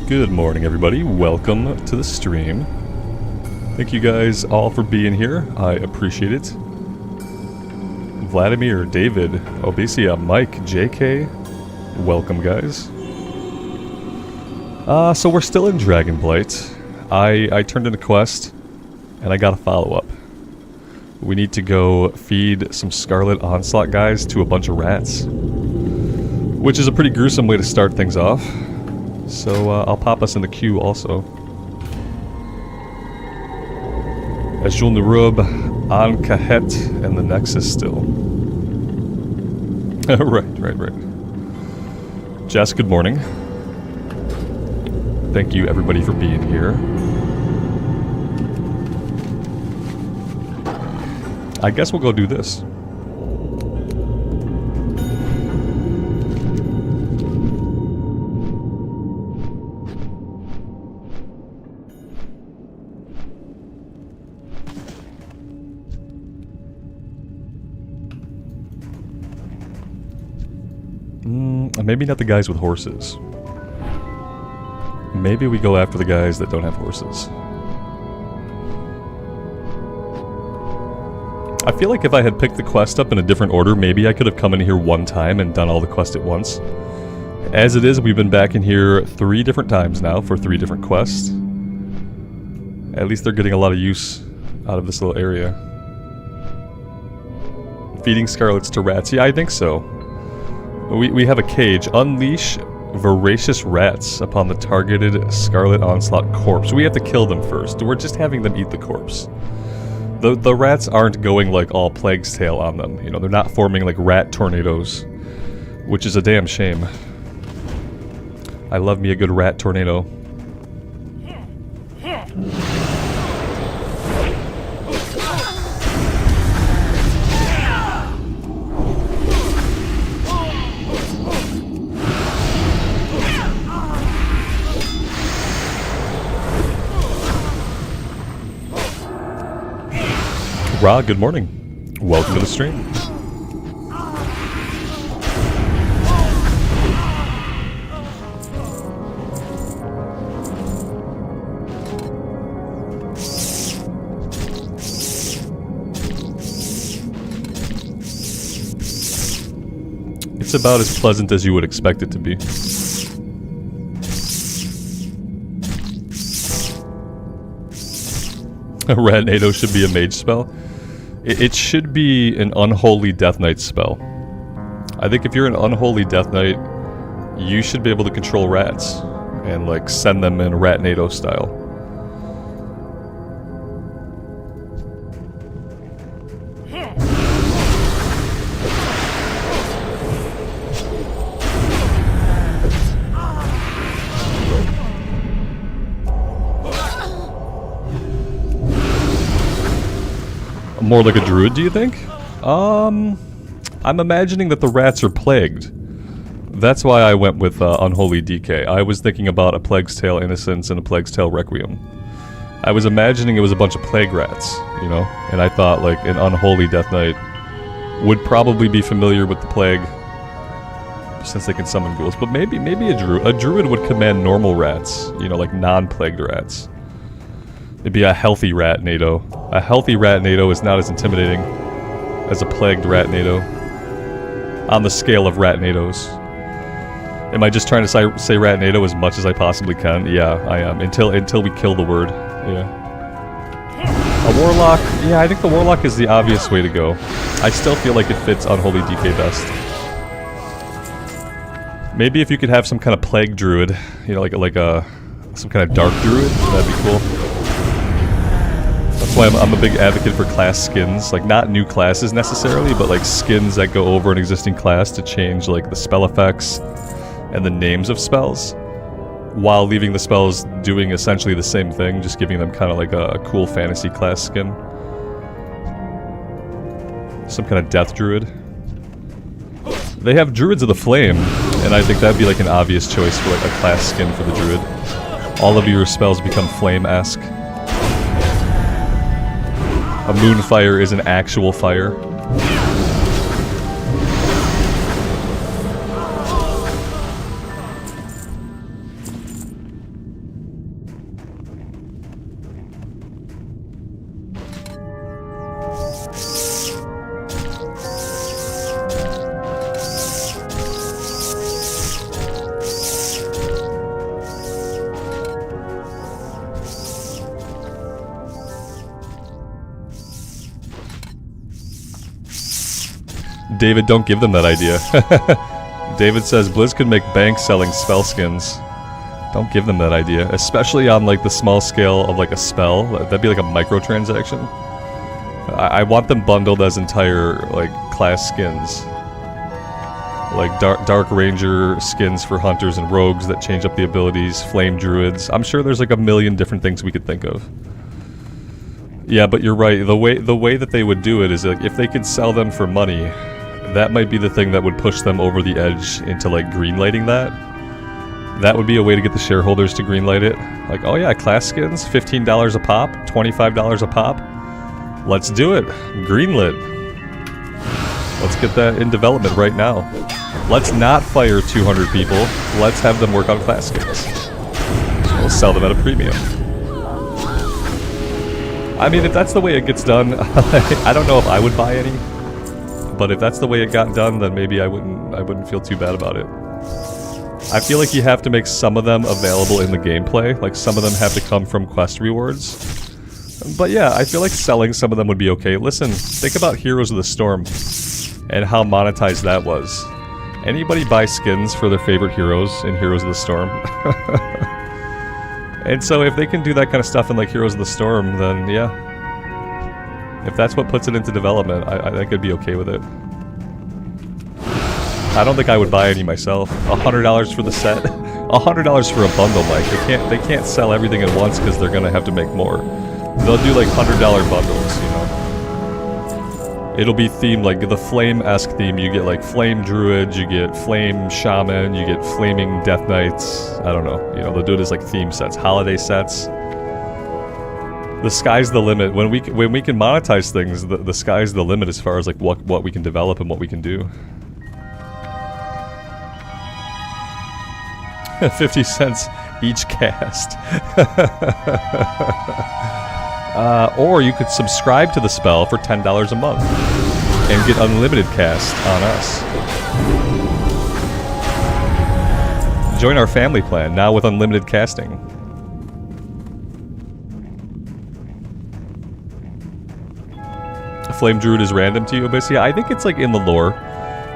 Good morning, everybody. Welcome to the stream. Thank you guys all for being here. I appreciate it. Vladimir, David, Obesia, Mike, JK, welcome, guys. So we're still in Dragonblight. I turned in a quest, and I got a follow-up. We need to go feed some Scarlet Onslaught guys to a bunch of rats, which is a pretty gruesome way to start things off. So I'll pop us in the queue also. Ashul Narub, An Kahet, and the Nexus still. Right. Jess, good morning. Thank you everybody for being here. I guess we'll go do this. Maybe not the guys with horses. Maybe we go after the guys that don't have horses. I feel like if I had picked the quest up in a different order, maybe I could have come in here one time and done all the quests at once. As it is, we've been back in here 3 different times now for 3 different quests. At least they're getting a lot of use out of this little area. Feeding Scarlets to rats. Yeah, I think so. We have a cage. Unleash voracious rats upon the targeted Scarlet Onslaught corpse. We have to kill them first. We're just having them eat the corpse. The rats aren't going like all Plague's Tale on them. You know, they're not forming like rat tornadoes, which is a damn shame. I love me a good rat tornado. Ra, good morning. Welcome to the stream. It's about as pleasant as you would expect it to be. A Ratnado should be a mage spell. It should be an Unholy Death Knight spell. I think if you're an Unholy Death Knight, you should be able to control rats and like send them in Ratnado style. More like a druid, do you think? I'm imagining that the rats are plagued. That's why I went with Unholy DK. I was thinking about a Plague's Tale Innocence and a Plague's Tale Requiem. I was imagining it was a bunch of plague rats, you know? And I thought like an Unholy Death Knight would probably be familiar with the plague since they can summon ghouls. But maybe a druid would command normal rats, you know, like non-plagued rats. It'd be a healthy Ratnado. A healthy Ratnado is not as intimidating as a plagued Ratnado on the scale of Ratnados. Am I just trying to say Ratnado as much as I possibly can? Yeah, I am. Until we kill the word. Yeah. A Warlock? Yeah, I think the Warlock is the obvious way to go. I still feel like it fits Unholy DK best. Maybe if you could have some kind of plague druid, you know, like some kind of dark druid, that'd be cool. That's why I'm a big advocate for class skins, like not new classes necessarily, but like skins that go over an existing class to change like the spell effects and the names of spells, while leaving the spells doing essentially the same thing, just giving them kind of like a cool fantasy class skin. Some kind of death druid. They have Druids of the Flame, and I think that'd be like an obvious choice for like a class skin for the druid. All of your spells become flame-esque. A Moonfire is an actual fire. David, don't give them that idea. David says Blizz could make bank selling spell skins. Don't give them that idea, especially on like the small scale of like a spell. That'd be like a microtransaction. I want them bundled as entire like class skins, like dark ranger skins for hunters and rogues that change up the abilities, flame druids. I'm sure there's like a million different things we could think of. Yeah, but you're right. The way that they would do it is like if they could sell them for money, that might be the thing that would push them over the edge into like greenlighting that. That would be a way to get the shareholders to greenlight it. Like, oh yeah, class skins, $15 a pop, $25 a pop. Let's do it. Greenlit. Let's get that in development right now. Let's not fire 200 people. Let's have them work on class skins. We'll sell them at a premium. I mean, if that's the way it gets done, I don't know if I would buy any. But if that's the way it got done, then maybe I wouldn't feel too bad about it. I feel like you have to make some of them available in the gameplay. Like some of them have to come from quest rewards. But yeah, I feel like selling some of them would be okay. Listen, think about Heroes of the Storm and how monetized that was. Anybody buy skins for their favorite heroes in Heroes of the Storm? And so if they can do that kind of stuff in like Heroes of the Storm, then yeah. If that's what puts it into development, I think I'd be okay with it. I don't think I would buy any myself. $100 for the set. $100 for a bundle, Mike. They can't sell everything at once because they're gonna have to make more. They'll do like $100 bundles, you know. It'll be themed like the flame-esque theme. You get like flame druid, you get flame shaman, you get flaming death knights. I don't know. You know, they'll do it as like theme sets, holiday sets. The sky's the limit. When we can monetize things, the sky's the limit as far as like what we can develop and what we can do. 50 cents each cast. Or you could subscribe to the spell for $10 a month and get unlimited cast on us. Join our family plan, now with unlimited casting. Flame Druid is random to you, Abyss? Yeah, I think it's like in the lore.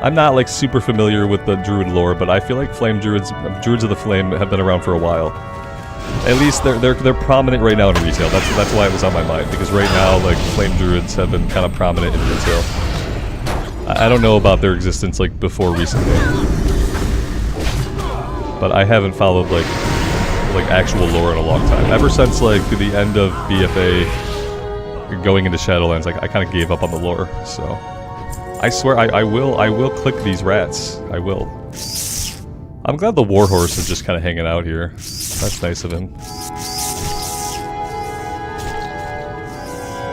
I'm not like super familiar with the Druid lore, but I feel like Flame Druids of the Flame have been around for a while. At least they're prominent right now in retail. That's why it was on my mind, because right now like Flame Druids have been kind of prominent in retail. I don't know about their existence like before recently, but I haven't followed like actual lore in a long time. Ever since like the end of BFA, going into Shadowlands, like I kind of gave up on the lore. So I swear I will click these rats. I will. I'm glad the Warhorse is just kind of hanging out here. That's nice of him.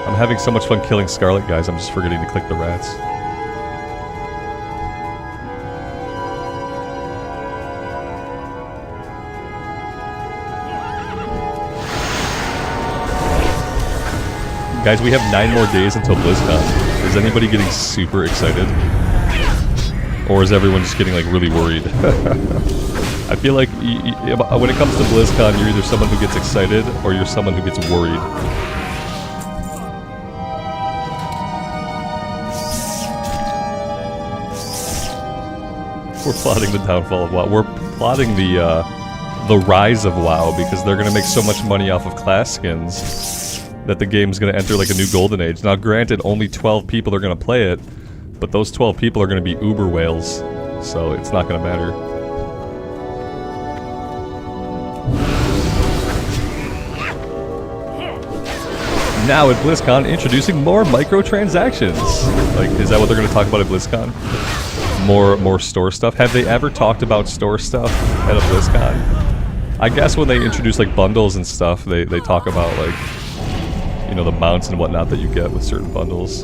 I'm having so much fun killing Scarlet guys, I'm just forgetting to click the rats. Guys, we have 9 more days until BlizzCon. Is anybody getting super excited? Or is everyone just getting like really worried? I feel like when it comes to BlizzCon, you're either someone who gets excited or you're someone who gets worried. We're plotting the downfall of WoW. We're plotting the rise of WoW, because they're gonna make so much money off of class skins that the game's gonna enter like a new golden age. Now granted, only 12 people are gonna play it, but those 12 people are gonna be uber whales, so it's not gonna matter. Now at BlizzCon, introducing more microtransactions. Like, is that what they're gonna talk about at BlizzCon? More store stuff? Have they ever talked about store stuff at a BlizzCon? I guess when they introduce like bundles and stuff, they talk about like, you know, the mounts and whatnot that you get with certain bundles.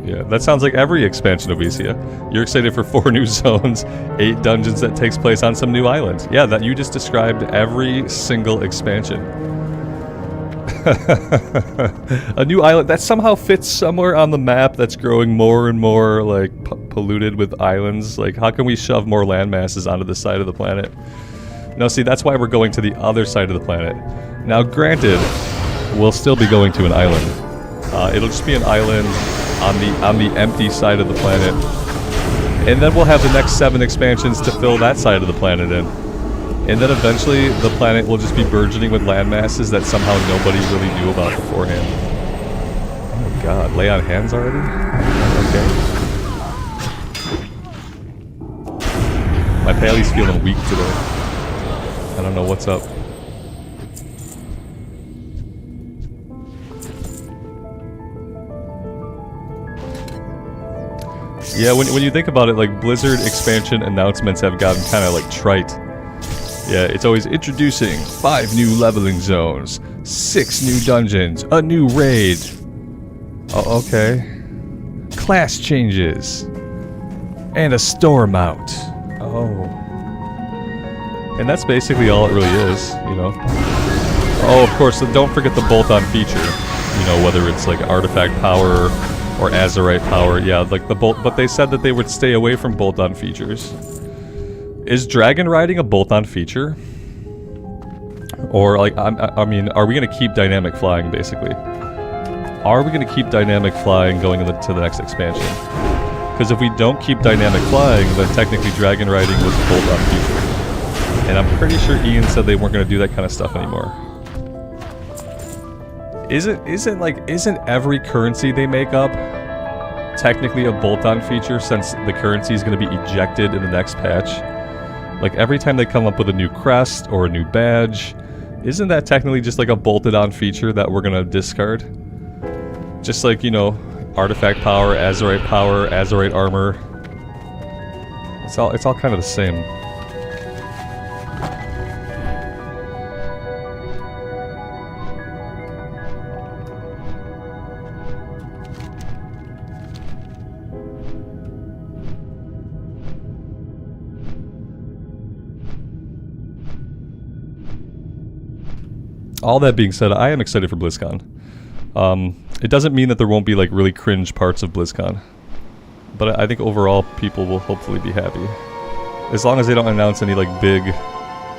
Yeah, that sounds like every expansion of Elysia. You're excited for 4 new zones, 8 dungeons that takes place on some new islands. Yeah, that you just described every single expansion. A new island that somehow fits somewhere on the map that's growing more and more like polluted with islands. Like, how can we shove more land masses onto the side of the planet? No, see, that's why we're going to the other side of the planet. Now, granted, we'll still be going to an island. It'll just be an island on the empty side of the planet. And then we'll have the next 7 expansions to fill that side of the planet in. And then eventually, the planet will just be burgeoning with land masses that somehow nobody really knew about beforehand. Oh god, lay on hands already? Okay. My pally's feeling weak today. I don't know what's up. Yeah, when you think about it, like, Blizzard expansion announcements have gotten kind of, like, trite. Yeah, it's always introducing 5 new leveling zones, 6 new dungeons, a new raid. Oh, okay. Class changes. And a store mount. Oh. And that's basically all it really is, you know. Oh, of course, so don't forget the bolt-on feature. You know, whether it's like artifact power or Azerite power. Yeah, like the bolt, but they said that they would stay away from bolt-on features. Is dragon riding a bolt-on feature? Or like, I mean, are we gonna keep dynamic flying, basically? Are we gonna keep dynamic flying going into the next expansion? Because if we don't keep dynamic flying, then technically dragon riding was a bolt-on feature. And I'm pretty sure Ian said they weren't gonna do that kind of stuff anymore. Isn't every currency they make up technically a bolt-on feature, since the currency is gonna be ejected in the next patch? Like, every time they come up with a new crest or a new badge, isn't that technically just like a bolted-on feature that we're gonna discard? Just like, you know, artifact power, Azerite armor. It's all kind of the same. All that being said, I am excited for BlizzCon. It doesn't mean that there won't be like really cringe parts of BlizzCon. But I think overall people will hopefully be happy. As long as they don't announce any like big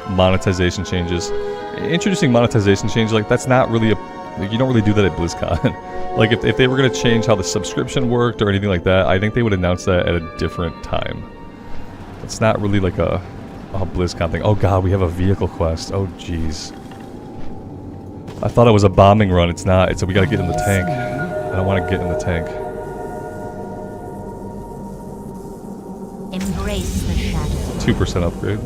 monetization changes. Introducing monetization changes, like that's not really a... Like, you don't really do that at BlizzCon. Like if they were going to change how the subscription worked or anything like that, I think they would announce that at a different time. It's not really like a BlizzCon thing. Oh god, we have a vehicle quest. Oh jeez. I thought it was a bombing run. It's not. It's a, we gotta get in the tank. I don't want to get in the tank. Embrace the shadow. 2% upgrade.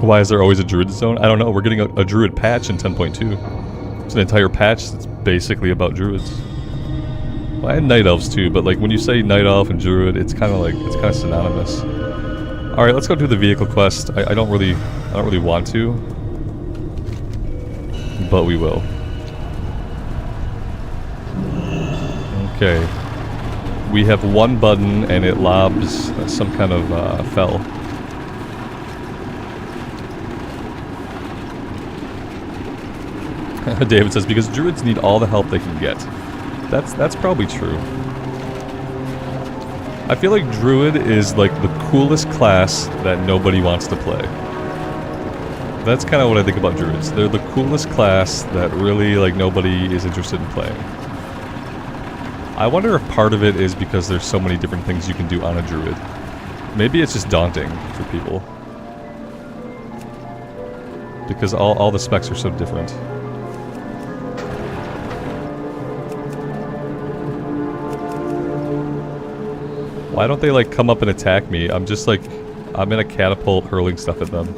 Why is there always a Druid zone? I don't know. We're getting a Druid patch in 10.2. It's an entire patch that's basically about Druids. Well, and Night Elves too, but like when you say Night Elf and Druid, it's kind of like, it's kind of synonymous. Alright, let's go do the vehicle quest. I don't really want to. But we will. Okay. We have one button and it lobs some kind of fell. David says, because Druids need all the help they can get. That's probably true. I feel like Druid is like the coolest class that nobody wants to play. That's kind of what I think about Druids. They're the coolest class that really like nobody is interested in playing. I wonder if part of it is because there's so many different things you can do on a Druid. Maybe it's just daunting for people. Because all the specs are so different. Why don't they like come up and attack me? I'm just like, I'm in a catapult hurling stuff at them.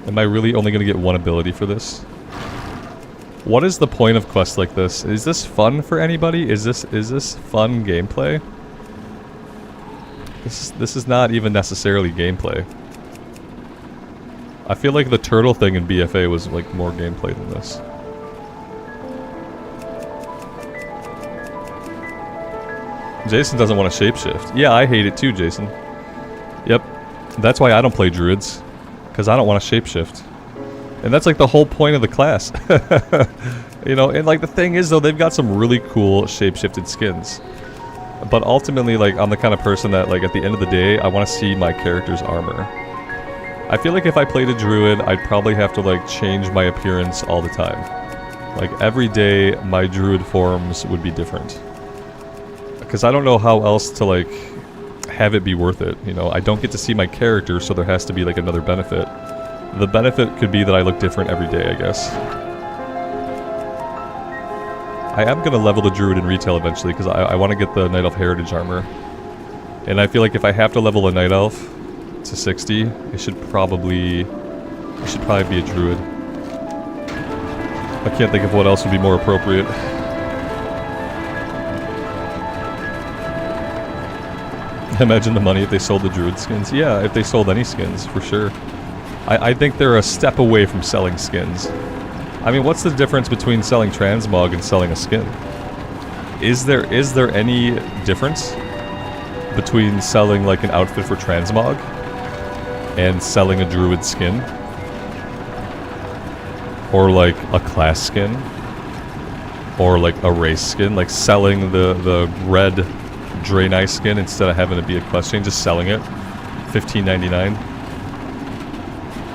Am I really only gonna get one ability for this? What is the point of quests like this? Is this fun for anybody? Is this fun gameplay? This is not even necessarily gameplay. I feel like the turtle thing in BFA was like more gameplay than this. Jason doesn't want to shapeshift. Yeah, I hate it too, Jason. Yep. That's why I don't play Druids. Because I don't want to shapeshift. And that's like the whole point of the class. You know, and like the thing is though, they've got some really cool shapeshifted skins. But ultimately, like, I'm the kind of person that, like, at the end of the day, I want to see my character's armor. I feel like if I played a Druid, I'd probably have to, like, change my appearance all the time. Like, every day, my Druid forms would be different. Because I don't know how else to, like, have it be worth it, you know? I don't get to see my character, so there has to be, like, another benefit. The benefit could be that I look different every day, I guess. I am going to level the Druid in retail eventually, because I want to get the Night Elf Heritage armor. And I feel like if I have to level a Night Elf to 60, it should probably be a Druid. I can't think of what else would be more appropriate. Imagine the money if they sold the Druid skins. Yeah, if they sold any skins, for sure. I think they're a step away from selling skins. I mean, what's the difference between selling transmog and selling a skin? Is there any difference between selling like an outfit for transmog and selling a Druid skin? Or like a class skin? Or like a race skin? Like selling the red Draenei skin instead of having it be a quest chain, just selling it $15.99.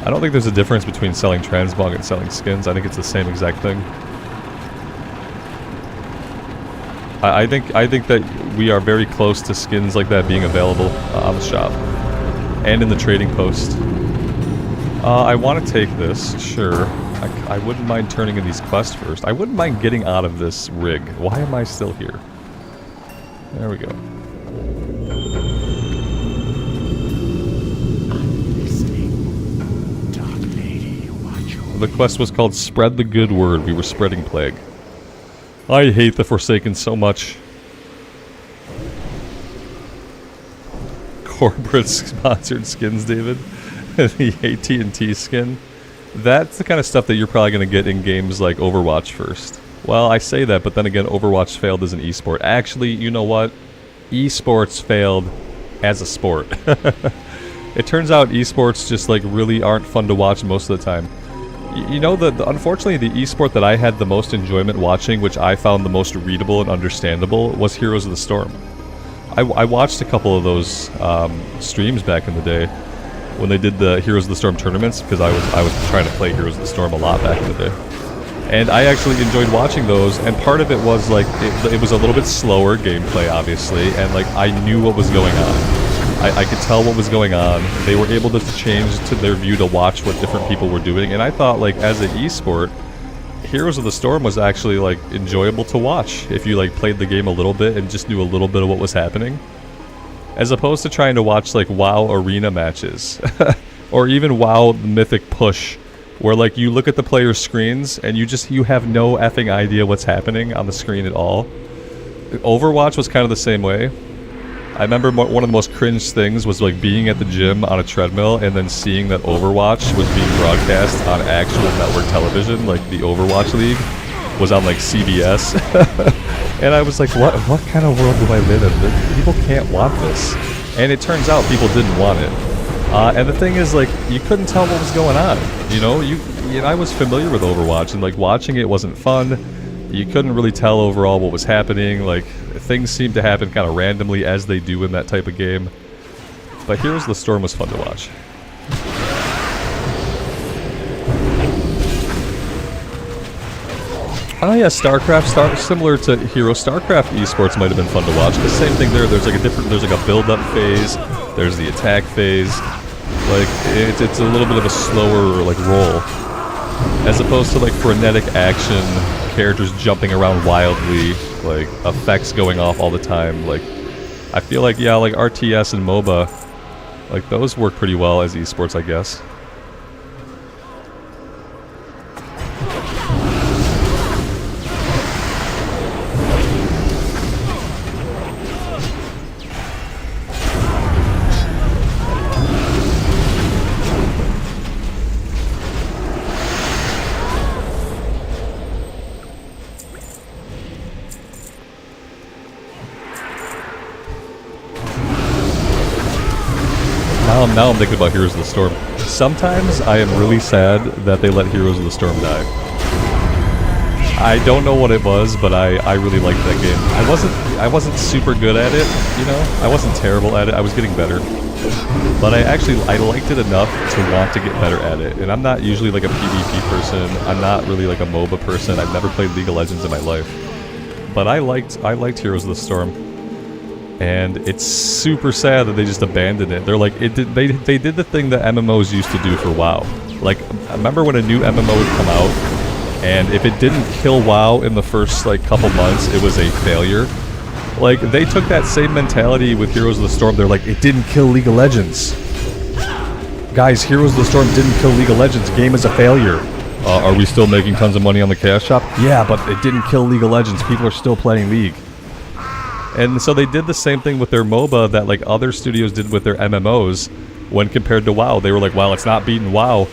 I don't think there's a difference between selling transmog and selling skins. I think it's the same exact thing. I think that we are very close to skins like that being available on the shop and in the trading post. I want to take this, sure. I wouldn't mind turning in these quests first. I wouldn't mind getting out of this rig. Why am I still here? There we go. The quest was called Spread the Good Word. We were spreading plague. I hate the Forsaken so much. Corporate sponsored skins, David. The AT&T skin. That's the kind of stuff that you're probably going to get in games like Overwatch first. Well, I say that, but then again, Overwatch failed as an esport. Actually, you know what? Esports failed as a sport. It turns out esports just like really aren't fun to watch most of the time. You know, unfortunately, the esport that I had the most enjoyment watching, which I found the most readable and understandable, was Heroes of the Storm. I watched a couple of those streams back in the day when they did the Heroes of the Storm tournaments, because I was trying to play Heroes of the Storm a lot back in the day. And I actually enjoyed watching those, and part of it was like, it was a little bit slower gameplay, obviously, and like, I knew what was going on. I could tell what was going on. They were able to change to their view to watch what different people were doing, and I thought, like, as an esport, Heroes of the Storm was actually, like, enjoyable to watch if you, like, played the game a little bit and just knew a little bit of what was happening. As opposed to trying to watch, like, WoW arena matches. Or even WoW Mythic Push, where, like, you look at the players' screens and you have no effing idea what's happening on the screen at all. Overwatch was kind of the same way. I remember one of the most cringe things was like being at the gym on a treadmill and then seeing that Overwatch was being broadcast on actual network television, like the Overwatch League was on like CBS. And I was like, what kind of world do I live in? People can't want this. And it turns out people didn't want it. And the thing is, like, you couldn't tell what was going on. You know, I was familiar with Overwatch, and like watching it wasn't fun. You couldn't really tell overall what was happening. Like, things seemed to happen kind of randomly as they do in that type of game. But Heroes of the Storm was fun to watch. Oh yeah, StarCraft, similar to Hero, StarCraft esports might have been fun to watch. The same thing there. There's like a build-up phase. There's the attack phase. Like, it's a little bit of a slower like roll, as opposed to like frenetic action, characters jumping around wildly, like effects going off all the time. Like, I feel like, yeah, like RTS and MOBA, like those work pretty well as esports, I guess. Now I'm thinking about Heroes of the Storm. Sometimes I am really sad that they let Heroes of the Storm die. I don't know what it was, but I really liked that game. I wasn't super good at it, you know? I wasn't terrible at it, I was getting better. But I liked it enough to want to get better at it. And I'm not usually like a PvP person, I'm not really like a MOBA person, I've never played League of Legends in my life. But I liked Heroes of the Storm. And it's super sad that they just abandoned it. They're like, they did the thing that MMOs used to do for WoW. Like, I remember when a new MMO would come out, and if it didn't kill WoW in the first like couple months, it was a failure. Like, they took that same mentality with Heroes of the Storm. They're like, it didn't kill League of Legends. Guys, Heroes of the Storm didn't kill League of Legends. Game is a failure. Are we still making tons of money on the cash shop? Yeah, but it didn't kill League of Legends. People are still playing League. And so they did the same thing with their MOBA that like other studios did with their MMOs when compared to WoW. They were like, well, it's not beating WoW,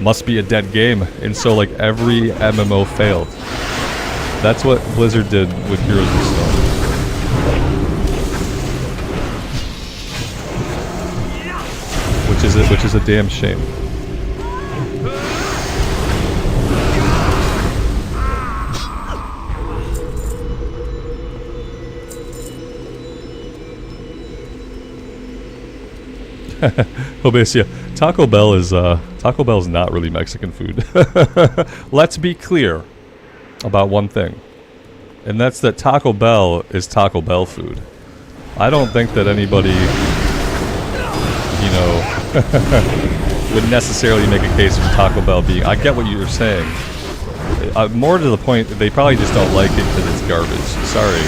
must be a dead game. And so like every MMO failed. That's what Blizzard did with Heroes of the Storm. Which is a damn shame. Obesia, Taco Bell is not really Mexican food. Let's be clear about one thing, and that's that Taco Bell is Taco Bell food. I don't think that anybody, you know, would necessarily make a case for Taco Bell being. I get what you're saying. More to the point, they probably just don't like it because it's garbage. Sorry.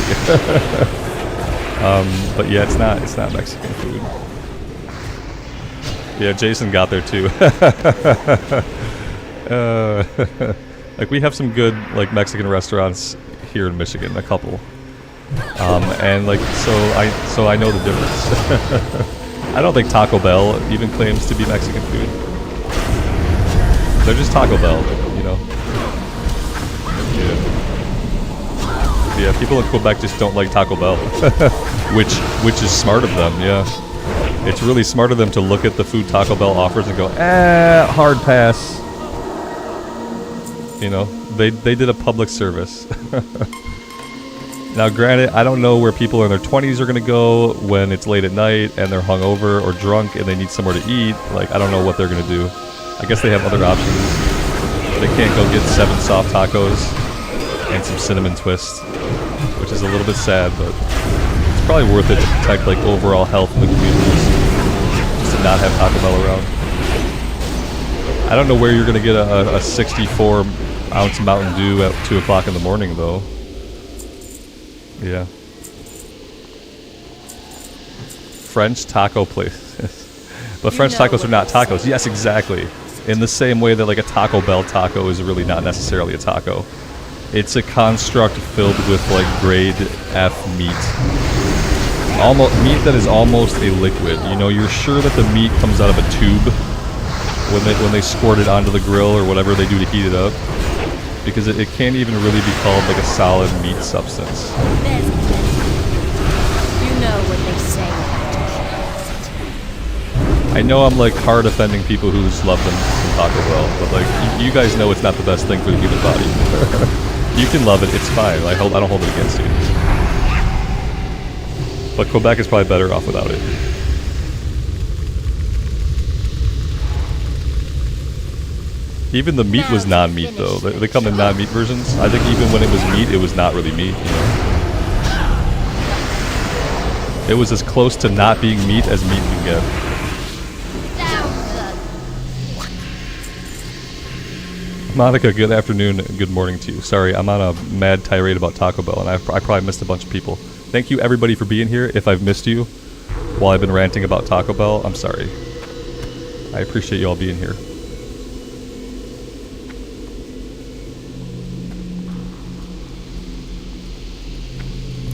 But yeah, it's not Mexican food. Yeah, Jason got there too. Like, we have some good like Mexican restaurants here in Michigan, a couple. And like, so I know the difference. I don't think Taco Bell even claims to be Mexican food. They're just Taco Bell, you know. Yeah. Yeah, people in Quebec just don't like Taco Bell, which is smart of them. Yeah, it's really smart of them to look at the food Taco Bell offers and go, hard pass. You know, they did a public service. Now, granted, I don't know where people in their 20s are gonna go when it's late at night and they're hungover or drunk and they need somewhere to eat. Like, I don't know what they're gonna do. I guess they have other options. They can't go get 7 soft tacos and some cinnamon twist, which is a little bit sad, but it's probably worth it to protect like overall health in the communities, just to not have Taco Bell around. I don't know where you're gonna get a 64-ounce Mountain Dew at 2 o'clock in the morning, though. Yeah. French taco places. But French tacos are not tacos. Yes, exactly. In the same way that like a Taco Bell taco is really not necessarily a taco. It's a construct filled with like grade F meat. Meat that is almost a liquid. You know, you're sure that the meat comes out of a tube when they squirt it onto the grill or whatever they do to heat it up. Because it can't even really be called like a solid meat substance. You know what they say. I know I'm like hard offending people who just love them from Taco Bell, but like you guys know it's not the best thing for the human body. You can love it, it's fine. I don't hold it against you. But Quebec is probably better off without it. Even the meat was non-meat though. They come in non-meat versions. I think even when it was meat, it was not really meat, you know. It was as close to not being meat as meat can get. Monica, good afternoon and good morning to you. Sorry, I'm on a mad tirade about Taco Bell, and I probably missed a bunch of people. Thank you everybody for being here. If I've missed you while I've been ranting about Taco Bell, I'm sorry. I appreciate you all being here.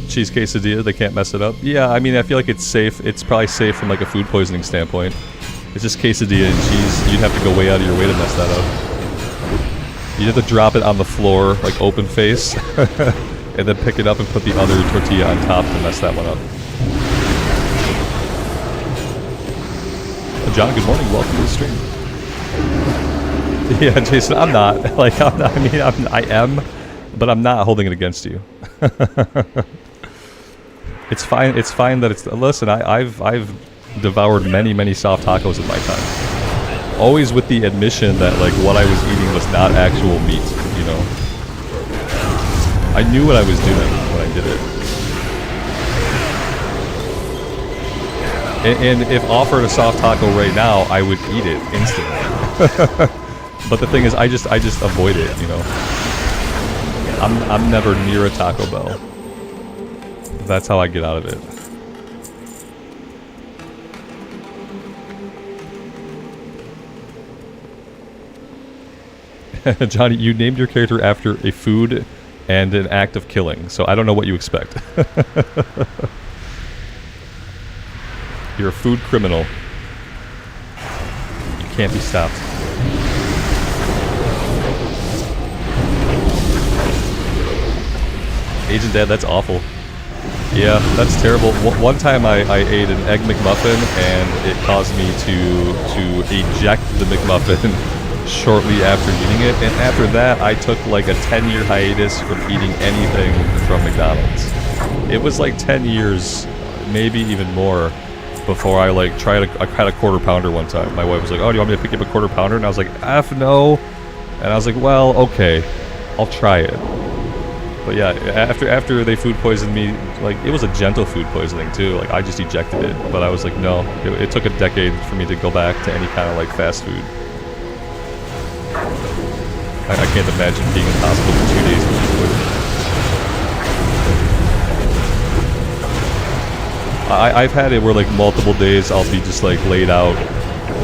Cheese quesadilla, they can't mess it up. Yeah, I mean, I feel like it's safe. It's probably safe from like a food poisoning standpoint. It's just quesadilla and cheese. You'd have to go way out of your way to mess that up. You'd have to drop it on the floor, like open face, and then pick it up and put the other tortilla on top to mess that one up. John, good morning. Welcome to the stream. Yeah, Jason, I'm not. Like, I'm not, I mean, I am, but I'm not holding it against you. It's fine. It's fine that it's. Listen, I've devoured many soft tacos in my time. Always with the admission that like what I was eating was not actual meat. You know, I knew what I was doing when I did it. And if offered a soft taco right now, I would eat it instantly. But the thing is, I just avoid it. You know, I'm never near a Taco Bell. That's how I get out of it. Johnny, you named your character after a food and an act of killing, so I don't know what you expect. You're a food criminal. You can't be stopped. Agent Dad, that's awful. Yeah, that's terrible. One time I ate an Egg McMuffin and it caused me to eject the McMuffin shortly after eating it. And after that, I took like a 10-year hiatus from eating anything from McDonald's. It was like 10 years, maybe even more, before I like tried I had a quarter pounder one time. My wife was like, "Oh, do you want me to pick up a quarter pounder?" And I was like, "F no." And I was like, "Well, okay, I'll try it." But yeah, after they food poisoned me, like, it was a gentle food poisoning too. Like, I just ejected it. But I was like, no. It took a decade for me to go back to any kind of, like, fast food. I can't imagine being in the hospital for 2 days with food poisoning. I've had it where, like, multiple days I'll be just, like, laid out,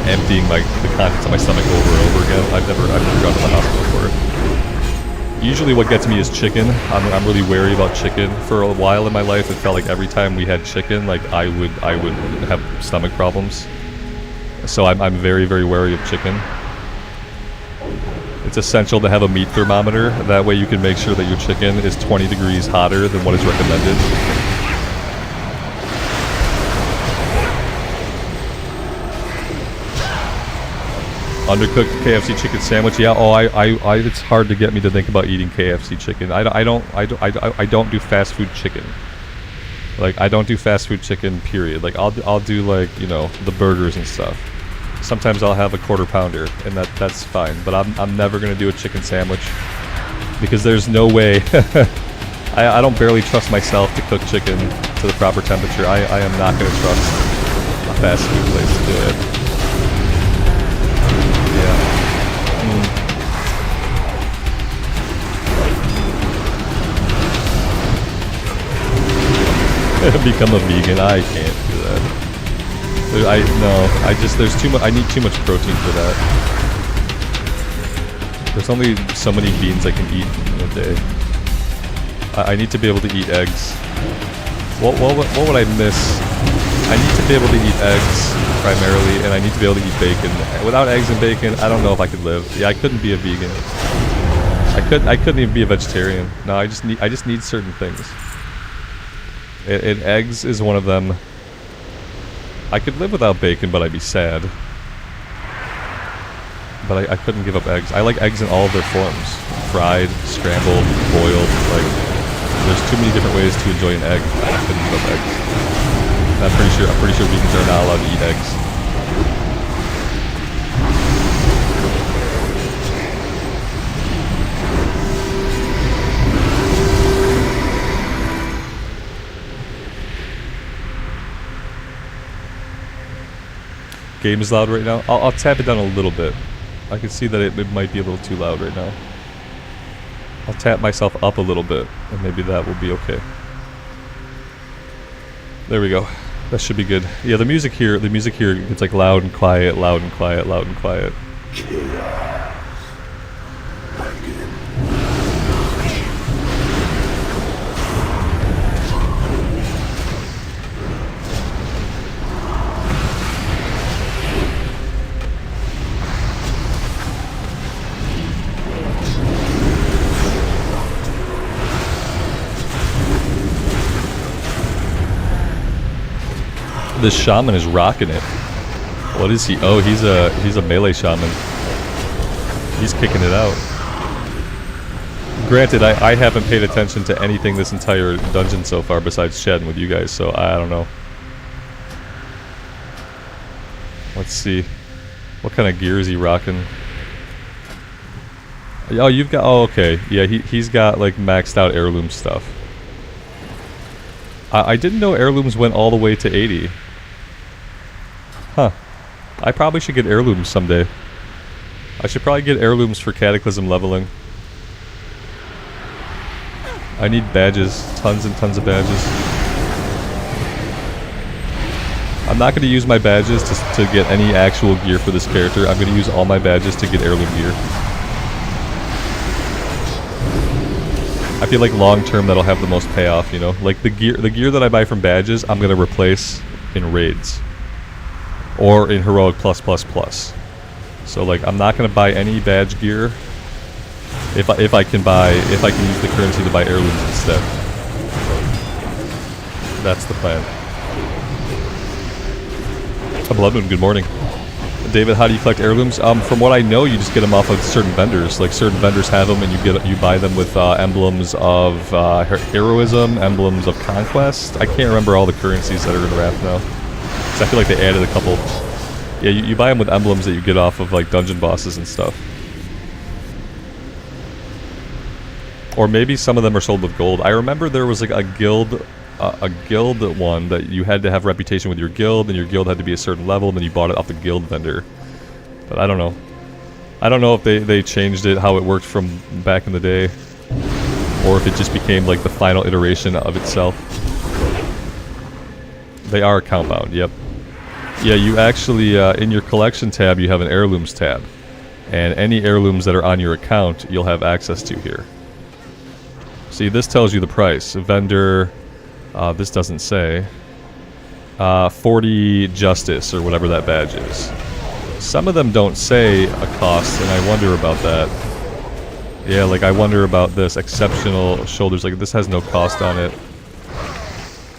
emptying the contents of my stomach over and over again. I've never gone to the hospital for it. Usually what gets me is chicken. I'm really wary about chicken. For a while in my life, it felt like every time we had chicken, like I would have stomach problems. So I'm very wary of chicken. It's essential to have a meat thermometer. That way you can make sure that your chicken is 20 degrees hotter than what is recommended. Undercooked KFC chicken sandwich. Yeah. Oh, it's hard to get me to think about eating KFC chicken. I don't do fast food chicken. Like, I don't do fast food chicken, period. Like, I'll do, like, you know, the burgers and stuff. Sometimes I'll have a quarter pounder, and that's fine. But I'm never gonna do a chicken sandwich because there's no way. I don't barely trust myself to cook chicken to the proper temperature. I am not gonna trust a fast food place to do it. Yeah. Become a vegan. I can't do that. There's too much. I need too much protein for that. There's only so many beans I can eat in a day. I need to be able to eat eggs. What would I miss? I need to be able to eat eggs primarily, and I need to be able to eat bacon. Without eggs and bacon, I don't know if I could live. Yeah, I couldn't be a vegan. I couldn't even be a vegetarian. No, I just need certain things. And eggs is one of them. I could live without bacon, but I'd be sad. But I couldn't give up eggs. I like eggs in all of their forms. Fried, scrambled, boiled. Like, there's too many different ways to enjoy an egg. I couldn't give up eggs. I'm pretty sure vegans are not allowed to eat eggs. Game is loud right now. I'll tap it down a little bit. I can see that it might be a little too loud right now. I'll tap myself up a little bit, and maybe that will be okay. There we go. That should be good. Yeah, the music here gets like loud and quiet, loud and quiet, loud and quiet. This shaman is rocking it. What is he? Oh, he's a melee shaman. He's kicking it out. Granted, I haven't paid attention to anything this entire dungeon so far besides chatting with you guys, so I don't know. Let's see. What kind of gear is he rocking? Oh, you've got... Oh, okay. Yeah, he's got, like, maxed out heirloom stuff. I didn't know heirlooms went all the way to 80. Huh. I probably should get heirlooms someday. I should probably get heirlooms for cataclysm leveling. I need badges. Tons and tons of badges. I'm not going to use my badges to get any actual gear for this character. I'm going to use all my badges to get heirloom gear. I feel like long term that'll have the most payoff, you know? Like the gear that I buy from badges, I'm going to replace in raids. Or in Heroic +++. So like I'm not going to buy any badge gear if I can use the currency to buy heirlooms instead. That's the plan. Blood Moon, good morning. David, how do you collect heirlooms? From what I know, you just get them off of certain vendors. Like certain vendors have them, and you buy them with emblems of heroism, emblems of conquest. I can't remember all the currencies that are in Wrath now, because I feel like they added a couple. Yeah, you buy them with emblems that you get off of like dungeon bosses and stuff. Or maybe some of them are sold with gold. I remember there was like a guild one that you had to have reputation with your guild, and your guild had to be a certain level, and then you bought it off the guild vendor. But I don't know. I don't know if they changed it, how it worked from back in the day, or if it just became like the final iteration of itself. They are account bound, yep. Yeah, you actually, in your collection tab, you have an heirlooms tab. And any heirlooms that are on your account, you'll have access to here. See, this tells you the price. Vendor... this doesn't say. 40 justice, or whatever that badge is. Some of them don't say a cost, and I wonder about that. Yeah, like I wonder about this. Exceptional shoulders, like this has no cost on it.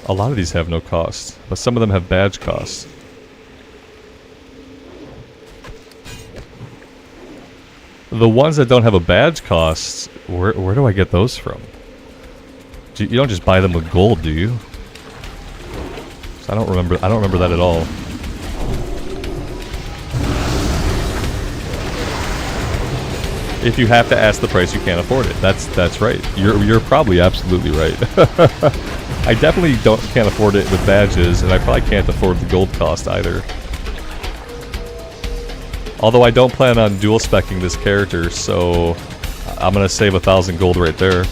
A lot of these have no cost, but some of them have badge costs. The ones that don't have a badge cost, where do I get those from? You don't just buy them with gold, do you? I don't remember that at all. If you have to ask the price, you can't afford it. That's right. You're probably absolutely right. I definitely can't afford it with badges, and I probably can't afford the gold cost either. Although I don't plan on dual specking this character, so I'm gonna save 1,000 gold right there.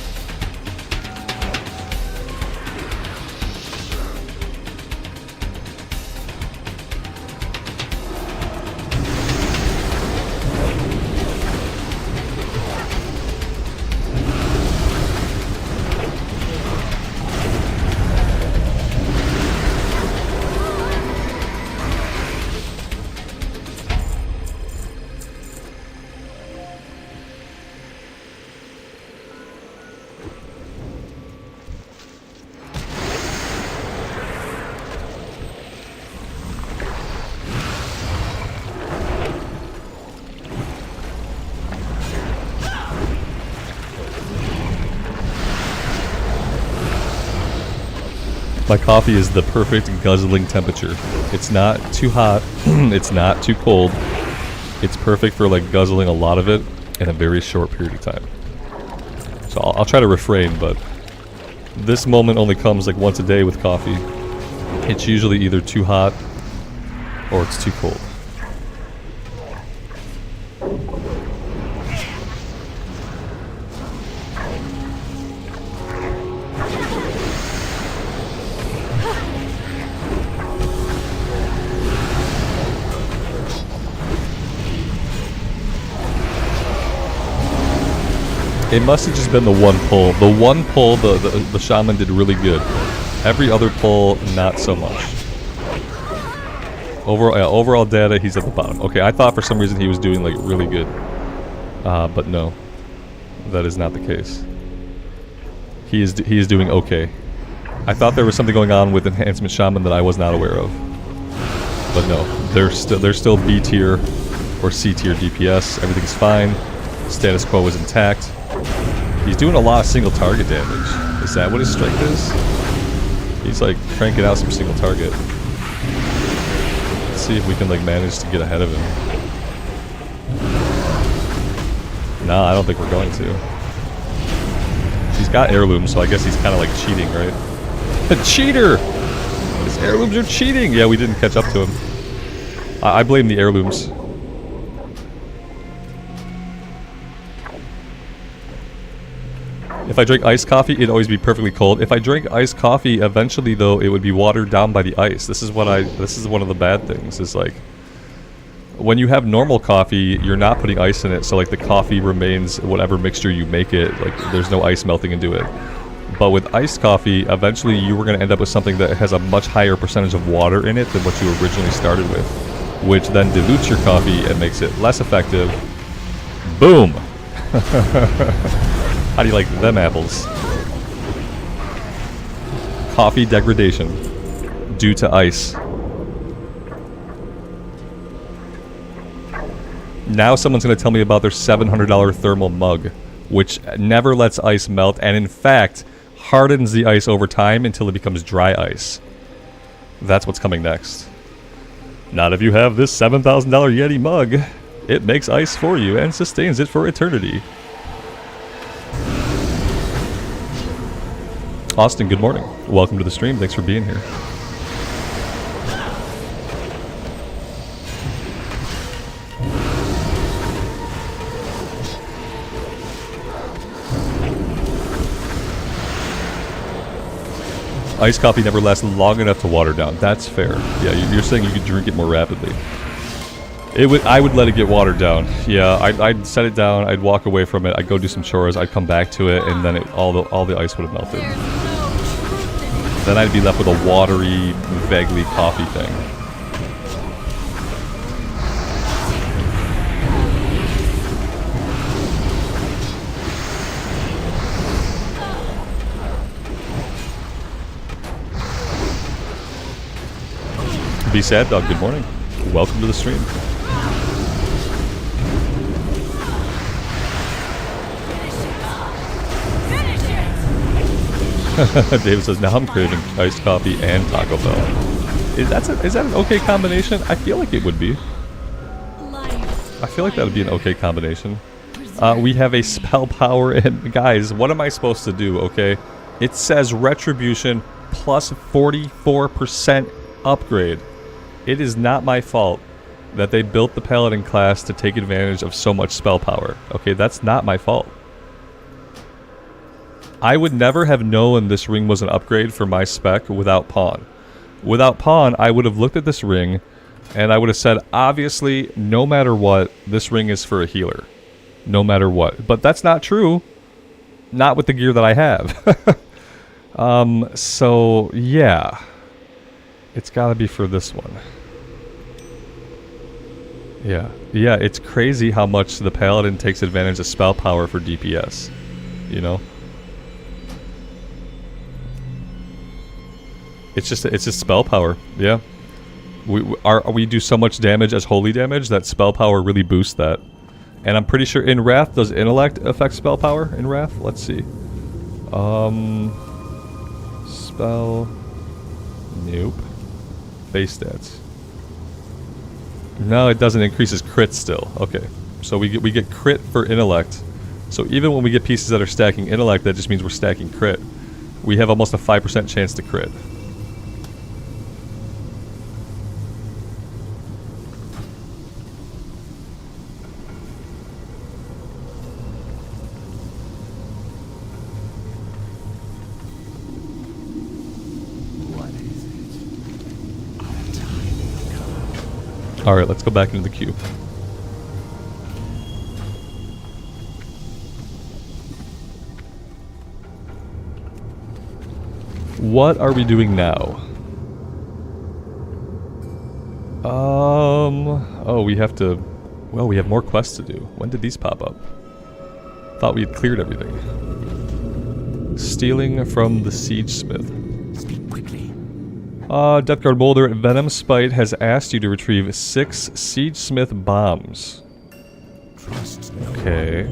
My coffee is the perfect guzzling temperature. It's not too hot, it's not too cold. It's perfect for like guzzling a lot of it in a very short period of time. So I'll try to refrain, but this moment only comes like once a day with coffee. It's usually either too hot or it's too cold. It must have just been the one pull. The one pull, the shaman did really good. Every other pull, not so much. Overall data, he's at the bottom. Okay, I thought for some reason he was doing like really good. But no. That is not the case. He is doing okay. I thought there was something going on with Enhancement Shaman that I was not aware of. But no. They're still B tier or C tier DPS. Everything's fine. Status quo is intact. He's doing a lot of single target damage. Is that what his strength is? He's like cranking out some single target. Let's see if we can like manage to get ahead of him. Nah, I don't think we're going to. He's got Heirloom, so I guess he's kind of like cheating, right? A cheater! His Heirlooms are cheating! Yeah, we didn't catch up to him. I blame the Heirlooms. If I drink iced coffee, it'd always be perfectly cold. If I drink iced coffee, eventually though, it would be watered down by the ice. This is one of the bad things, is like, when you have normal coffee, you're not putting ice in it, so like the coffee remains whatever mixture you make it, like there's no ice melting into it. But with iced coffee, eventually you were going to end up with something that has a much higher percentage of water in it than what you originally started with, which then dilutes your coffee and makes it less effective. Boom! How do you like them apples? Coffee degradation due to ice. Now someone's going to tell me about their $700 thermal mug, which never lets ice melt and in fact hardens the ice over time until it becomes dry ice. That's what's coming next. Not if you have this $7,000 Yeti mug. It makes ice for you and sustains it for eternity. Austin, good morning. Welcome to the stream. Thanks for being here. Iced coffee never lasts long enough to water down. That's fair. Yeah, you're saying you could drink it more rapidly. I would let it get watered down. Yeah, I'd set it down. I'd walk away from it. I'd go do some chores. I'd come back to it, and then all the ice would have melted. Then I'd be left with a watery, vaguely coffee thing. Be Sad Dog, good morning. Welcome to the stream. David says, now I'm craving iced coffee and Taco Bell. Is that an okay combination? I feel like it would be. I feel like that would be an okay combination. We have a spell power, and guys, what am I supposed to do, okay? It says Retribution plus 44% upgrade. It is not my fault that they built the Paladin class to take advantage of so much spell power. Okay, that's not my fault. I would never have known this ring was an upgrade for my spec without Pawn. Without Pawn, I would have looked at this ring, and I would have said, obviously, no matter what, this ring is for a healer. No matter what. But that's not true. Not with the gear that I have. So, yeah. It's gotta be for this one. Yeah. Yeah, it's crazy how much the Paladin takes advantage of spell power for DPS. You know? It's just spell power. Yeah. We do so much damage as holy damage that spell power really boosts that. And I'm pretty sure in Wrath, does Intellect affect spell power in Wrath? Let's see. Spell. Nope. Base stats. No, it doesn't. Increases crit still. Okay. So we get crit for Intellect. So even when we get pieces that are stacking Intellect, that just means we're stacking crit. We have almost a 5% chance to crit. Alright, let's go back into the queue. What are we doing now? Oh, we have to... Well, we have more quests to do. When did these pop up? Thought we had cleared everything. Stealing from the Siege Smith. Speak quickly. Deathguard Molder at Venom Spite has asked you to retrieve 6 Siege Smith bombs. Okay.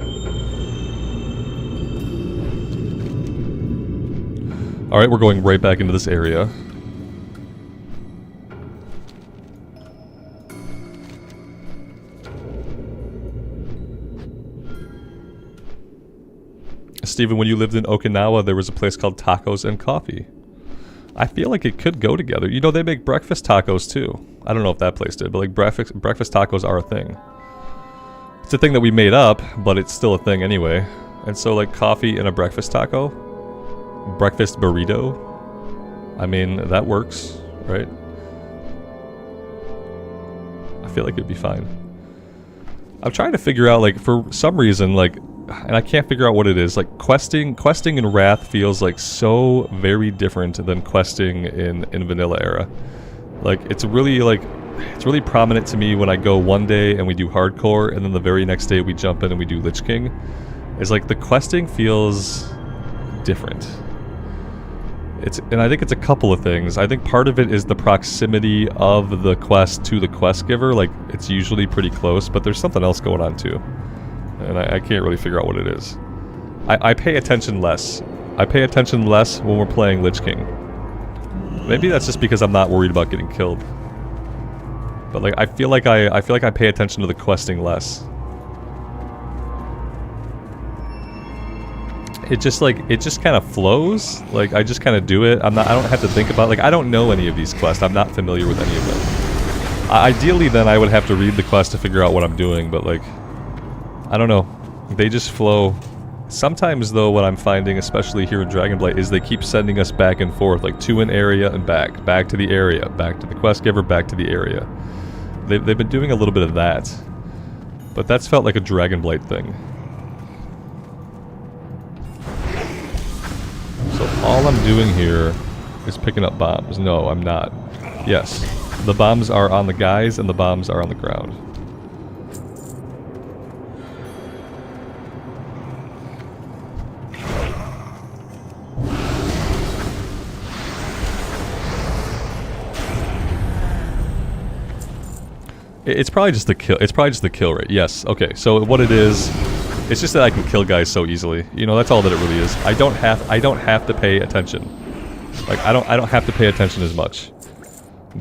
Alright, we're going right back into this area. Steven, when you lived in Okinawa, there was a place called Tacos and Coffee. I feel like it could go together. You know, they make breakfast tacos too. I don't know if that place did, but like breakfast tacos are a thing. It's a thing that we made up, but it's still a thing anyway. And so like coffee and a breakfast taco, breakfast burrito, I mean, that works, right? I feel like it'd be fine. I'm trying to figure out, like, for some reason, like, and I can't figure out what it is, like, questing in Wrath feels like so very different than questing in Vanilla era. Like, it's really prominent to me when I go one day and we do hardcore, and then the very next day we jump in and we do Lich King. It's like the questing feels different. And I think it's a couple of things. I think part of it is the proximity of the quest to the quest giver. Like, it's usually pretty close, but there's something else going on too. And I can't really figure out what it is. I pay attention less. I pay attention less when we're playing Lich King. Maybe that's just because I'm not worried about getting killed. But like, I feel like I pay attention to the questing less. It just kind of flows. Like, I just kind of do it. I don't have to think about, like, I don't know any of these quests. I'm not familiar with any of them. Ideally, then I would have to read the quest to figure out what I'm doing, but like, I don't know. They just flow. Sometimes, though, what I'm finding, especially here in Dragonblight, is they keep sending us back and forth, like to an area and back. Back to the area, back to the quest giver, back to the area. They've been doing a little bit of that. But that's felt like a Dragonblight thing. So all I'm doing here is picking up bombs. No, I'm not. Yes. The bombs are on the guys and the bombs are on the ground. It's probably just the kill. It's probably just the kill rate. Yes. Okay. So what it is, it's just that I can kill guys so easily. You know, that's all that it really is. I don't have to pay attention. Like I don't have to pay attention as much.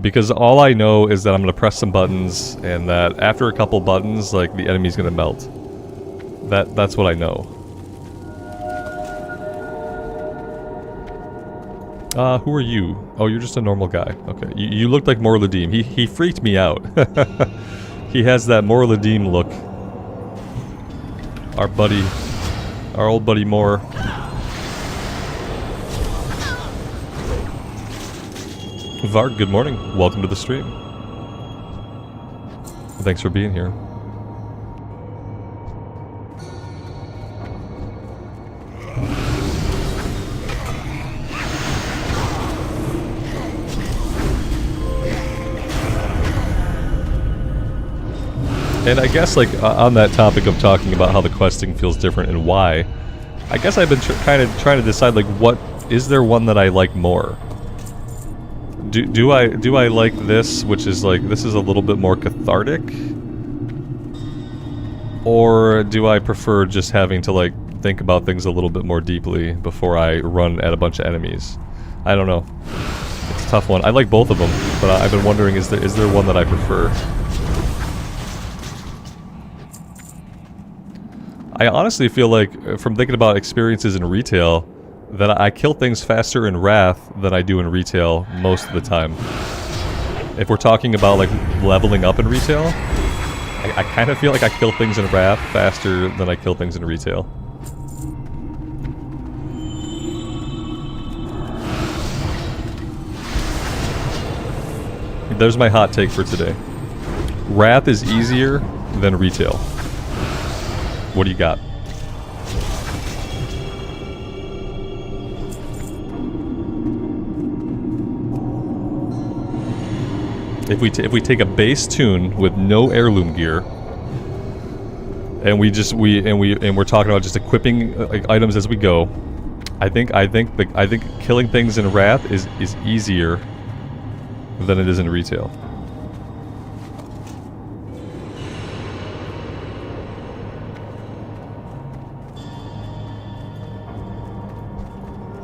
Because all I know is that I'm gonna press some buttons, and that after a couple buttons, like the enemy's gonna melt. That's what I know. Who are you? Oh, you're just a normal guy. Okay, you look like Morladim. He freaked me out. He has that Morladim look. Our buddy, our old buddy Mor. Varg, good morning. Welcome to the stream. Thanks for being here. And I guess, like, on that topic of talking about how the questing feels different and why, I guess I've been kind of trying to decide, like, what is there one that I like more? Do I like this, which is like, this is a little bit more cathartic? Or do I prefer just having to, like, think about things a little bit more deeply before I run at a bunch of enemies? I don't know. It's a tough one. I like both of them, but I've been wondering, is there one that I prefer? I honestly feel like, from thinking about experiences in retail, that I kill things faster in Wrath than I do in retail most of the time. If we're talking about, like, leveling up in retail, I kind of feel like I kill things in Wrath faster than I kill things in retail. There's my hot take for today. Wrath is easier than retail. What do you got? If we take a base tune with no heirloom gear, and we're talking about just equipping items as we go, I think killing things in Wrath is easier than it is in retail.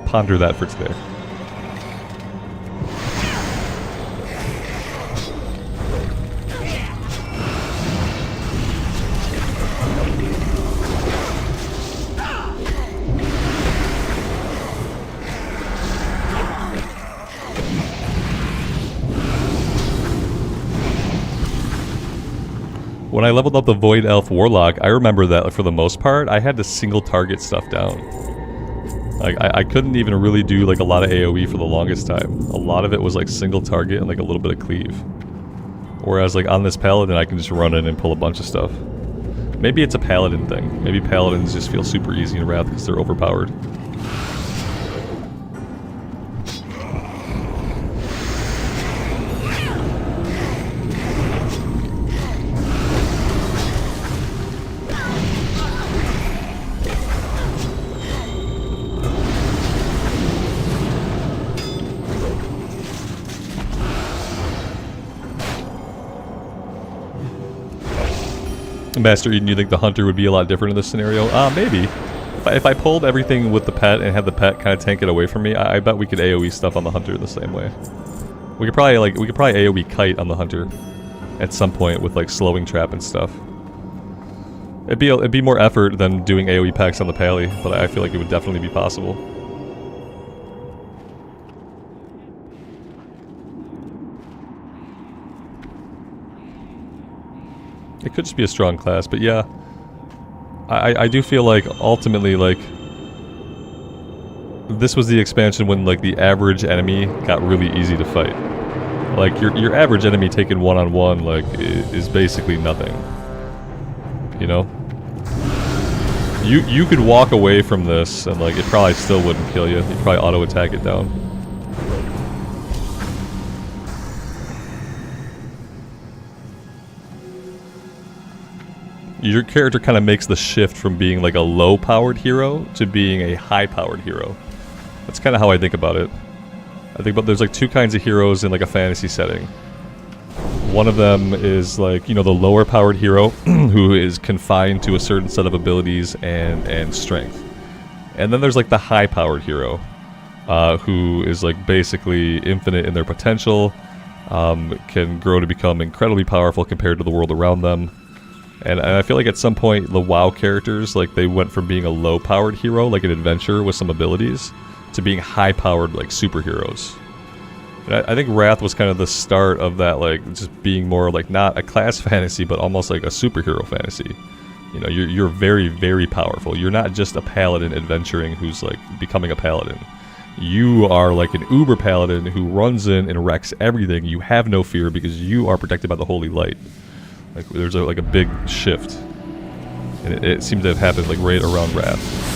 Ponder that for today. When I leveled up the Void Elf Warlock, I remember that for the most part, I had to single target stuff down. Like, I couldn't even really do, like, a lot of AoE for the longest time. A lot of it was, like, single target and, like, a little bit of cleave. Whereas, like, on this Paladin, I can just run in and pull a bunch of stuff. Maybe it's a Paladin thing. Maybe Paladins just feel super easy in Wrath because they're overpowered. Master Eden, you think the hunter would be a lot different in this scenario? Maybe. If I pulled everything with the pet and had the pet kind of tank it away from me, I bet we could AoE stuff on the hunter the same way. We could probably AoE kite on the hunter at some point with, like, slowing trap and stuff. It'd be more effort than doing AoE packs on the Pally, but I feel like it would definitely be possible. It could just be a strong class, but yeah. I do feel like, ultimately, like, this was the expansion when, like, the average enemy got really easy to fight. Like, your average enemy taken one-on-one, like, is basically nothing. You know? You could walk away from this, and, like, it probably still wouldn't kill you. You'd probably auto-attack it down. Your character kind of makes the shift from being, like, a low-powered hero to being a high-powered hero. That's kind of how I think about it. I think about there's, like, two kinds of heroes in, like, a fantasy setting. One of them is like, you know, the lower powered hero who is confined to a certain set of abilities and strength. And then there's like the high powered hero who is like basically infinite in their potential, can grow to become incredibly powerful compared to the world around them. And I feel like at some point the WoW characters, like they went from being a low powered hero, like an adventurer with some abilities, to being high powered like superheroes. And I think Wrath was kind of the start of that, like, just being more like not a class fantasy, but almost like a superhero fantasy. You know, you're very, very powerful. You're not just a paladin adventuring who's like becoming a paladin. You are like an uber paladin who runs in and wrecks everything. You have no fear because you are protected by the holy light. Like there's like a big shift, and it seemed to have happened like right around Wrath.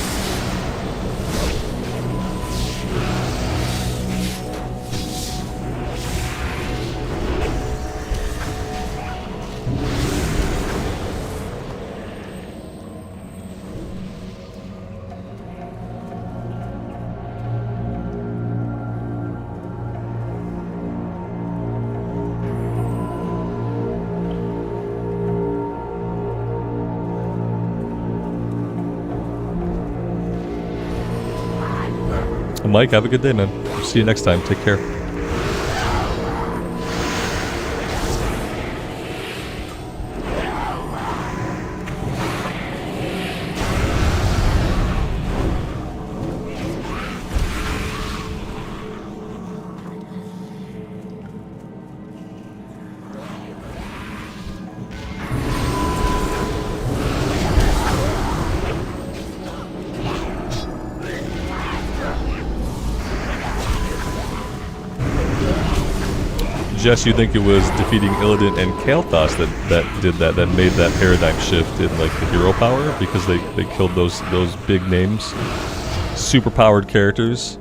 Mike, have a good day, man. See you next time. Take care. Jess, you think it was defeating Illidan and Kael'thas that made that paradigm shift in like the hero power, because they killed those big names, super powered characters.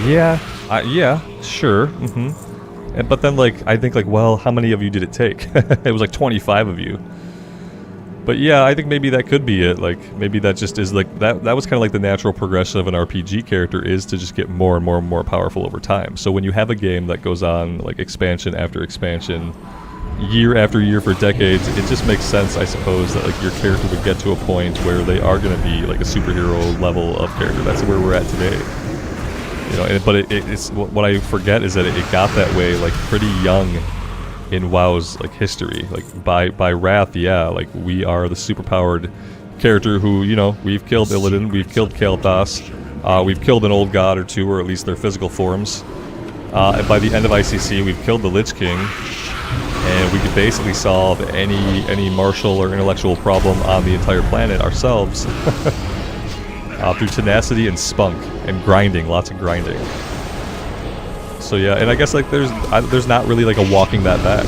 Yeah, yeah, sure. But then like I think like, well, how many of you did it take? It was like 25 of you. But yeah, I think maybe that could be it. Like maybe that just is like that was kind of like the natural progression of an RPG character, is to just get more and more and more powerful over time. So when you have a game that goes on like expansion after expansion, year after year for decades, it just makes sense, I suppose, that like your character would get to a point where they are going to be like a superhero level of character. That's where we're at today. You know, but it's what I forget is that it got that way like pretty young in WoW's like history. Like by Wrath, yeah, like we are the superpowered character who, you know, we've killed Illidan, we've killed Kael'thas, we've killed an old god or two, or at least their physical forms. And by the end of ICC, we've killed the Lich King, and we could basically solve any martial or intellectual problem on the entire planet ourselves through tenacity and spunk and grinding, lots of grinding. So yeah, and I guess like there's not really like a walking that back.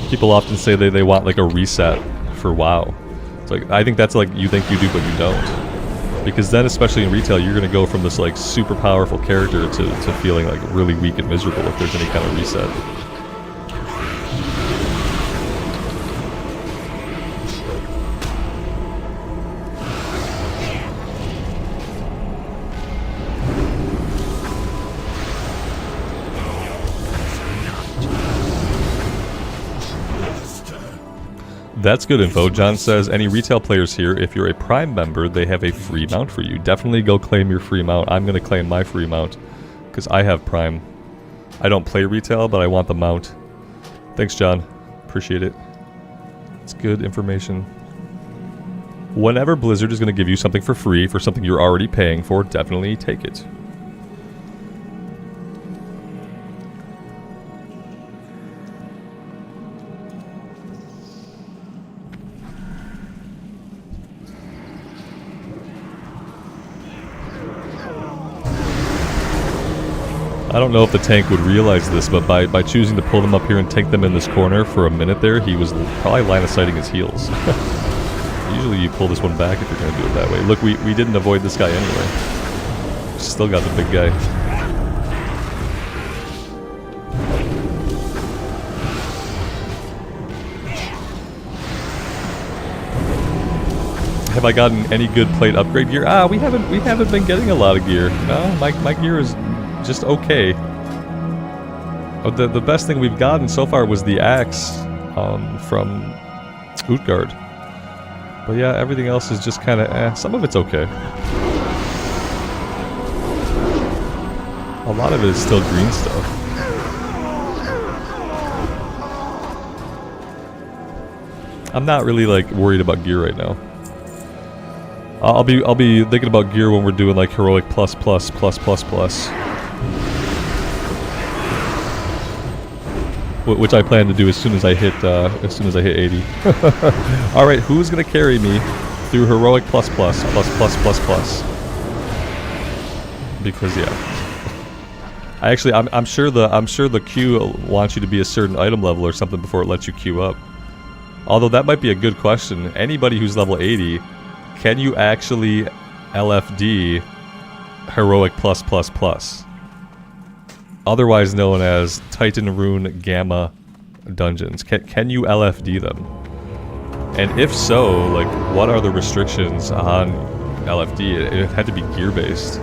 People often say they want like a reset for WoW. It's like, I think that's like, you think you do but you don't. Because then, especially in retail, you're going to go from this like super powerful character to feeling like really weak and miserable if there's any kind of reset. That's good info. John says, any retail players here, if you're a Prime member, they have a free mount for you. Definitely go claim your free mount. I'm going to claim my free mount because I have Prime. I don't play retail, but I want the mount. Thanks, John. Appreciate it. It's good information. Whenever Blizzard is going to give you something for free for something you're already paying for, definitely take it. I don't know if the tank would realize this, but by choosing to pull them up here and take them in this corner for a minute there, he was probably line of sighting his heels. Usually you pull this one back if you're going to do it that way. Look, we didn't avoid this guy anyway. Still got the big guy. Have I gotten any good plate upgrade gear? We haven't been getting a lot of gear. No, my gear is just okay. The best thing we've gotten so far was the axe from Utgard. But yeah, everything else is just kind of eh. Some of it's okay. A lot of it is still green stuff. I'm not really like worried about gear right now. I'll be thinking about gear when we're doing like heroic plus. Which I plan to do as soon as I hit 80. All right, who's gonna carry me through heroic plus? Because yeah. I'm sure the queue wants you to be a certain item level or something before it lets you queue up. Although that might be a good question. Anybody who's level 80, can you actually LFD heroic plus? Otherwise known as Titan Rune Gamma dungeons. Can you LFD them? And if so, like, what are the restrictions on LFD? It had to be gear based.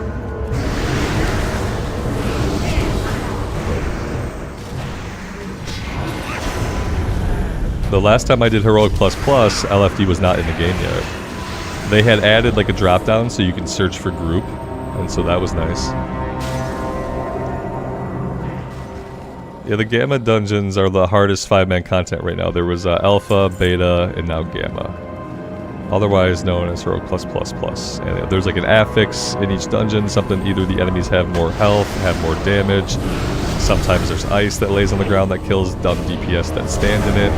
The last time I did Heroic Plus, LFD was not in the game yet. They had added like a drop down so you can search for group, and so that was nice. Yeah, the Gamma dungeons are the hardest 5-man content right now. There was Alpha, Beta, and now Gamma. Otherwise known as Heroic Plus. And there's like an affix in each dungeon, something either the enemies have more health, have more damage. Sometimes there's ice that lays on the ground that kills dumb DPS that stand in it.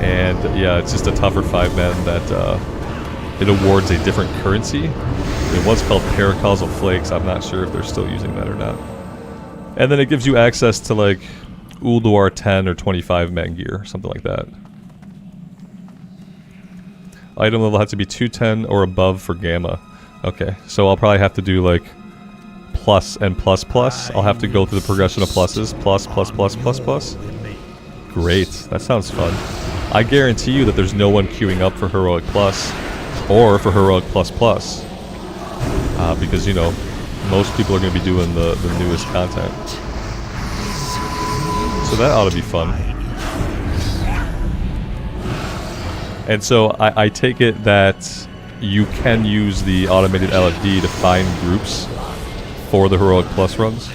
And yeah, it's just a tougher 5-man that it awards a different currency. It was called Paracausal Flakes. I'm not sure if they're still using that or not. And then it gives you access to like Ulduar 10 or 25-man gear, something like that. Item level has to be 210 or above for Gamma. Okay, so I'll probably have to do like plus and plus. I'll have to go through the progression of pluses. Plus. Great, that sounds fun. I guarantee you that there's no one queuing up for Heroic Plus or for Heroic Plus. Because, you know, most people are going to be doing the newest content. So that ought to be fun. And so I take it that you can use the automated LFD to find groups for the Heroic Plus runs.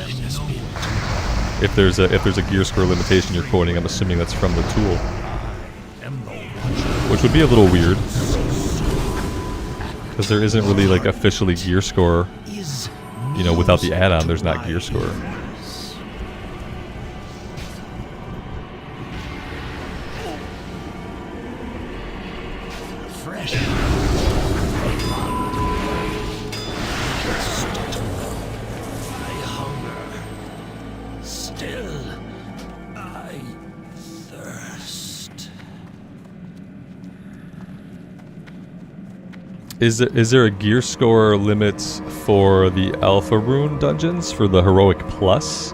If there's a gear score limitation you're quoting, I'm assuming that's from the tool. Which would be a little weird. Because there isn't really like officially gear score. You know, without the add-on, there's not gear score. Is there a gear score limit for the Alpha Rune dungeons for the Heroic Plus?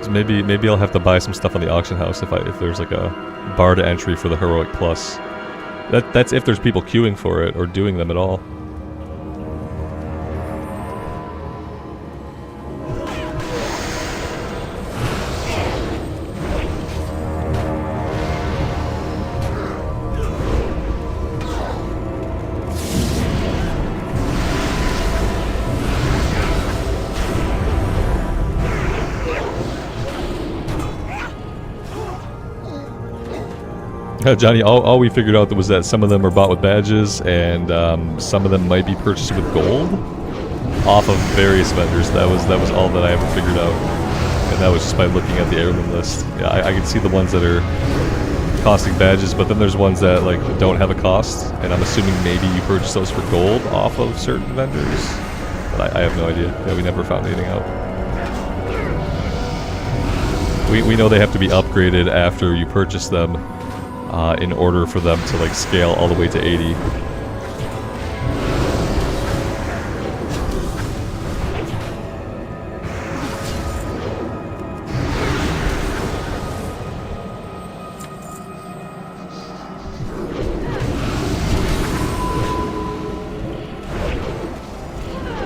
So maybe I'll have to buy some stuff on the auction house if there's like a bar to entry for the Heroic Plus. That's if there's people queuing for it or doing them at all. Johnny, all we figured out was that some of them are bought with badges, and some of them might be purchased with gold off of various vendors. That was all that I ever figured out, and that was just by looking at the heirloom list. Yeah, I can see the ones that are costing badges, but then there's ones that like don't have a cost, and I'm assuming maybe you purchase those for gold off of certain vendors. But I have no idea. Yeah, we never found anything out. We know they have to be upgraded after you purchase them. In order for them to like scale all the way to 80.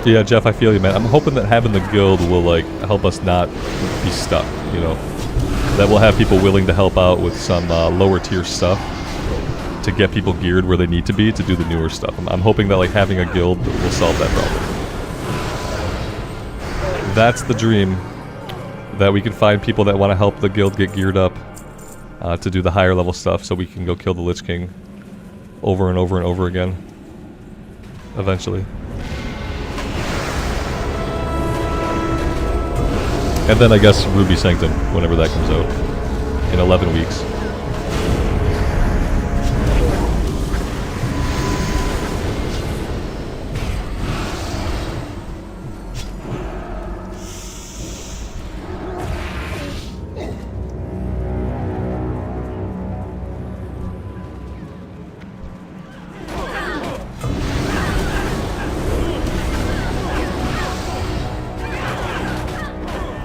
Yeah, Jeff, I feel you, man. I'm hoping that having the guild will, like, help us not be stuck, you know? That we'll have people willing to help out with some lower tier stuff to get people geared where they need to be to do the newer stuff. I'm hoping that, like, having a guild will solve that problem. That's the dream. That we can find people that want to help the guild get geared up to do the higher level stuff so we can go kill the Lich King over and over and over again. Eventually. And then I guess Ruby Sanctum, whenever that comes out. In 11 weeks.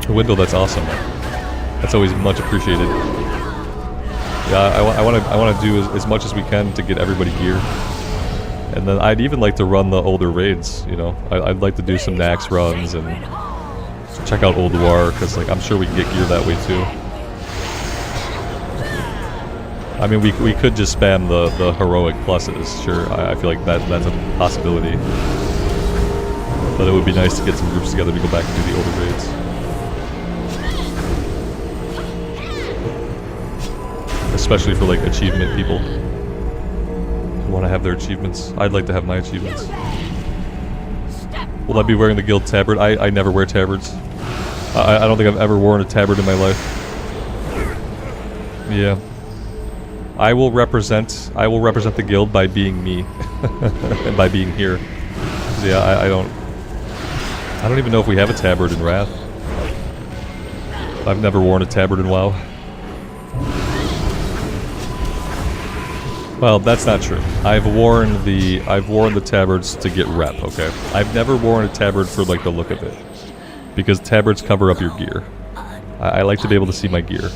Window, that's awesome. That's always much appreciated. Yeah, I want to do as much as we can to get everybody geared. And then I'd even like to run the older raids, you know. I'd like to do some Nax runs and check out Old War, because like, I'm sure we can get geared that way too. I mean, we could just spam the heroic pluses, sure. I feel like that's a possibility. But it would be nice to get some groups together to go back and do the older raids. Especially for like achievement people who want to have their achievements. I'd like to have my achievements. Will I be wearing the guild tabard? I never wear tabards. I don't think I've ever worn a tabard in my life. Yeah. I will represent the guild by being me. And by being here. Yeah, I don't even know if we have a tabard in Wrath. I've never worn a tabard in WoW. Well, that's not true. I've worn the tabards to get rep, okay? I've never worn a tabard for like the look of it. Because tabards cover up your gear. I like to be able to see my gear.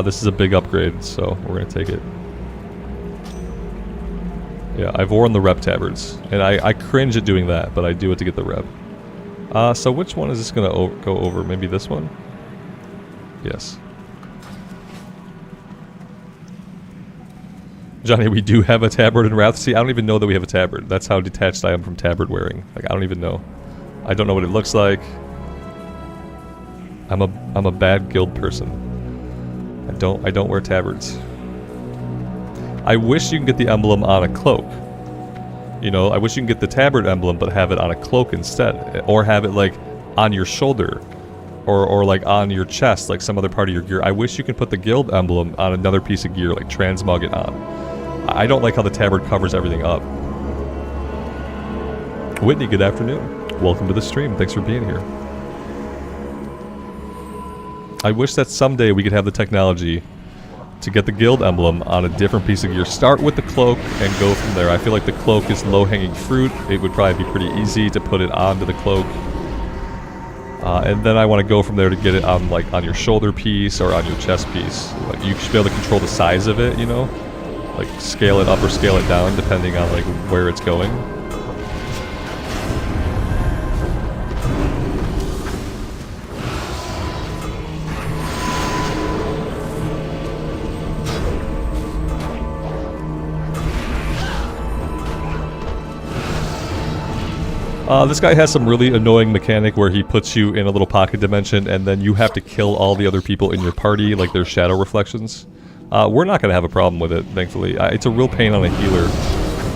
This is a big upgrade, so we're gonna take it. Yeah, I've worn the rep tabards. And I cringe at doing that, but I do it to get the rep. So which one is this gonna go over? Maybe this one? Yes. Johnny, we do have a tabard in Wrath. See, I don't even know that we have a tabard. That's how detached I am from tabard wearing. Like, I don't even know. I don't know what it looks like. I'm a bad guild person. I don't wear tabards. I wish you can get the emblem on a cloak. You know, I wish you can get the tabard emblem but have it on a cloak instead. Or have it like on your shoulder. Or like on your chest, like some other part of your gear. I wish you could put the guild emblem on another piece of gear, like transmog it on. I don't like how the tabard covers everything up. Whitney, good afternoon. Welcome to the stream. Thanks for being here. I wish that someday we could have the technology to get the guild emblem on a different piece of gear. Start with the cloak and go from there. I feel like the cloak is low-hanging fruit. It would probably be pretty easy to put it onto the cloak. And then I want to go from there to get it on like on your shoulder piece or on your chest piece. Like, you should be able to control the size of it, you know? Like scale it up or scale it down depending on like where it's going. This guy has some really annoying mechanic where he puts you in a little pocket dimension and then you have to kill all the other people in your party, like their shadow reflections. We're not going to have a problem with it, thankfully. It's a real pain on a healer,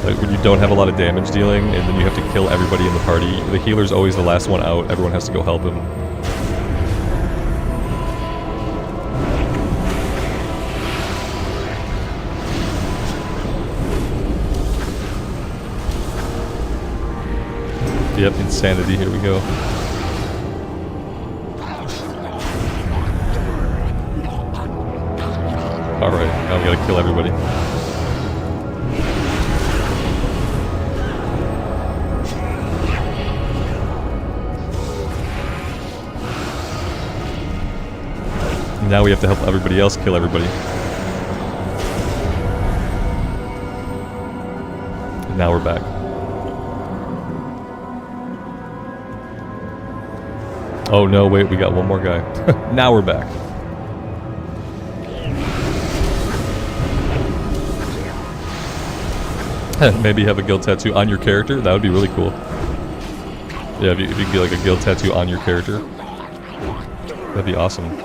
like when you don't have a lot of damage dealing and then you have to kill everybody in the party. The healer's always the last one out, everyone has to go help him. Yep, insanity, here we go. Alright, now we gotta kill everybody. Now we have to help everybody else kill everybody. And now we're back. Oh no, wait, we got one more guy. Now we're back. Maybe have a guild tattoo on your character. That would be really cool. Yeah, if you could get like a guild tattoo on your character, that'd be awesome.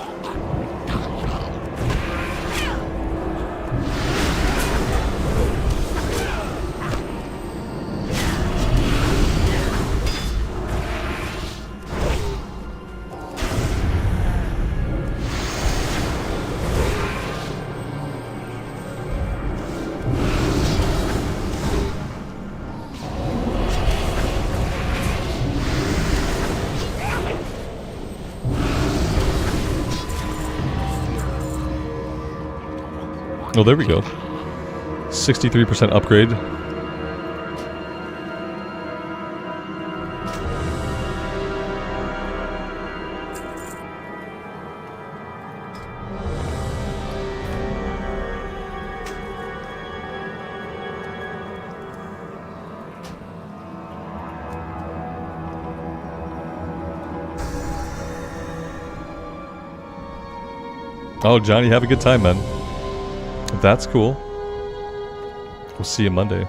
Oh, there we go. 63% upgrade. Oh, Johnny, have a good time, man. That's cool. We'll see you Monday.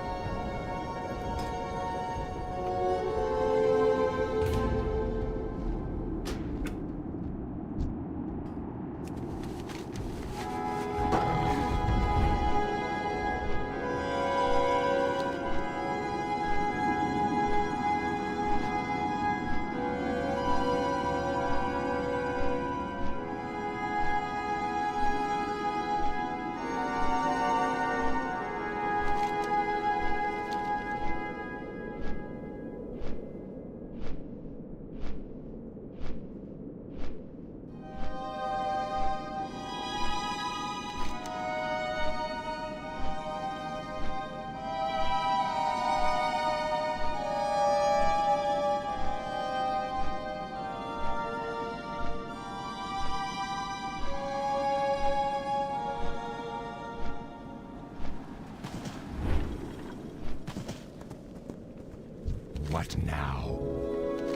What now?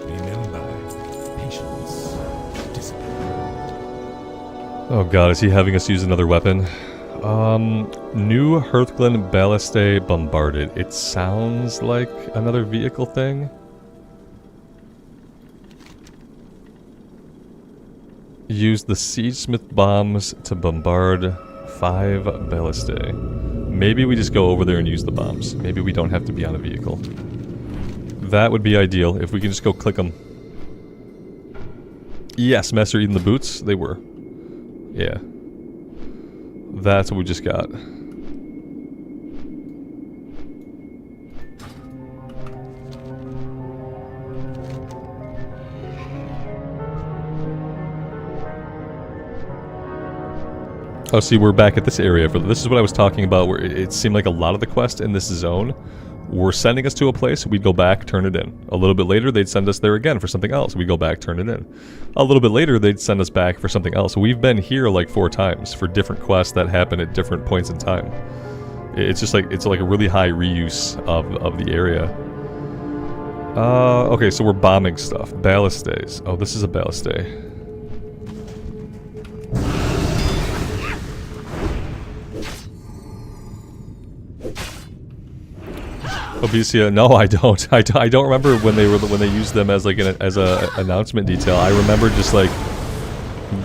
Remember, patience, discipline. Oh god, is he having us use another weapon? New Hearthglen Balliste Bombarded. It sounds like another vehicle thing. Use the Siegesmith bombs to bombard 5 Ballistae. Maybe we just go over there and use the bombs. Maybe we don't have to be on a vehicle. That would be ideal, if we can just go click them. Yes, Master eating the boots? They were. Yeah. That's what we just got. Oh, see, we're back at this area. This is what I was talking about, where it seemed like a lot of the quests in this zone were sending us to a place, we'd go back, turn it in. A little bit later, they'd send us there again for something else. We'd go back, turn it in. A little bit later, they'd send us back for something else. We've been here like 4 times for different quests that happen at different points in time. It's just like, it's like a really high reuse of the area. Okay, so we're bombing stuff. Ballistaes. Oh, this is a Ballistae. Obesia, no, I don't. I don't remember when they used them as like as a announcement detail. I remember just like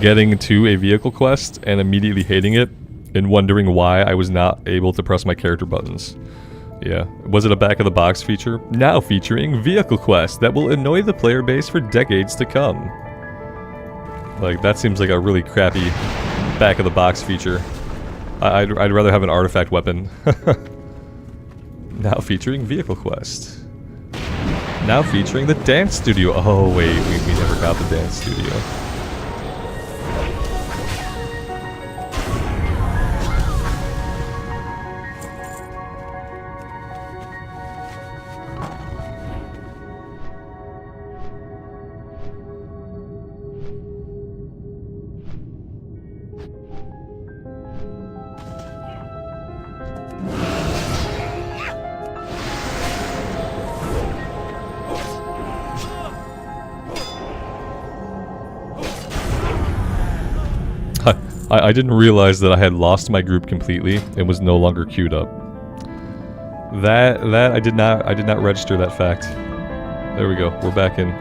getting to a vehicle quest and immediately hating it and wondering why I was not able to press my character buttons. Yeah, was it a back of the box feature? Now featuring vehicle quest that will annoy the player base for decades to come. Like that seems like a really crappy back of the box feature. I'd rather have an artifact weapon. Now featuring Vehicle Quest. Now featuring the Dance Studio. Oh wait, we never got the Dance Studio. I didn't realize that I had lost my group completely and was no longer queued up. That I did not register that fact. There we go. We're back in.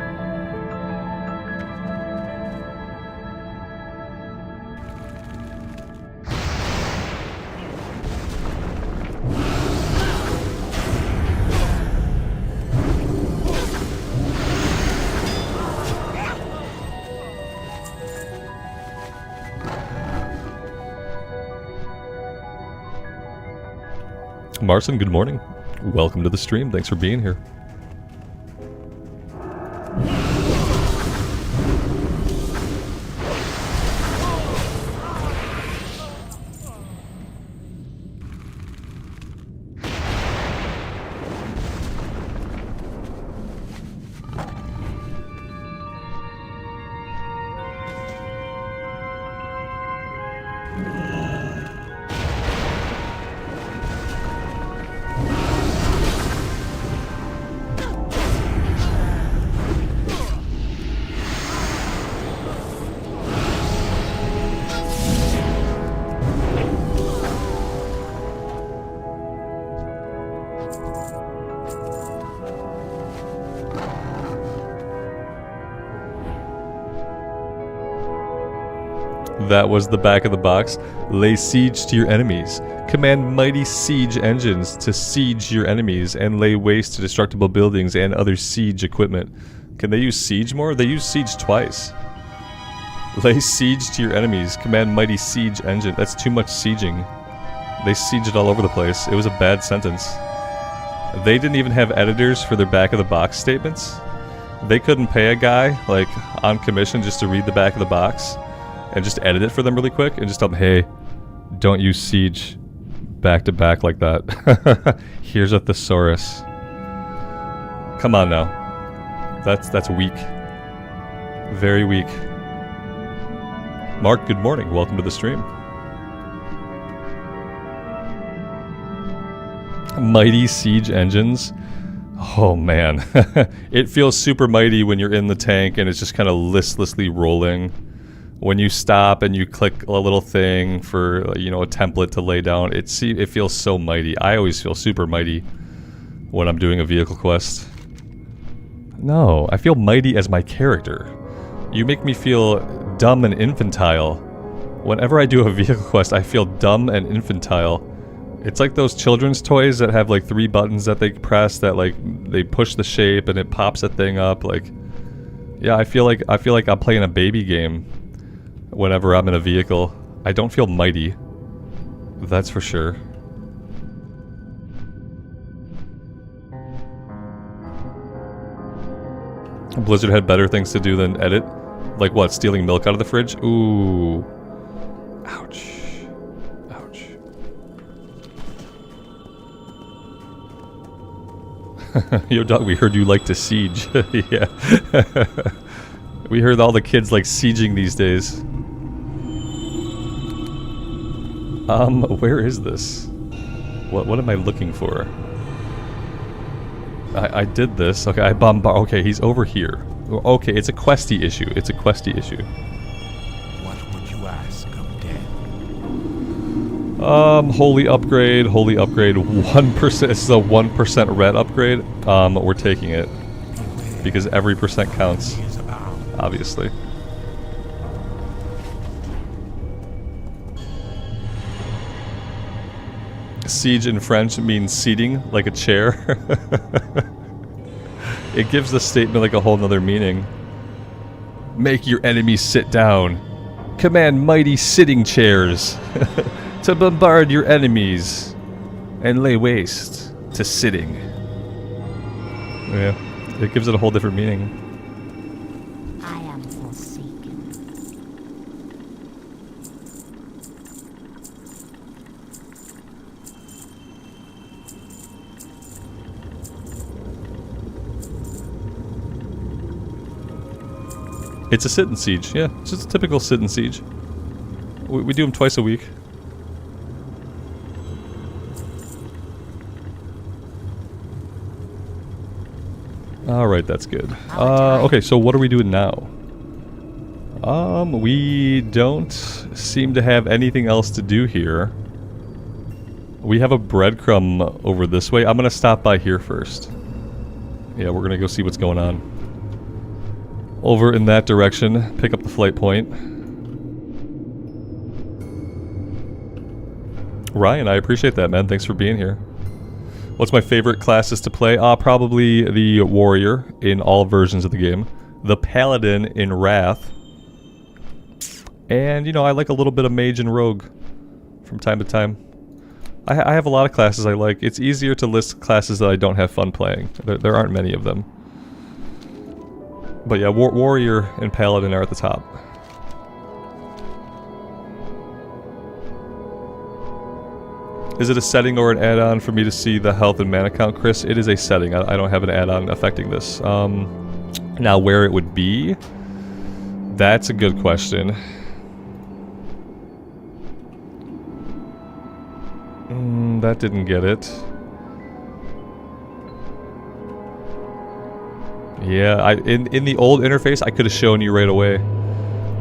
Marson, good morning. Welcome to the stream. Thanks for being here. That was the back of the box. Lay siege to your enemies. Command mighty siege engines to siege your enemies and lay waste to destructible buildings and other siege equipment. Can they use siege more? They use siege twice. Lay siege to your enemies. Command mighty siege engine. That's too much sieging. They sieged all over the place. It was a bad sentence. They didn't even have editors for their back of the box statements. They couldn't pay a guy, like, on commission just to read the back of the box and just edit it for them really quick and just tell them, hey, don't use siege back to back like that. Here's a thesaurus. Come on now. That's weak. Very weak. Mark, good morning. Welcome to the stream. Mighty siege engines. Oh man. It feels super mighty when you're in the tank and it's just kind of listlessly rolling. When you stop and you click a little thing for, you know, a template to lay down, it feels so mighty. I always feel super mighty when I'm doing a vehicle quest. No, I feel mighty as my character. You make me feel dumb and infantile. Whenever I do a vehicle quest, I feel dumb and infantile. It's like those children's toys that have like 3 buttons that they press that like they push the shape and it pops a thing up. Like, yeah, I feel like I'm playing a baby game. Whenever I'm in a vehicle, I don't feel mighty. That's for sure. Blizzard had better things to do than edit. Like what, stealing milk out of the fridge? Ooh. Ouch. Ouch. Yo, dog, we heard you like to siege. Yeah. We heard all the kids like sieging these days. Where is this? What am I looking for? I did this. Okay, I bombard. Okay, he's over here. Okay, it's a Questie issue. It's a Questie issue. What would you ask of death? Holy upgrade. 1%. This is a 1% red upgrade. We're taking it because every percent counts. Obviously. Siege in French means seating, like a chair. It gives the statement like a whole nother meaning. Make your enemies sit down. Command mighty sitting chairs to bombard your enemies and lay waste to sitting. Yeah, it gives it a whole different meaning. It's a sit and siege, yeah. It's just a typical sit and siege. We do them twice a week. Alright, that's good. Okay, so what are we doing now? We don't seem to have anything else to do here. We have a breadcrumb over this way. I'm gonna stop by here first. Yeah, we're gonna go see what's going on. Over in that direction, pick up the flight point. Ryan, I appreciate that, man. Thanks for being here. What's my favorite classes to play? Probably the Warrior in all versions of the game. The Paladin in Wrath. And, you know, I like a little bit of Mage and Rogue from time to time. I have a lot of classes I like. It's easier to list classes that I don't have fun playing. There aren't many of them. But yeah, Warrior and Paladin are at the top. Is it a setting or an add-on for me to see the health and mana count, Chris? It is a setting. I don't have an add-on affecting this. Now, where it would be? That's a good question. That didn't get it. Yeah, in the old interface, I could have shown you right away.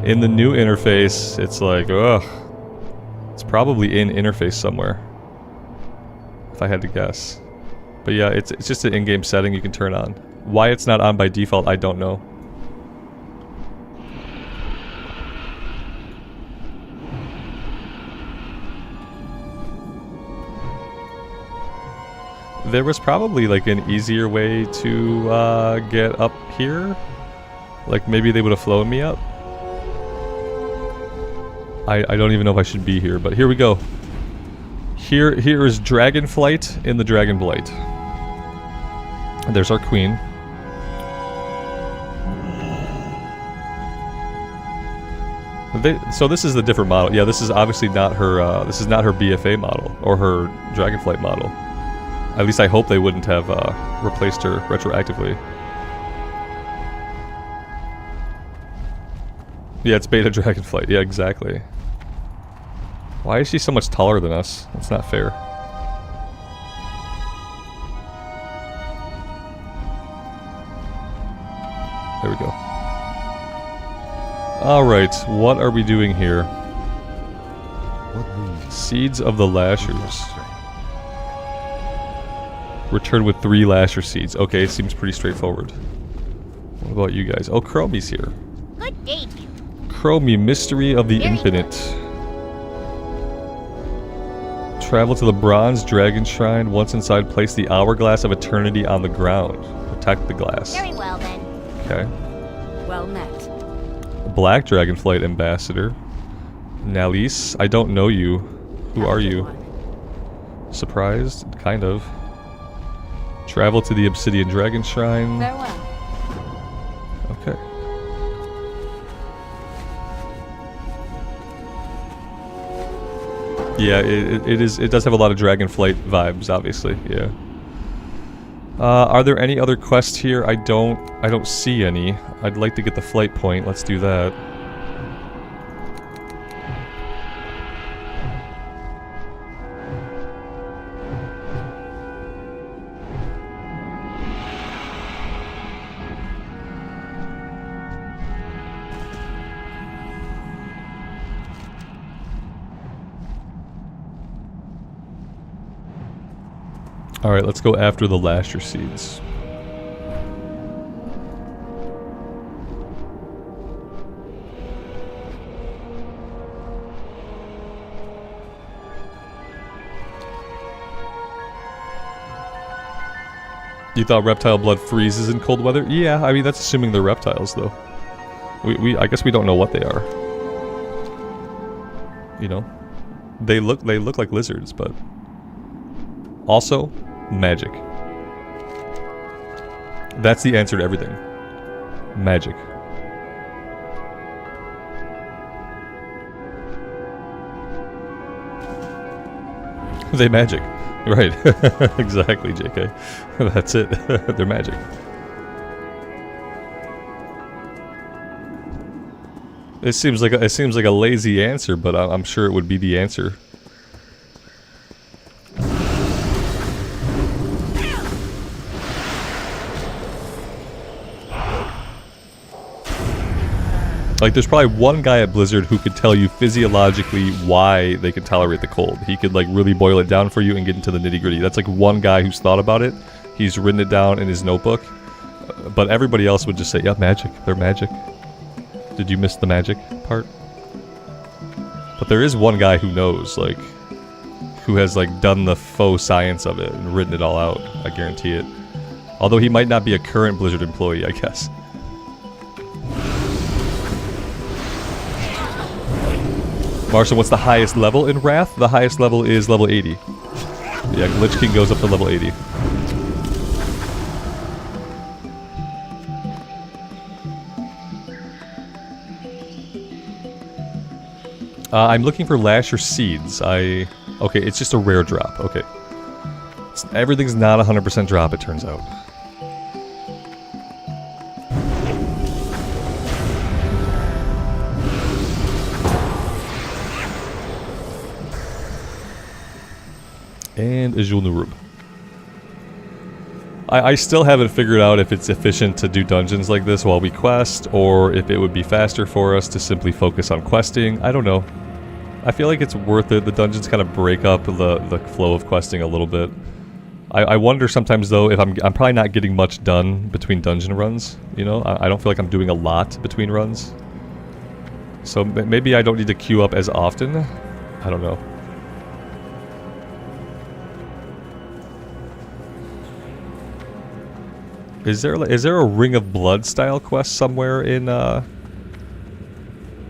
In the new interface, it's like, ugh. It's probably in interface somewhere, if I had to guess. But yeah, it's just an in-game setting you can turn on. Why it's not on by default, I don't know. There was probably like an easier way to get up here. Like maybe they would have flown me up. I don't even know if I should be here, but here we go. Here is Dragonflight in the Dragonblight. There's our queen. So this is the different model. Yeah, this is obviously not her. This is not her BFA model or her Dragonflight model. At least I hope they wouldn't have replaced her retroactively. Yeah, it's beta Dragonflight. Yeah, exactly. Why is she so much taller than us? That's not fair. There we go. Alright, what are we doing here? Seeds of the Lashers. Return with 3 Lasher seeds. Okay, seems pretty straightforward. What about you guys? Oh, Chromie's here. Good day to you. Chromie, Mystery of the Infinite. Travel to the Bronze Dragon Shrine. Once inside, place the Hourglass of Eternity on the ground. Protect the glass. Very well then. Okay. Well met. Black Dragonflight Ambassador. Nalise, I don't know you. Who are you? Surprised? Kind of. Travel to the Obsidian Dragon Shrine. Farewell. Okay. Yeah, it does have a lot of Dragonflight vibes, obviously. Yeah. Are there any other quests here? I don't see any. I'd like to get the flight point. Let's do that. Alright, let's go after the Lasher seeds. You thought reptile blood freezes in cold weather? Yeah, I mean that's assuming they're reptiles though. I guess we don't know what they are. You know? They look like lizards, but also magic. That's the answer to everything. Magic. They magic. Right. Exactly, JK. That's it. They're magic. It seems like a lazy answer, but I'm sure it would be the answer. Like, there's probably one guy at Blizzard who could tell you physiologically why they could tolerate the cold. He could, like, really boil it down for you and get into the nitty-gritty. That's, like, one guy who's thought about it. He's written it down in his notebook. But everybody else would just say, yeah, magic. They're magic. Did you miss the magic part? But there is one guy who knows, like, who has, like, done the faux science of it and written it all out. I guarantee it. Although he might not be a current Blizzard employee, I guess. Marshall, what's the highest level in Wrath? The highest level is level 80. Yeah, Lich King goes up to level 80. I'm looking for Lasher Seeds. Okay, it's just a rare drop. Okay. Everything's not 100% drop, it turns out. And Azul Nurub. I still haven't figured out if it's efficient to do dungeons like this while we quest, or if it would be faster for us to simply focus on questing. I don't know. I feel like it's worth it. The dungeons kind of break up the flow of questing a little bit. I wonder sometimes, though, if I'm probably not getting much done between dungeon runs, you know? I don't feel like I'm doing a lot between runs. So maybe I don't need to queue up as often? I don't know. Is there a Ring of Blood style quest somewhere in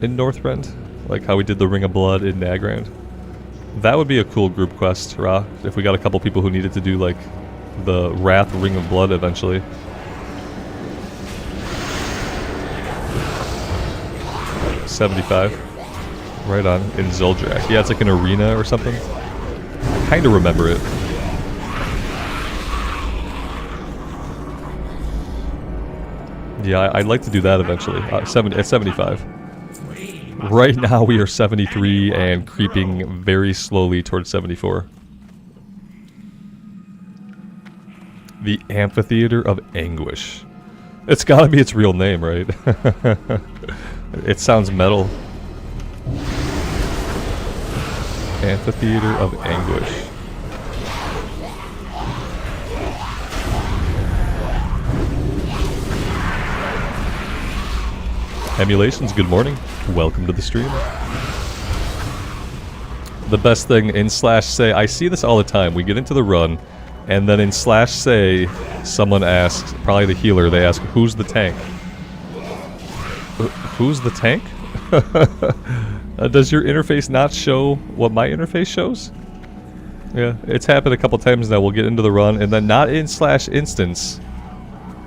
Northrend? Like how we did the Ring of Blood in Battleground? That would be a cool group quest, Ra, if we got a couple people who needed to do like the Wrath Ring of Blood eventually. $75. Right on. In Zoldrak. Yeah, it's like an arena or something. I kinda remember it. Yeah, I'd like to do that eventually. At 75. Right now we are 73 and creeping very slowly towards 74. The Amphitheater of Anguish. It's gotta be its real name, right? It sounds metal. Amphitheater of Anguish. Emulations, good morning. Welcome to the stream. The best thing in /say, I see this all the time. We get into the run, and then in /say, someone asks, probably the healer, they ask, who's the tank? Who's the tank? Does your interface not show what my interface shows? Yeah, it's happened a couple times now. We'll get into the run, and then not in /instance,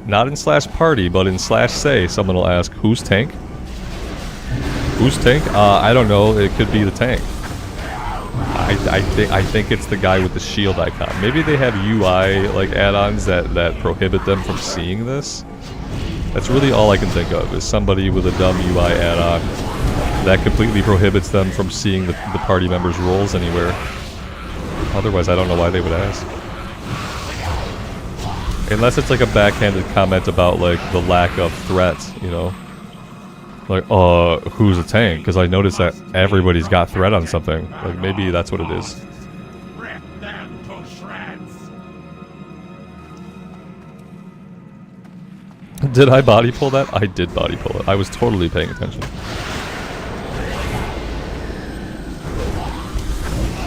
not in /party, but in /say, someone will ask, who's tank? Who's tank? I don't know. It could be the tank. I think it's the guy with the shield icon. Maybe they have UI like add-ons that prohibit them from seeing this. That's really all I can think of, is somebody with a dumb UI add-on that completely prohibits them from seeing the party members' roles anywhere. Otherwise, I don't know why they would ask. Unless it's like a backhanded comment about like the lack of threat, you know? Like, who's a tank? Because I noticed that everybody's got threat on something. Like, maybe that's what it is. Rip them to shreds. Did I body pull that? I did body pull it. I was totally paying attention.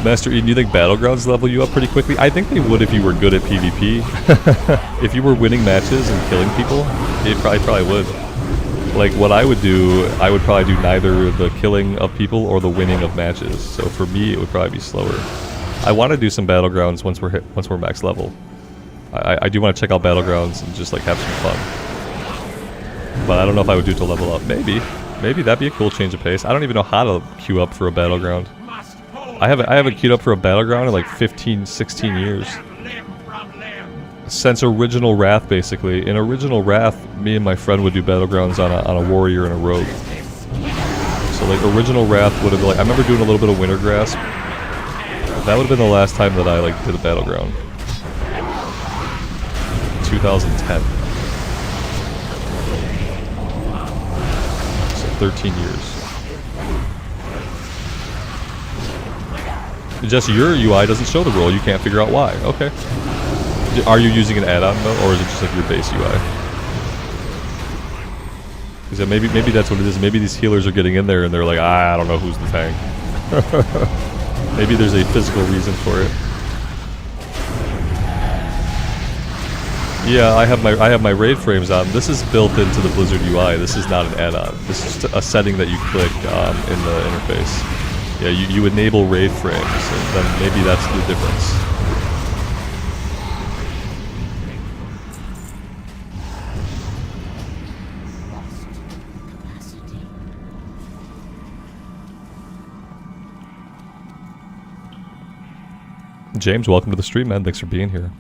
Master Eden, do you think Battlegrounds level you up pretty quickly? I think they would if you were good at PvP. If you were winning matches and killing people, it probably would. Like, what I would do, I would probably do neither the killing of people or the winning of matches. So for me, it would probably be slower. I want to do some Battlegrounds once we're max level. I do want to check out Battlegrounds and just like have some fun. But I don't know if I would do it to level up. Maybe that'd be a cool change of pace. I don't even know how to queue up for a Battleground. I haven't queued up for a Battleground in like 15, 16 years. Since original Wrath, basically. In original Wrath, me and my friend would do Battlegrounds on a warrior and a rogue. So like original Wrath would have been like, I remember doing a little bit of Wintergrasp. That would have been the last time that I like did a Battleground. 2010. So 13 years. Just your UI doesn't show the role. You can't figure out why. Okay. Are you using an add-on though, or is it just like your base UI? Because maybe that's what it is. Maybe these healers are getting in there and they're like, I don't know who's the tank. Maybe there's a physical reason for it. Yeah, I have my raid frames on. This is built into the Blizzard UI. This is not an add-on. This is a setting that you click in the interface. Yeah, you enable raid frames, and then maybe that's the difference. James, welcome to the stream, man. Thanks for being here.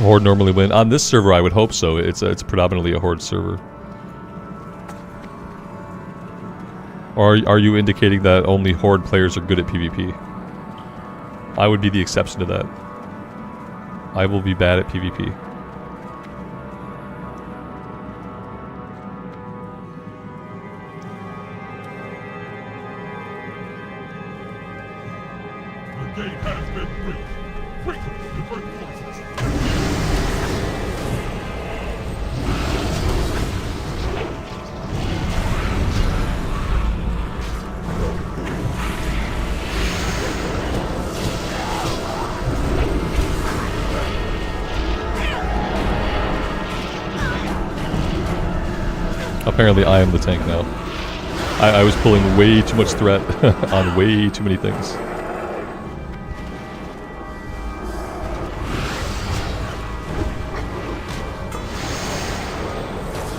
Horde normally win. On this server, I would hope so. It's predominantly a Horde server. Or are you indicating that only Horde players are good at PvP? I would be the exception to that. I will be bad at PvP. The gate has been breached. Quickly, divert forces. Apparently I am the tank now. I was pulling way too much threat on way too many things.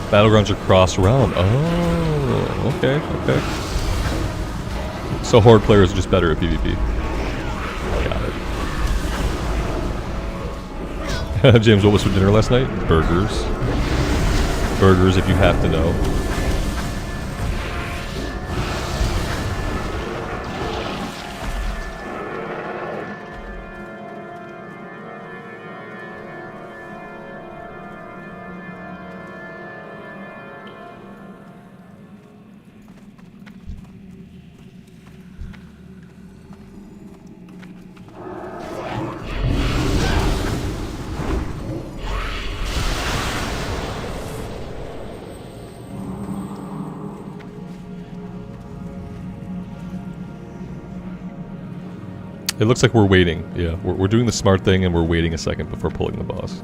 Battlegrounds are cross-realm. Oh, okay, okay. So Horde players are just better at PvP. Got it. James, what was for dinner last night? Burgers. Burgers, if you have to know. It looks like we're waiting. Yeah, we're doing the smart thing and we're waiting a second before pulling the boss.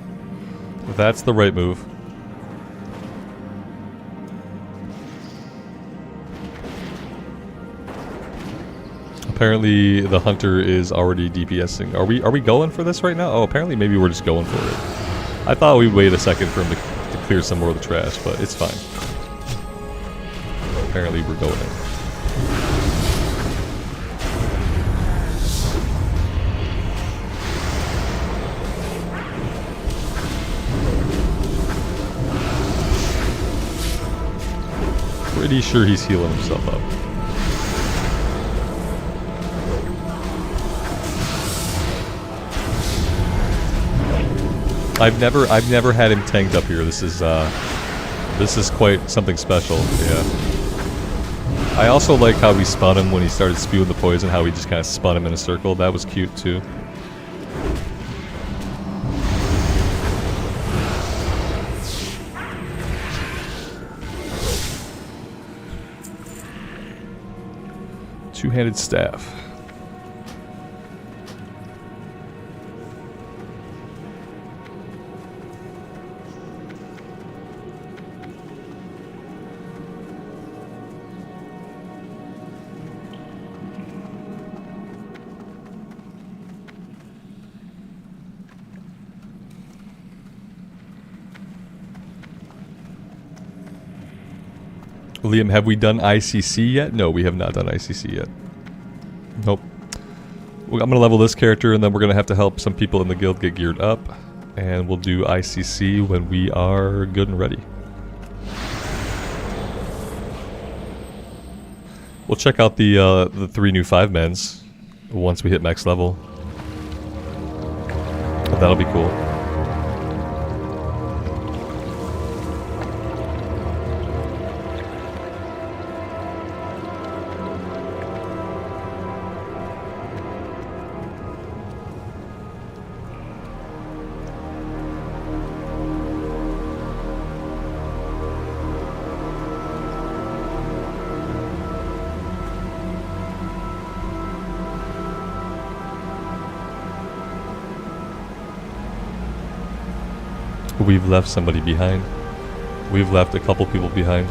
That's the right move. Apparently the hunter is already DPSing. Are we going for this right now? Oh, apparently maybe we're just going for it. I thought we'd wait a second for him to clear some more of the trash, but it's fine. Apparently we're going in. Pretty sure he's healing himself up. I've never had him tanked up here. This is quite something special. Yeah. I also like how we spun him when he started spewing the poison. How we just kind of spun him in a circle. That was cute too. Two-handed staff. Liam, have we done ICC yet? No, we have not done ICC yet. Nope. I'm going to level this character, and then we're going to have to help some people in the guild get geared up. And we'll do ICC when we are good and ready. We'll check out the 3 new 5-mens once we hit max level. That'll be cool. We've left somebody behind. We've left a couple people behind.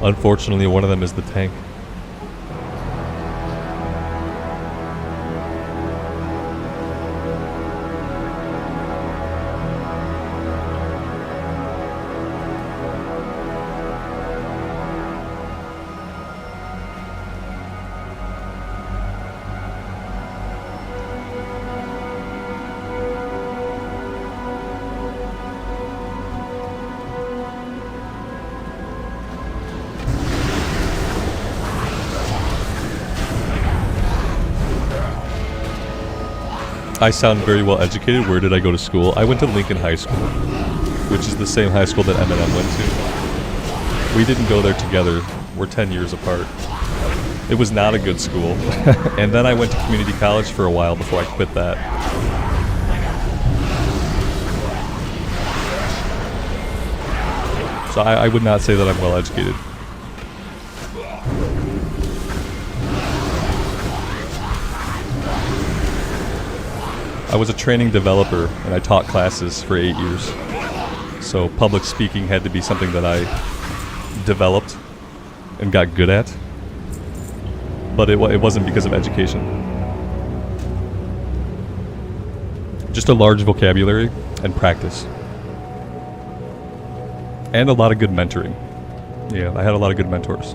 Unfortunately, one of them is the tank. I sound very well educated. Where did I go to school? I went to Lincoln High School, which is the same high school that Eminem went to. We didn't go there together. We're 10 years apart. It was not a good school. And then I went to community college for a while before I quit that. So I would not say that I'm well educated. I was a training developer and I taught classes for 8 years. So public speaking had to be something that I developed and got good at. But it wasn't because of education. Just a large vocabulary and practice. And a lot of good mentoring. Yeah, I had a lot of good mentors.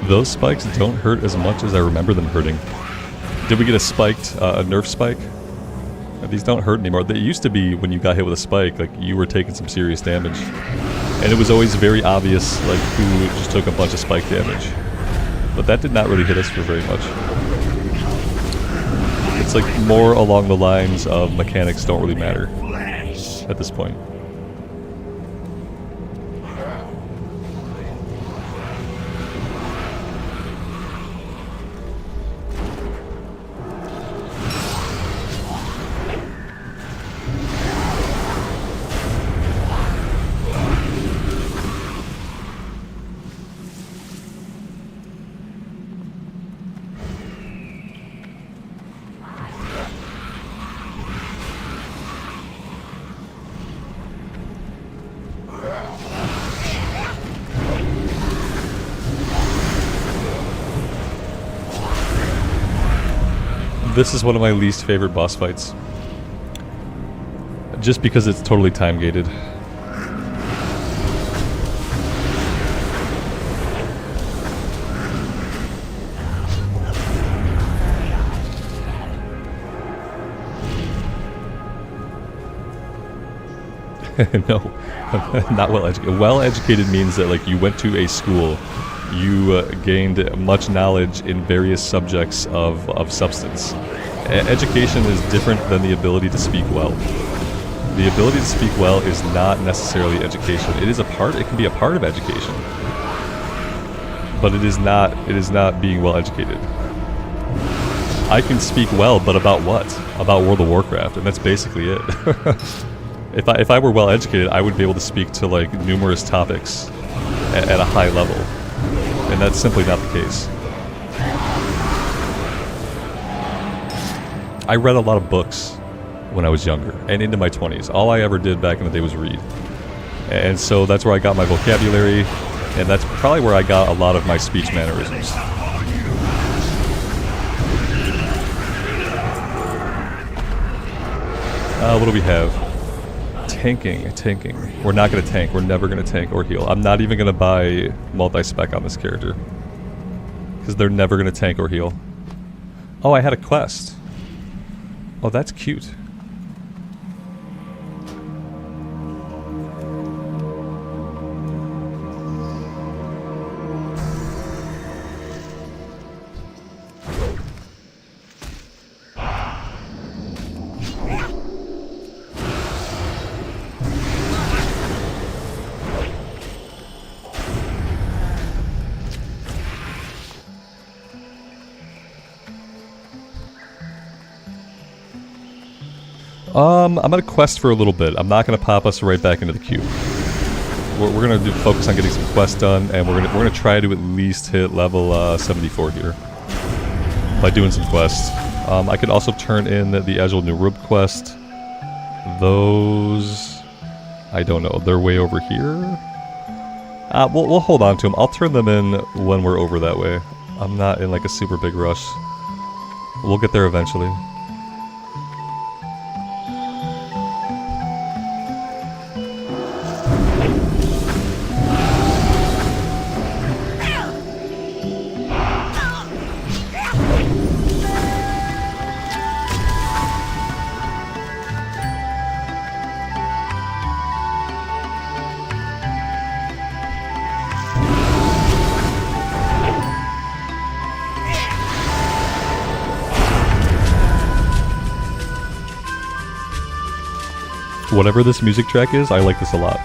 Those spikes don't hurt as much as I remember them hurting. Did we get a nerf spike? These don't hurt anymore. They used to be when you got hit with a spike, like you were taking some serious damage. And it was always very obvious like who just took a bunch of spike damage. But that did not really hit us for very much. It's like more along the lines of mechanics don't really matter at this point. This is one of my least favorite boss fights. Just because it's totally time gated. No, not well educated. Well educated means that like you went to a school, you gained much knowledge in various subjects of substance. Education is different than the ability to speak well. The ability to speak well is not necessarily education. It is a part. It can be a part of education, but it is not. It is not being well educated. I can speak well, but about what? About World of Warcraft, and that's basically it. If I were well educated, I would be able to speak to like numerous topics at a high level, and that's simply not the case. I read a lot of books when I was younger and into my 20s. All I ever did back in the day was read. And so that's where I got my vocabulary, and that's probably where I got a lot of my speech mannerisms. What do we have? Tanking. We're not going to tank. We're never going to tank or heal. I'm not even going to buy multi-spec on this character, because they're never going to tank or heal. Oh, I had a quest. Oh, that's cute. I'm gonna quest for a little bit. I'm not gonna pop us right back into the queue. We're gonna focus on getting some quests done, and we're gonna try to at least hit level 74 here by doing some quests. I could also turn in the Agile Nurub quest. Those, I don't know. They're way over here. We'll hold on to them. I'll turn them in when we're over that way. I'm not in like a super big rush. We'll get there eventually. Whatever this music track is, I like this a lot.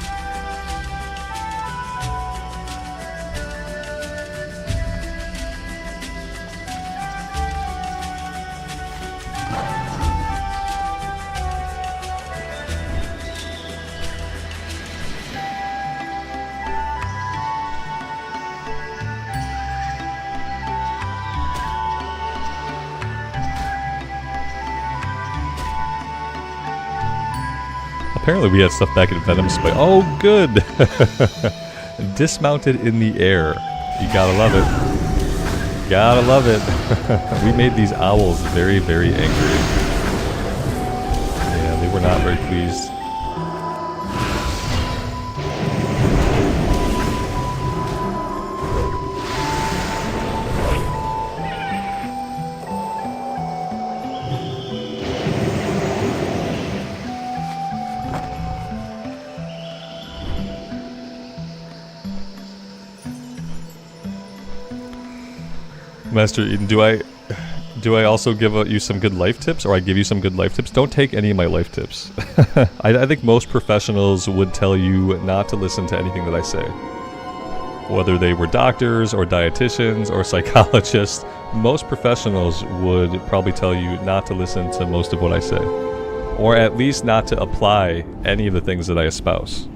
Apparently we had stuff back in Venom Spike. Oh, good! Dismounted in the air. You gotta love it. Gotta love it. We made these owls very, very angry. Yeah, they were not very pleased. Master Eden, do I also give you some good life tips, or I give you some good life tips? Don't take any of my life tips. I think most professionals would tell you not to listen to anything that I say. Whether they were doctors, or dietitians, or psychologists, most professionals would probably tell you not to listen to most of what I say. Or at least not to apply any of the things that I espouse.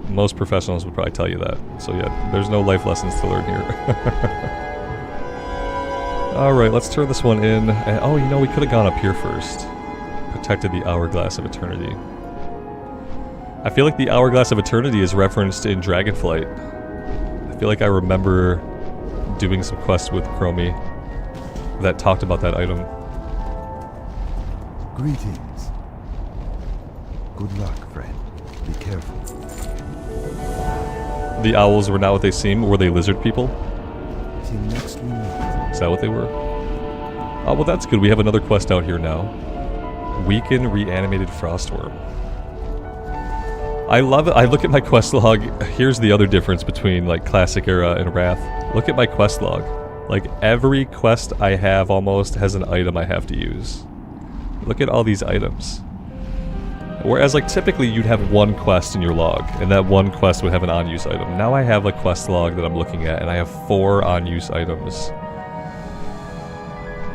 Most professionals would probably tell you that. So yeah, there's no life lessons to learn here. Alright, let's turn this one in. And, oh, you know, we could have gone up here first. Protected the Hourglass of Eternity. I feel like the Hourglass of Eternity is referenced in Dragonflight. I feel like I remember doing some quests with Chromie that talked about that item. Greetings. Good luck, friend. Be careful. The owls were not what they seem. Were they lizard people? Till next we meet. Is that what they were? Oh, well that's good. We have another quest out here now. Weaken Reanimated Frostworm. I love it. I look at my quest log. Here's the other difference between like Classic Era and Wrath. Look at my quest log. Like every quest I have almost has an item I have to use. Look at all these items. Whereas like typically you'd have one quest in your log, and that one quest would have an on-use item. Now I have a quest log that I'm looking at, and I have 4 on-use items.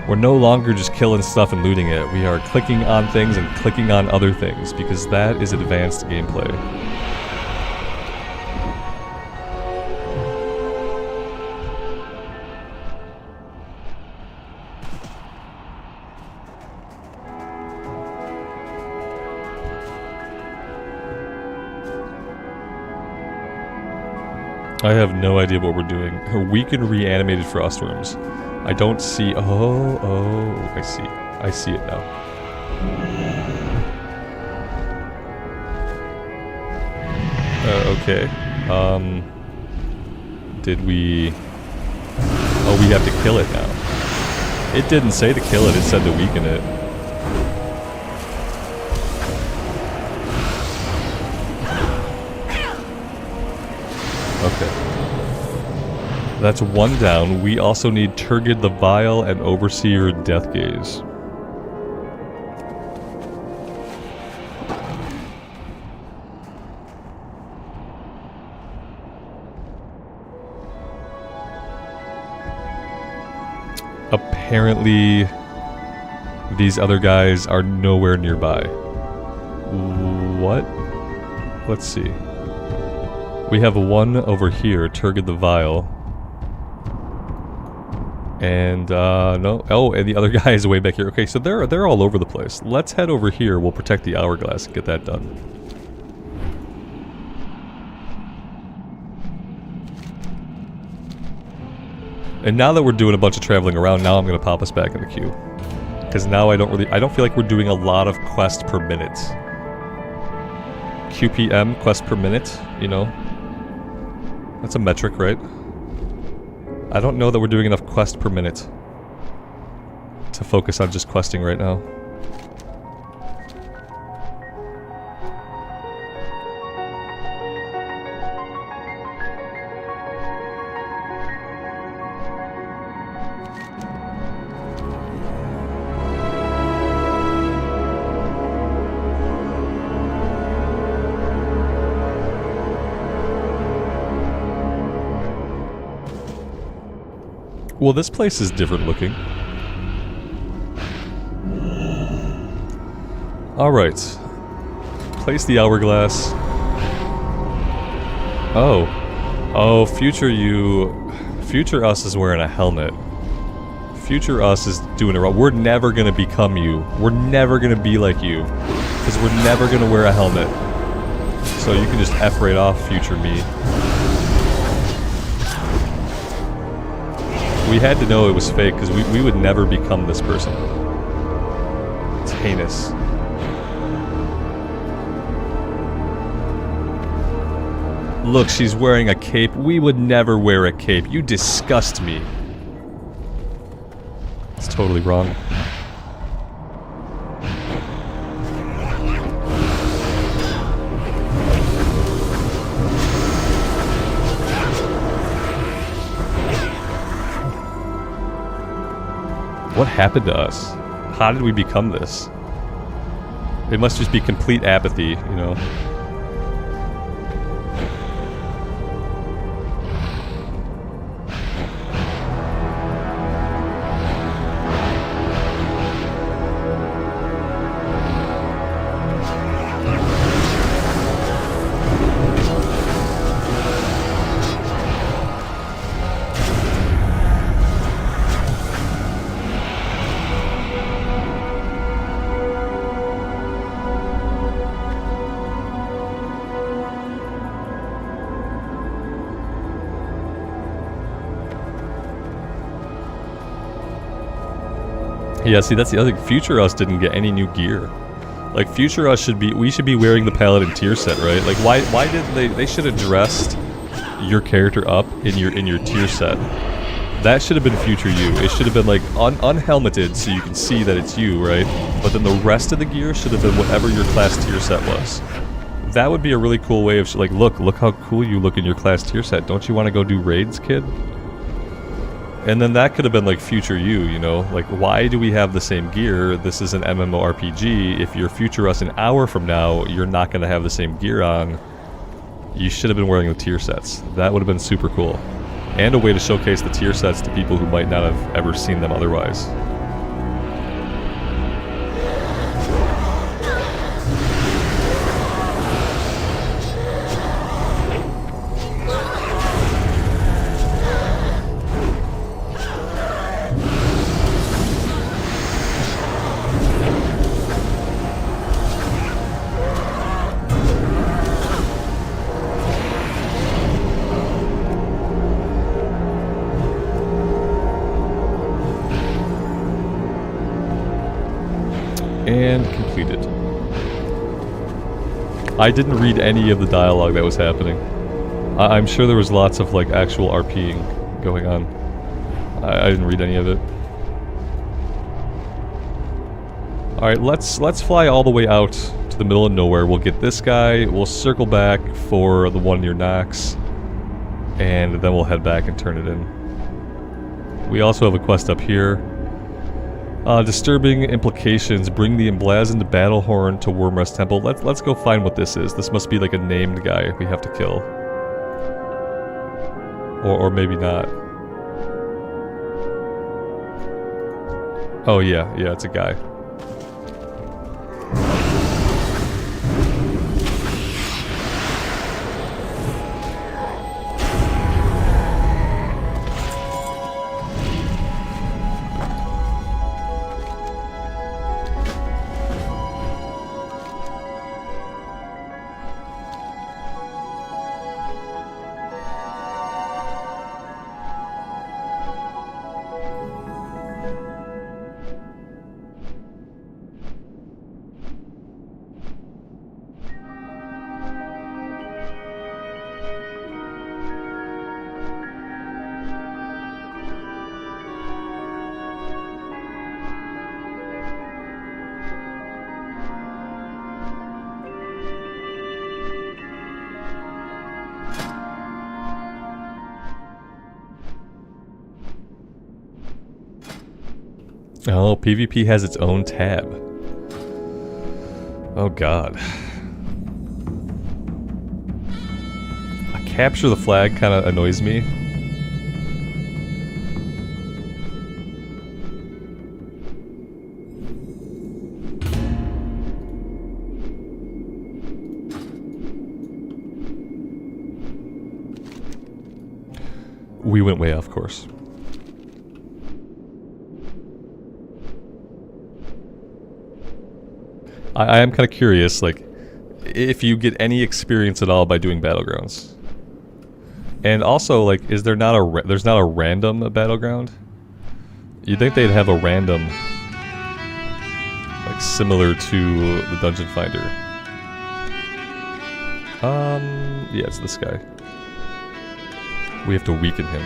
We're no longer just killing stuff and looting it. We are clicking on things and clicking on other things, because that is advanced gameplay. I have no idea what we're doing. Weakened reanimated frostworms. I don't see... Oh, I see. I see it now. Okay. Did we... Oh, we have to kill it now. It didn't say to kill it, it said to weaken it. Okay. That's one down. We also need Turgid the Vile and Overseer Deathgaze. Apparently, these other guys are nowhere nearby. What? Let's see. We have one over here, Turgid the Vile. And, no. Oh, and the other guy is way back here. Okay, so they're all over the place. Let's head over here. We'll protect the Hourglass and get that done. And now that we're doing a bunch of traveling around, now I'm going to pop us back in the queue. Because now I don't feel like we're doing a lot of quests per minute. QPM, quest per minute, you know. That's a metric, right? I don't know that we're doing enough quest per minute to focus on just questing right now. Well, this place is different looking. Alright. Place the Hourglass. Oh. Oh, future you... Future us is wearing a helmet. Future us is doing it wrong. We're never gonna become you. We're never gonna be like you. Because we're never gonna wear a helmet. So you can just F right off, future me. We had to know it was fake, because we would never become this person. It's heinous. Look, she's wearing a cape. We would never wear a cape. You disgust me. It's totally wrong. What happened to us? How did we become this? It must just be complete apathy, you know? Yeah, see, that's the other thing. Future us didn't get any new gear. Like, future us we should be wearing the Paladin tier set, right? Like, why did they should have dressed your character up in your tier set. That should have been future you. It should have been, like, unhelmeted so you can see that it's you, right? But then the rest of the gear should have been whatever your class tier set was. That would be a really cool way of, like, look how cool you look in your class tier set. Don't you want to go do raids, kid? And then that could have been like future you know? Like, why do we have the same gear? This is an MMORPG. If you're future us an hour from now, you're not going to have the same gear on. You should have been wearing the tier sets. That would have been super cool. And a way to showcase the tier sets to people who might not have ever seen them otherwise. I didn't read any of the dialogue that was happening. I'm sure there was lots of like actual RPing going on. I didn't read any of it. Alright, let's fly all the way out to the middle of nowhere. We'll get this guy, we'll circle back for the one near Nox, and then we'll head back and turn it in. We also have a quest up here. Disturbing implications. Bring the emblazoned battle horn to Wormrest Temple. Let's go find what this is. This must be like a named guy we have to kill. Or maybe not. Oh yeah, it's a guy. Oh, PvP has its own tab. Oh god. Capture the flag kind of annoys me. We went way off course. I am kind of curious, like, if you get any experience at all by doing Battlegrounds. And also, like, is there not a there's not a random Battleground? You'd think they'd have a random, like, similar to the Dungeon Finder. Yeah, it's this guy. We have to weaken him.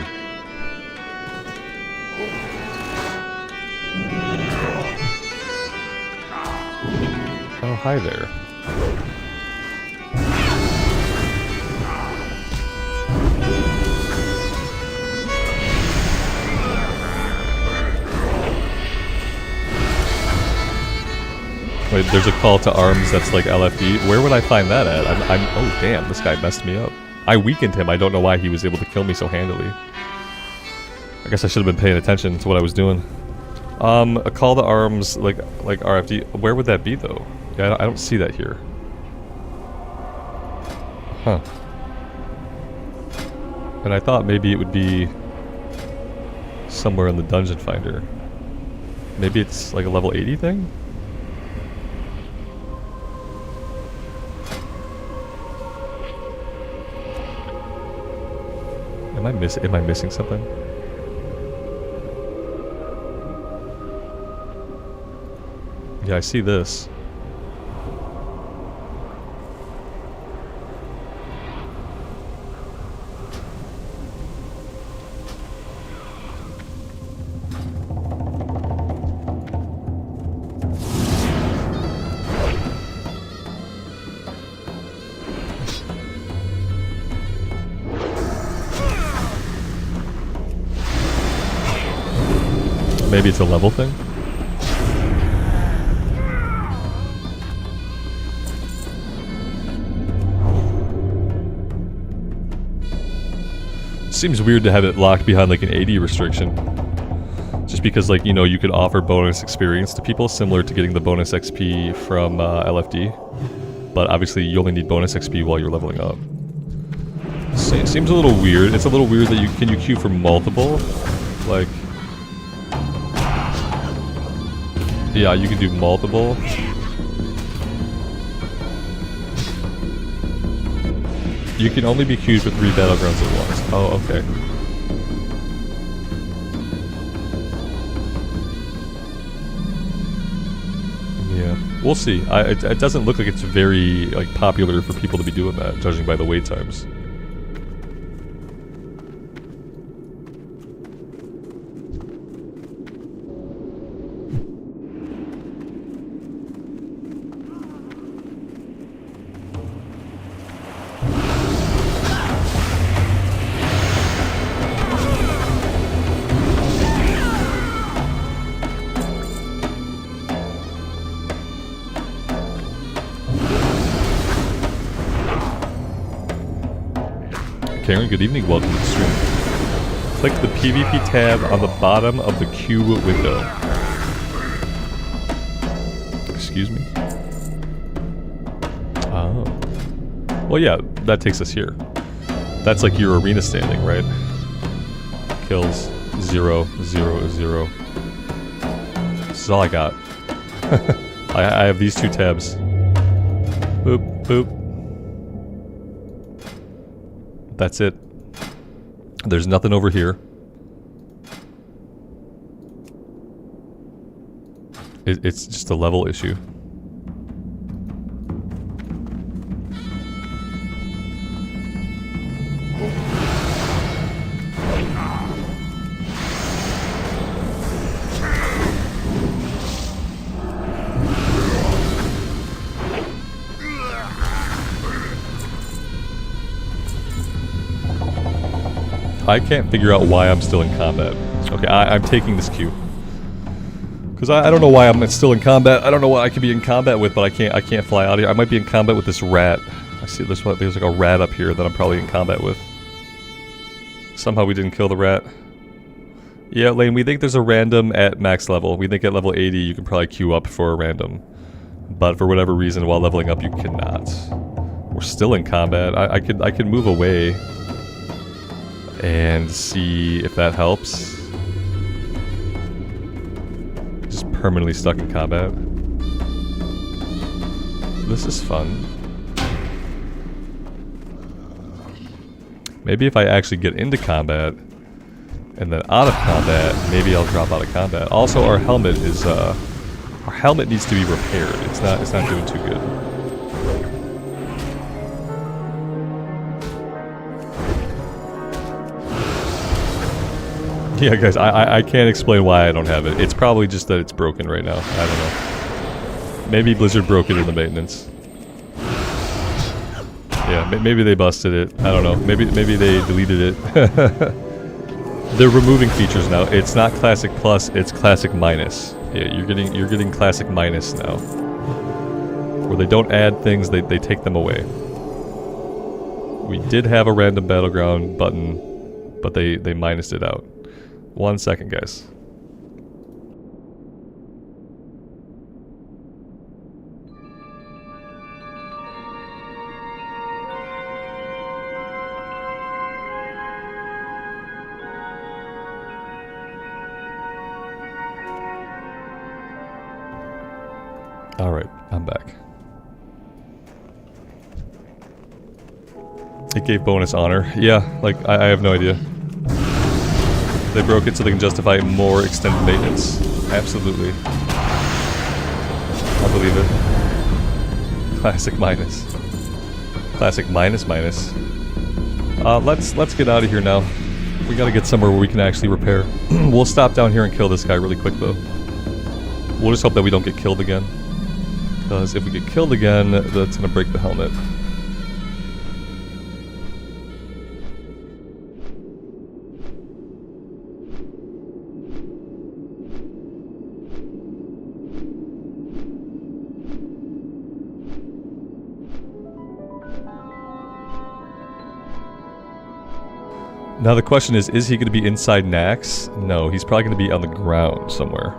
Oh, hi there. Wait, there's a call to arms that's like LFD. Where would I find that at? Oh damn, this guy messed me up. I weakened him. I don't know why he was able to kill me so handily. I guess I should have been paying attention to what I was doing. A call to arms like RFD. Where would that be though? Yeah, I don't see that here. Huh. And I thought maybe it would be somewhere in the Dungeon Finder. Maybe it's like a level 80 thing? Am I missing something? Yeah, I see this. Maybe it's a level thing? Seems weird to have it locked behind like an 80 restriction. Just because, like, you know, you could offer bonus experience to people similar to getting the bonus XP from LFD. But obviously you only need bonus XP while you're leveling up. Seems a little weird. It's a little weird that you queue for multiple? Like... Yeah, you can do multiple. You can only be queued for 3 Battlegrounds at once. Oh, okay. Yeah. We'll see. It doesn't look like it's very like popular for people to be doing that, judging by the wait times. Karen, good evening, welcome to the stream. Click the PvP tab on the bottom of the queue window. Excuse me? Oh. Well, yeah, that takes us here. That's like your arena standing, right? Kills 0, 0, 0. This is all I got. I have these two tabs. Boop, boop. That's it. There's nothing over here. It's just a level issue. I can't figure out why I'm still in combat. Okay, I'm taking this cue. Because I don't know why I'm still in combat. I don't know what I could be in combat with, but I can't fly out of here. I might be in combat with this rat. I see there's like a rat up here that I'm probably in combat with. Somehow we didn't kill the rat. Yeah, Lane, we think there's a random at max level. We think at level 80 you can probably queue up for a random. But for whatever reason, while leveling up, you cannot. We're still in combat. I could move away and see if that helps. Just permanently stuck in combat. This is fun. Maybe if I actually get into combat and then out of combat, maybe I'll drop out of combat. Also, our helmet is our helmet needs to be repaired. It's not doing too good. Yeah, guys, I can't explain why I don't have it. It's probably just that it's broken right now. I don't know. Maybe Blizzard broke it in the maintenance. Yeah, maybe they busted it. I don't know. Maybe they deleted it. They're removing features now. It's not Classic Plus. It's Classic Minus. Yeah, you're getting Classic Minus now. Where they don't add things, they take them away. We did have a random Battleground button, but they minused it out. 1 second, guys. Alright, I'm back. It gave bonus honor. Yeah, like, I have no idea. They broke it so they can justify more extended maintenance. Absolutely. I believe it. Classic minus. Classic minus. Let's get out of here now. We gotta get somewhere where we can actually repair. We'll stop down here and kill this guy really quick though. We'll just hope that we don't get killed again. Because if we get killed again, that's gonna break the helmet. Now the question is he going to be inside Nax? No, he's probably going to be on the ground somewhere.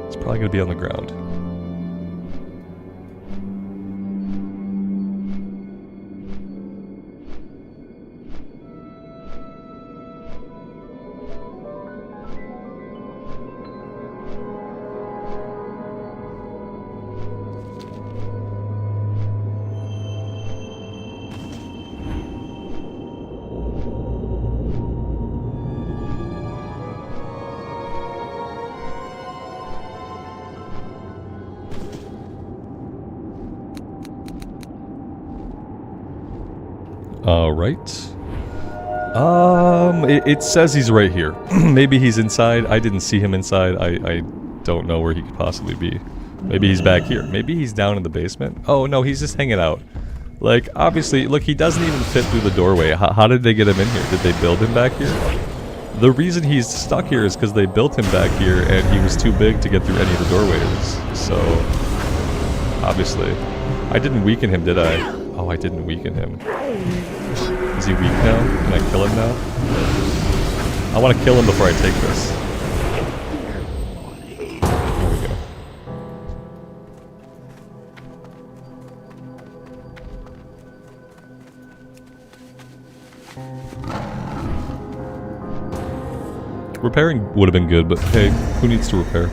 He's probably going to be on the ground. Alright. It says he's right here. Maybe he's inside. I didn't see him inside. I don't know where he could possibly be. Maybe he's back here. Maybe he's down in the basement. Oh no, he's just hanging out. Like, obviously, look, he doesn't even fit through the doorway. How did they get him in here? Did they build him back here? The reason he's stuck here is because they built him back here and he was too big to get through any of the doorways. So, obviously. I didn't weaken him, did I? Oh, I didn't weaken him. Is he weak now? Can I kill him now? I want to kill him before I take this. There we go. Repairing would have been good, but hey, who needs to repair?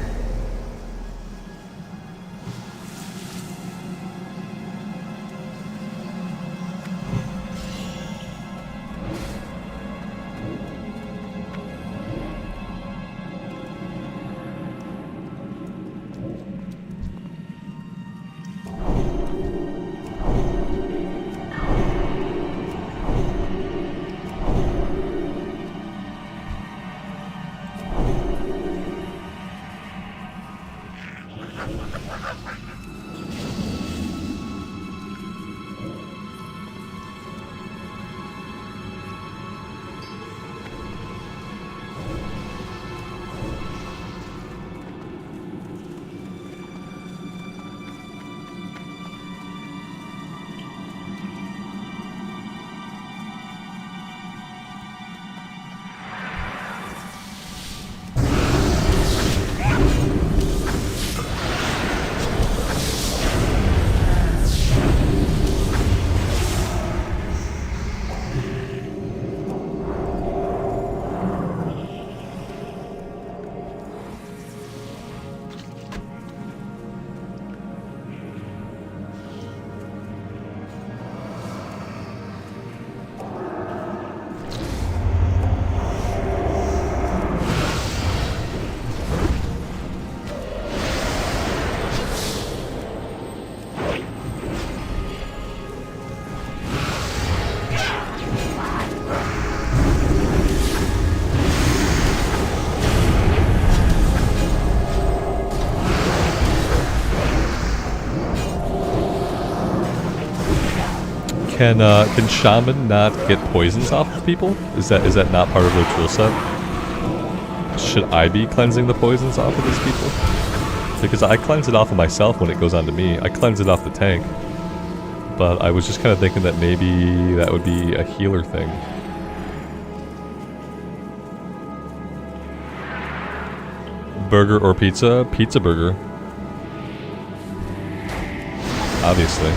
Can Shaman not get poisons off of people? Is that not part of their toolset? Should I be cleansing the poisons off of these people? Because I cleanse it off of myself when it goes onto me. I cleanse it off the tank. But I was just kind of thinking that maybe that would be a healer thing. Burger or pizza? Pizza burger. Obviously.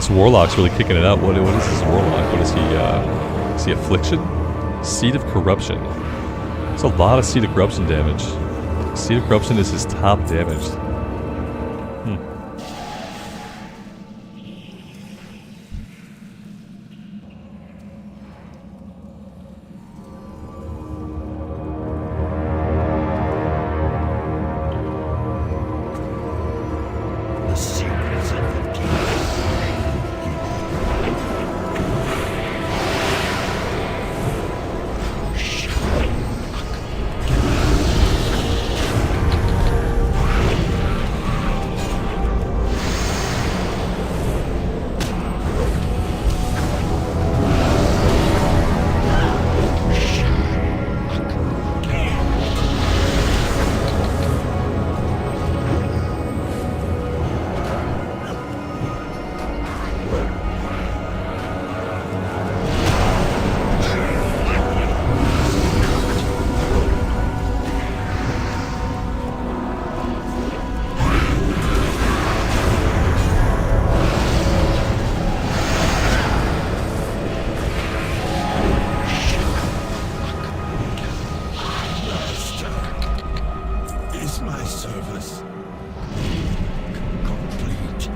Warlock's really kicking it out. What is this Warlock? What is he Affliction? Seed of Corruption. That's a lot of Seed of Corruption damage. Seed of Corruption is his top damage. Purpose complete.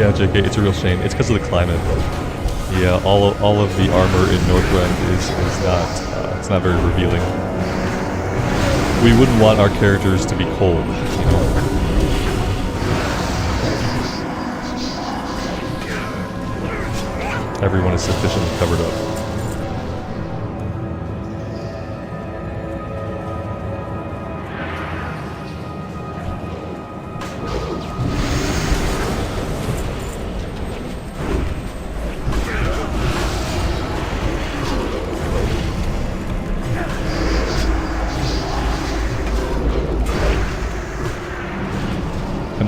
Yeah, JK, it's a real shame. It's because of the climate. Yeah, all of the armor in Northrend is not it's not very revealing. We wouldn't want our characters to be cold, you know. Everyone is sufficiently covered up.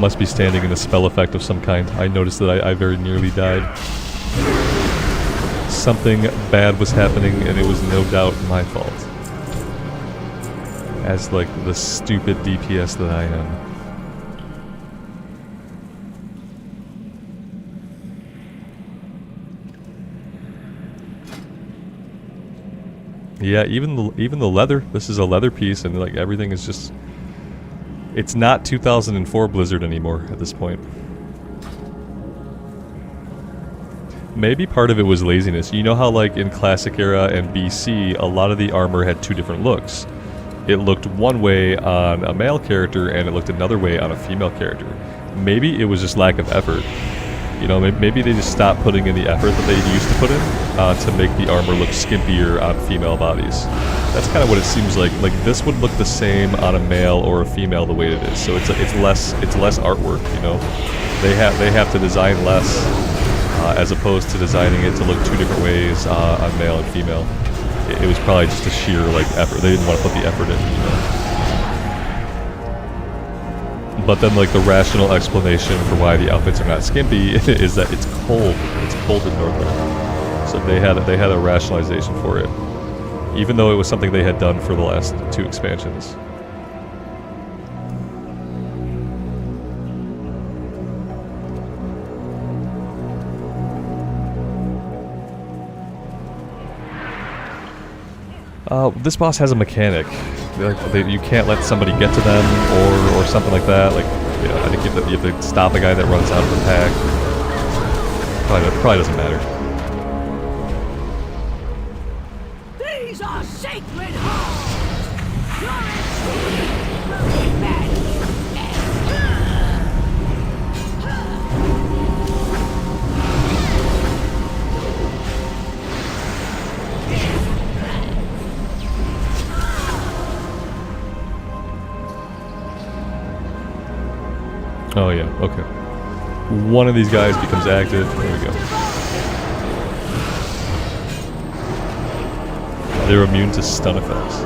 Must be standing in a spell effect of some kind. I noticed that I very nearly died. Something bad was happening and it was no doubt my fault. As like the stupid DPS that I am. Yeah, even the leather. This is a leather piece and like everything is just... It's not 2004 Blizzard anymore at this point. Maybe part of it was laziness. You know how like in Classic Era and BC, a lot of the armor had two different looks. It looked one way on a male character and it looked another way on a female character. Maybe it was just lack of effort. You know, maybe they just stopped putting in the effort that they used to put in to make the armor look skimpier on female bodies. That's kind of what it seems like. Like this would look the same on a male or a female the way it is. So it's less artwork. You know, they have to design less as opposed to designing it to look two different ways on male and female. It was probably just a sheer like effort. They didn't want to put the effort in. You know. But then, like, the rational explanation for why the outfits are not skimpy is that it's cold. It's cold in Northrend. So they had a rationalization for it, even though it was something they had done for the last two expansions. This boss has a mechanic. You can't let somebody get to them or something like that. Like, you know, I think you have to stop a guy that runs out of the pack. Probably doesn't matter. These are sacred halls. Your will be banished. Oh yeah, okay. One of these guys becomes active. There we go. They're immune to stun effects.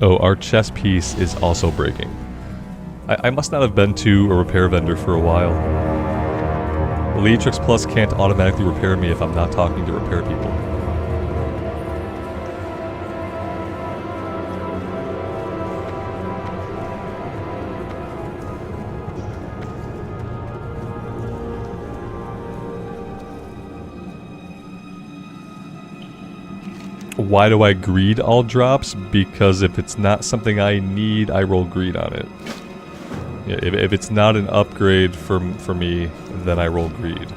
Oh, our chess piece is also breaking. I must not have been to a repair vendor for a while. Leatrix Plus can't automatically repair me if I'm not talking to repair people. Why do I greed all drops? Because if it's not something I need, I roll greed on it. Yeah, if it's not an upgrade for me, then I roll greed.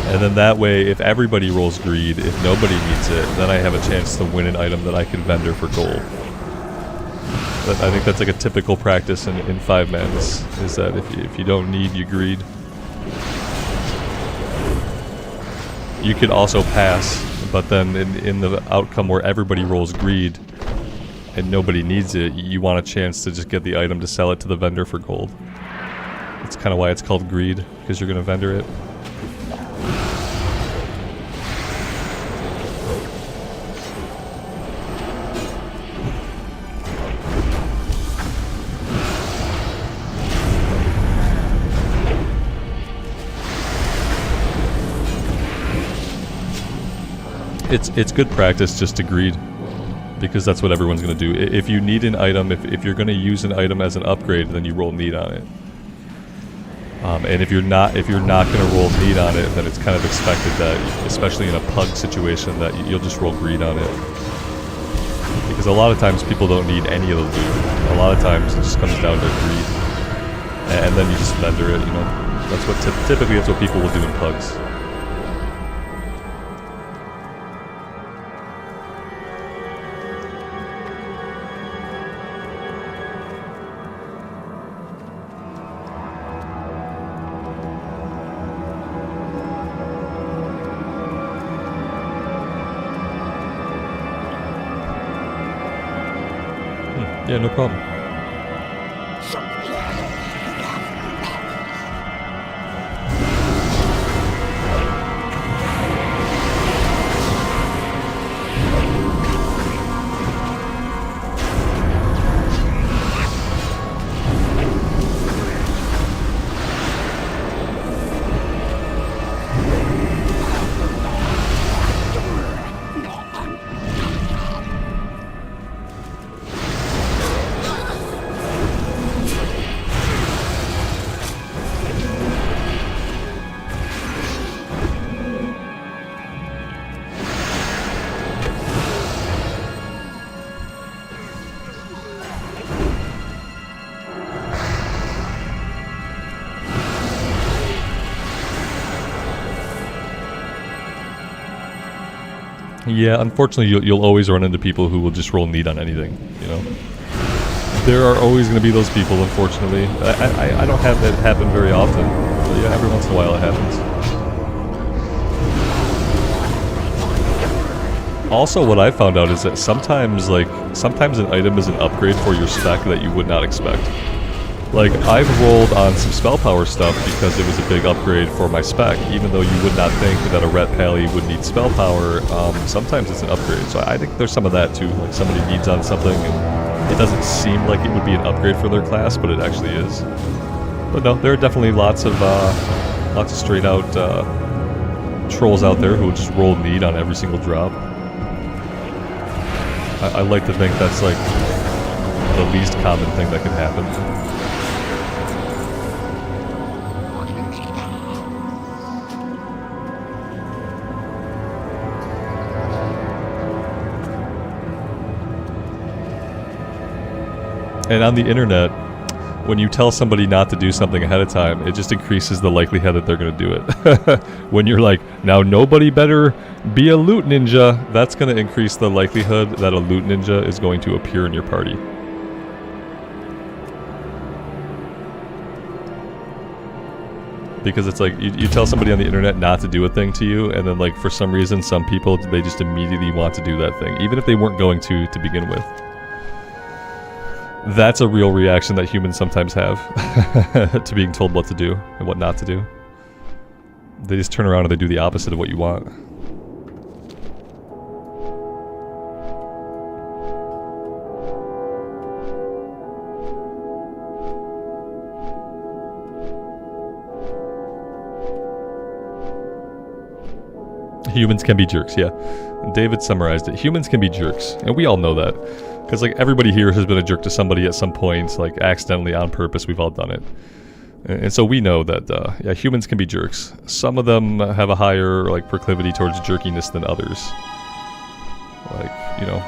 And then that way, if everybody rolls greed, if nobody needs it, then I have a chance to win an item that I can vendor for gold. But I think that's like a typical practice in 5-mans, is that if you don't need, you greed. You could also pass, but then in the outcome where everybody rolls greed and nobody needs it, you want a chance to just get the item to sell it to the vendor for gold. That's kind of why it's called greed, because you're going to vendor it. It's good practice just to greed, because that's what everyone's going to do. If you need an item, if you're going to use an item as an upgrade, then you roll need on it. And if you're not going to roll need on it, then it's kind of expected that, especially in a pug situation, that you'll just roll greed on it. Because a lot of times people don't need any of the loot. A lot of times it just comes down to greed, and then you just vendor it. You know, that's what typically that's what people will do in pugs. Yeah, no problem. Yeah, unfortunately, you'll always run into people who will just roll need on anything, you know? There are always going to be those people, unfortunately. I don't have that happen very often, but yeah, every once in a while it happens. Also, what I found out is that sometimes an item is an upgrade for your spec that you would not expect. Like, I've rolled on some spell power stuff because it was a big upgrade for my spec, even though you would not think that a ret pally would need spell power. Sometimes it's an upgrade, so I think there's some of that too. Like, somebody needs on something, and it doesn't seem like it would be an upgrade for their class, but it actually is. But no, there are definitely lots of straight out trolls out there who will just roll need on every single drop. I like to think that's like the least common thing that can happen. And on the internet, when you tell somebody not to do something ahead of time, it just increases the likelihood that they're going to do it. When you're like, now nobody better be a loot ninja, that's going to increase the likelihood that a loot ninja is going to appear in your party. Because it's like, you tell somebody on the internet not to do a thing to you, and then like for some reason, some people, they just immediately want to do that thing, even if they weren't going to begin with. That's a real reaction that humans sometimes have to being told what to do and what not to do. They just turn around and they do the opposite of what you want. Humans can be jerks, yeah. David summarized it. Humans can be jerks, and we all know that. Because like everybody here has been a jerk to somebody at some point, like accidentally, on purpose. We've all done it, and so we know that yeah, humans can be jerks. Some of them have a higher like proclivity towards jerkiness than others. Like, you know.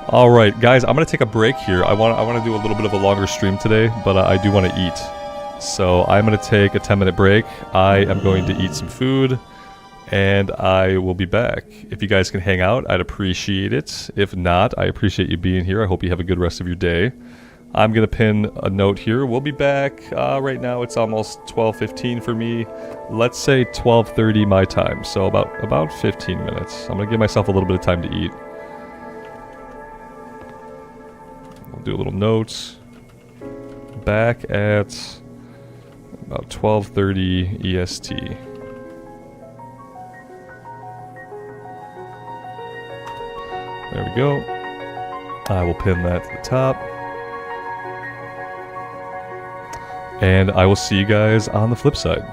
All right, guys, I'm gonna take a break here. I want to do a little bit of a longer stream today, but I do want to eat. So I'm gonna take a 10-minute break. I am going to eat some food, and I will be back. If you guys can hang out, I'd appreciate it. If not, I appreciate you being here. I hope you have a good rest of your day. I'm going to pin a note here. We'll be back. Right now it's almost 12:15 for me. Let's say 12:30 my time. So about 15 minutes. I'm going to give myself a little bit of time to eat. We'll do a little note. Back at about 12:30 EST. There we go. I will pin that to the top. And I will see you guys on the flip side.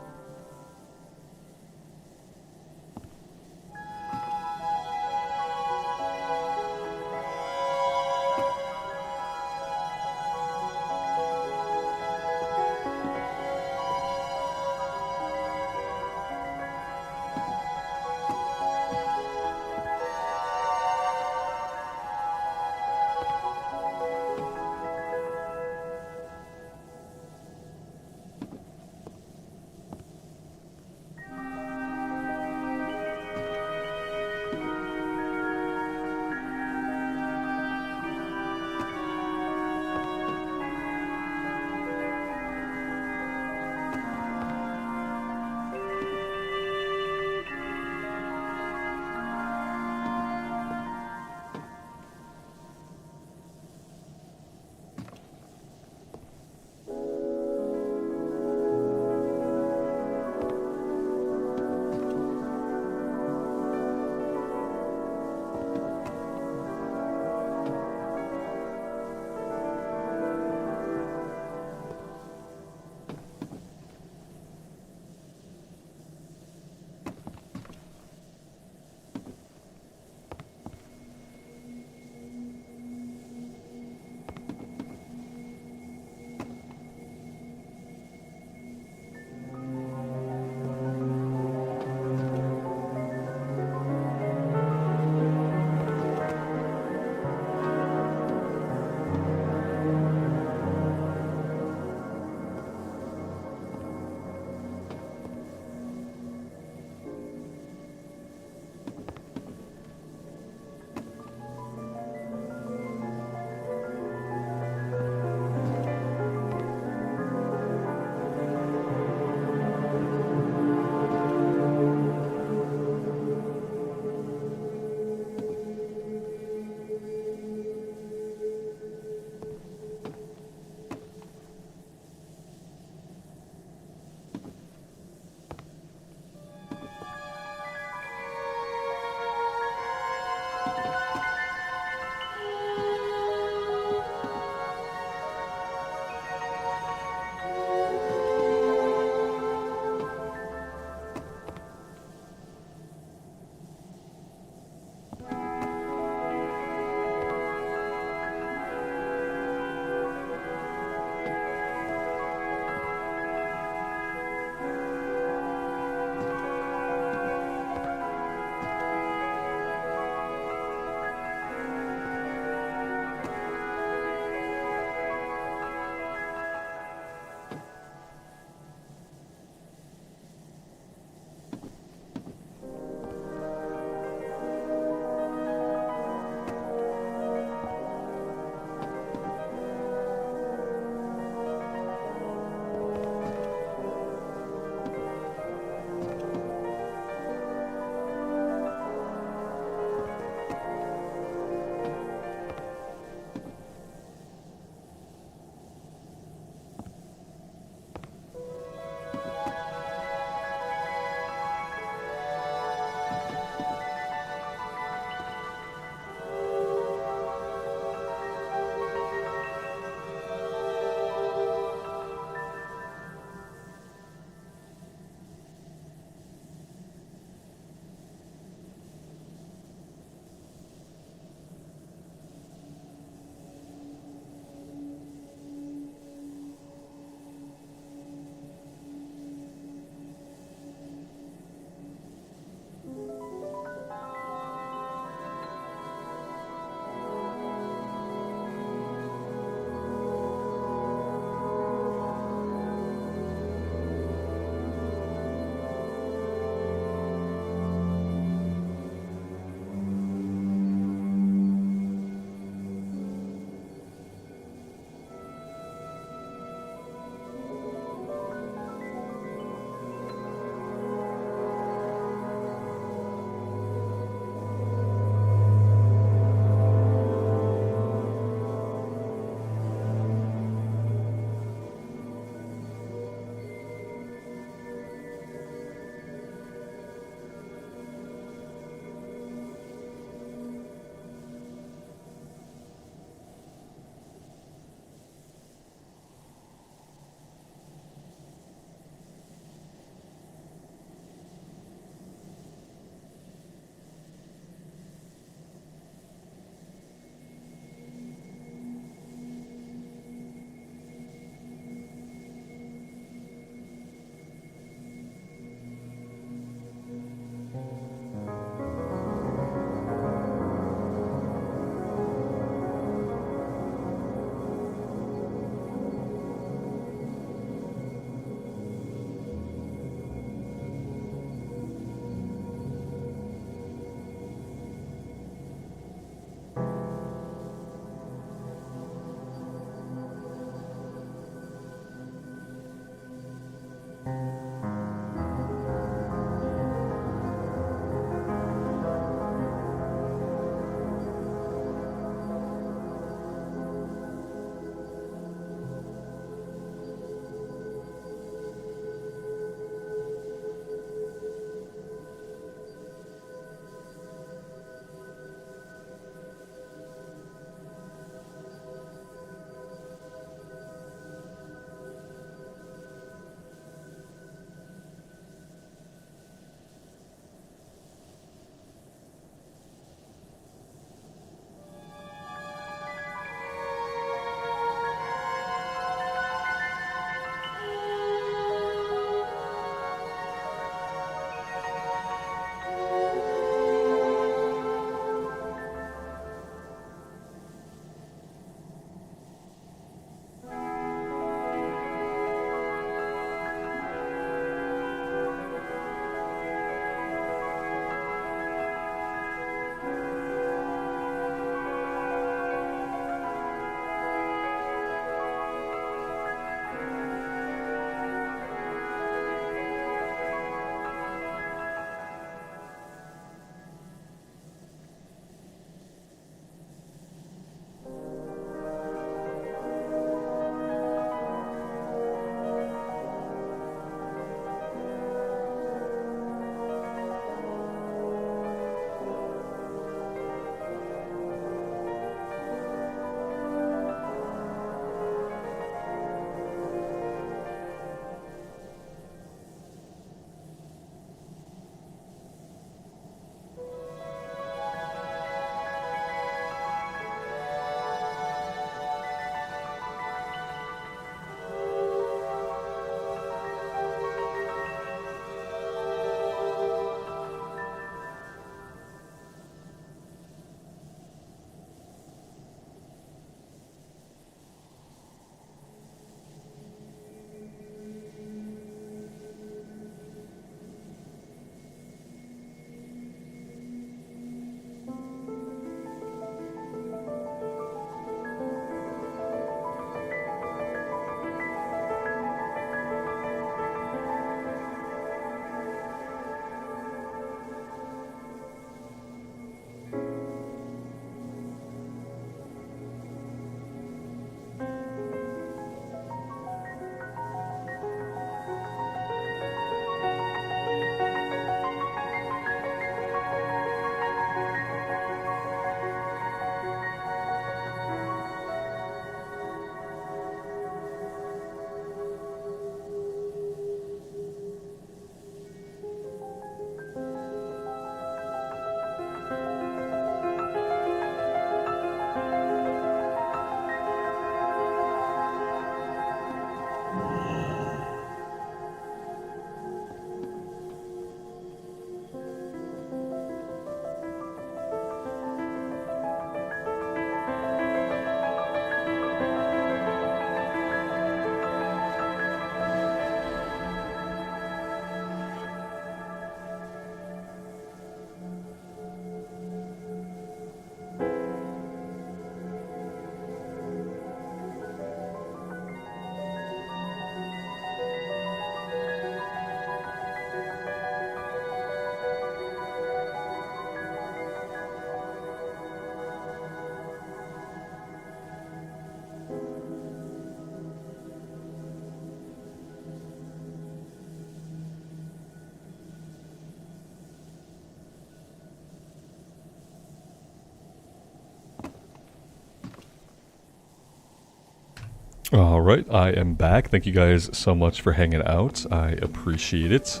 Alright, I am back. Thank you guys so much for hanging out. I appreciate it.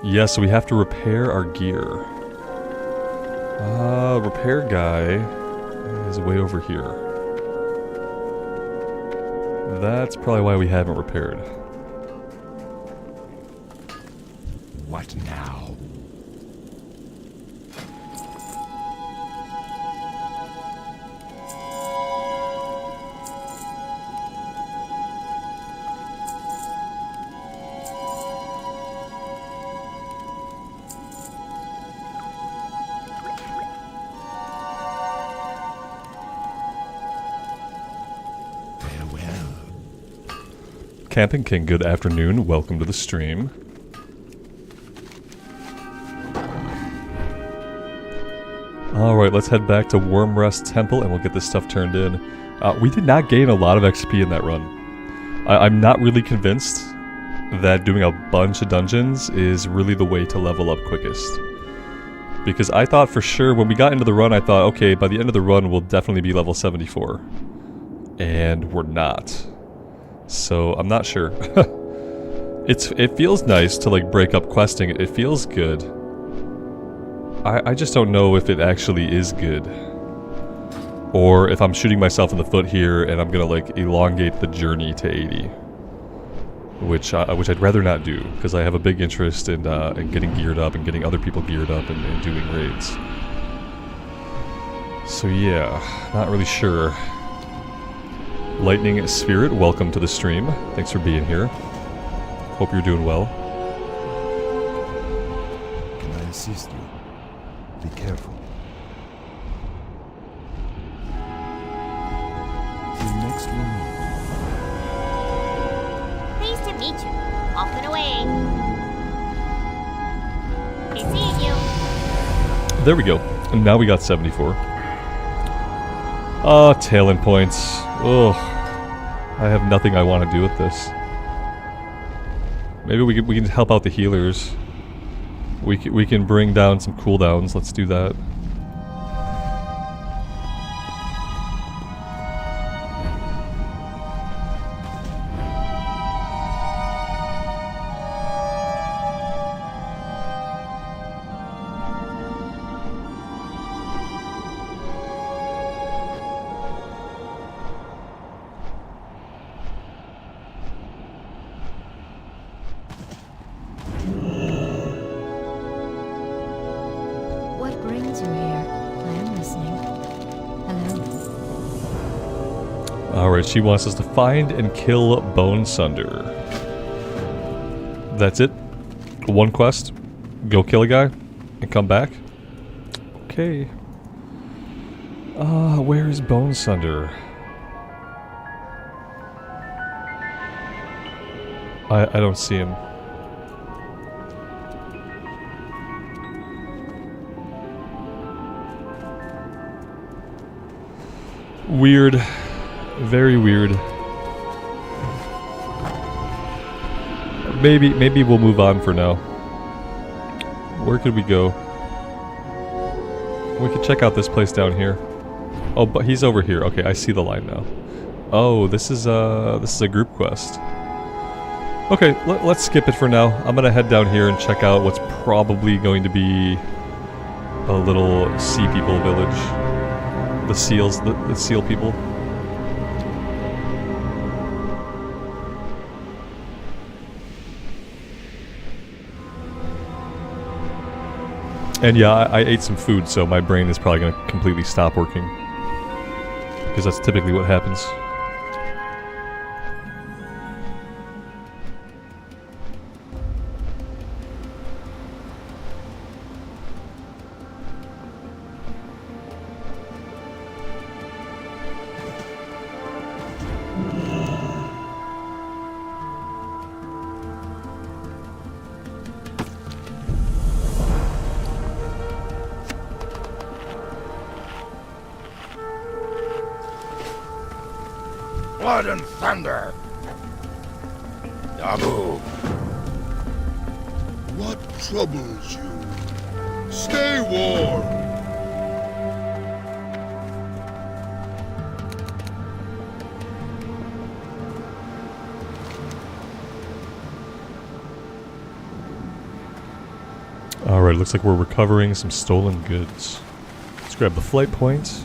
Yes, we have to repair our gear. Repair guy is way over here. That's probably why we haven't repaired. What now? Camping King, good afternoon. Welcome to the stream. Alright, let's head back to Wormrest Temple and we'll get this stuff turned in. We did not gain a lot of XP in that run. I'm not really convinced that doing a bunch of dungeons is really the way to level up quickest. Because I thought for sure, when we got into the run, I thought, okay, by the end of the run, we'll definitely be level 74. And we're not. So, I'm not sure. It feels nice to, like, break up questing. It feels good. I just don't know if it actually is good. Or if I'm shooting myself in the foot here and I'm gonna, like, elongate the journey to 80. Which I'd rather not do, because I have a big interest in getting geared up and getting other people geared up and doing raids. So yeah, not really sure. Lightning Spirit, welcome to the stream. Thanks for being here. Hope you're doing well. Can I assist you? Be careful. Till next we meet. Pleased to meet you. Off and away. Be seeing you. There we go. And now we got 74. Talent points. Ugh. I have nothing I want to do with this. Maybe we can help out the healers. We can bring down some cooldowns. Let's do that. Alright, she wants us to find and kill Bone Sunder. That's it? One quest? Go kill a guy? And come back? Okay. Where is Bone Sunder? I don't see him. Weird. Very weird. Maybe we'll move on for now. Where could we go? We could check out this place down here. Oh, but he's over here. Okay, I see the line now. Oh, this is a group quest. Okay, let's skip it for now. I'm gonna head down here and check out what's probably going to be a little sea people village. The seals, the seal people. And yeah, I ate some food, so my brain is probably going to completely stop working. Because that's typically what happens. Blood and thunder! Abu! What troubles you? Stay warm! Alright, looks like we're recovering some stolen goods. Let's grab the flight point.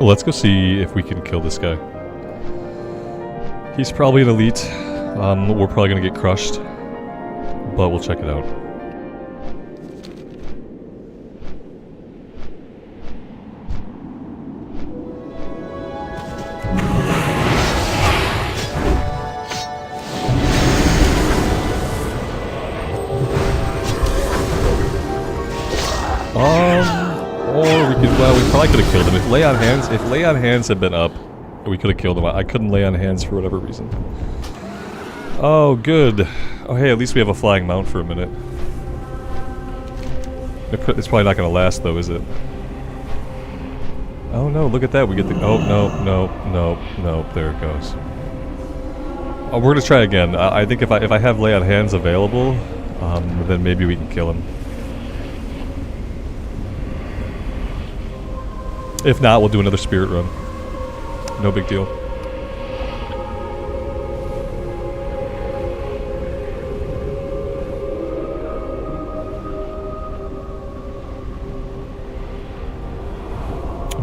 Let's go see if we can kill this guy. He's probably an elite. We're probably gonna get crushed, but we'll check it out. Or we could, well, we probably could have killed him. If lay on hands had been up, we could have killed him. I couldn't lay on hands for whatever reason. Oh, good. Oh, hey, at least we have a flying mount for a minute. It's probably not going to last, though, is it? Oh, no, look at that. We get the... Oh, no, there it goes. Oh, we're going to try again. I think if I have lay on hands available, then maybe we can kill him. If not, we'll do another spirit run. No big deal.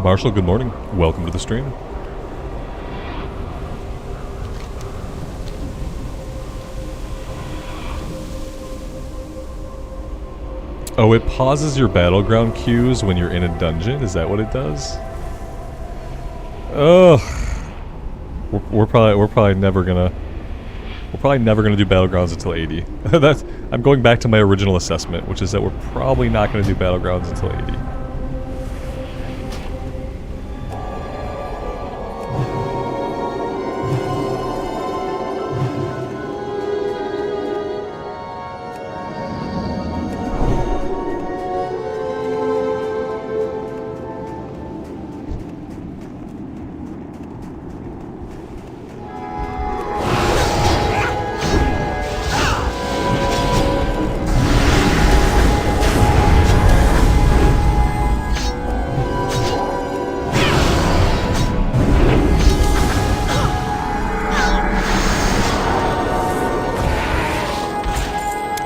Marshall, good morning. Welcome to the stream. Oh, it pauses your battleground queues when you're in a dungeon? Is that what it does? Ugh. We're probably never gonna do battlegrounds until 80. I'm going back to my original assessment, which is that we're probably not gonna do battlegrounds until 80.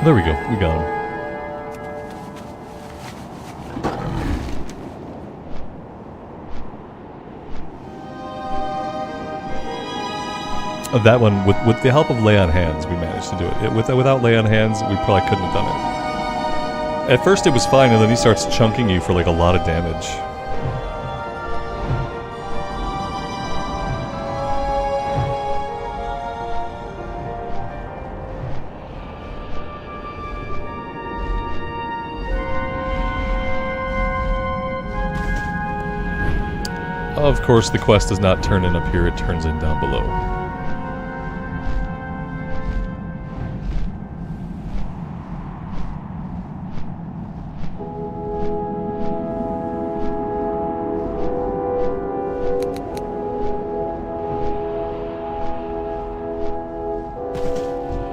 There we go, we got him. That one, with the help of lay on hands, we managed to do it. Without lay on hands, we probably couldn't have done it. At first it was fine, and then he starts chunking you for like a lot of damage. Of course, the quest does not turn in up here, it turns in down below.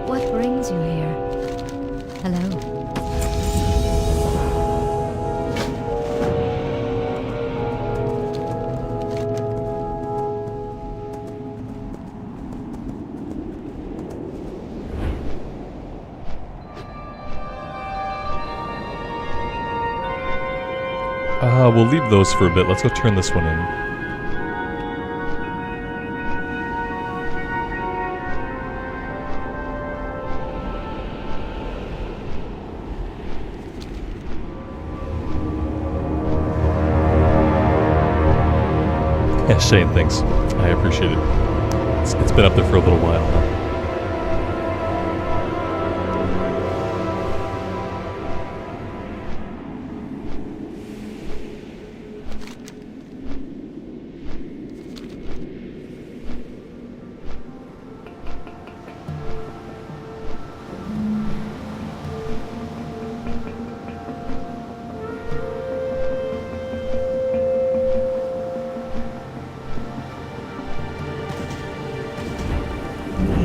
What brings you here? Hello. We'll leave those for a bit. Let's go turn this one in. Yeah, Shane, thanks. I appreciate it. It's been up there for a little while now.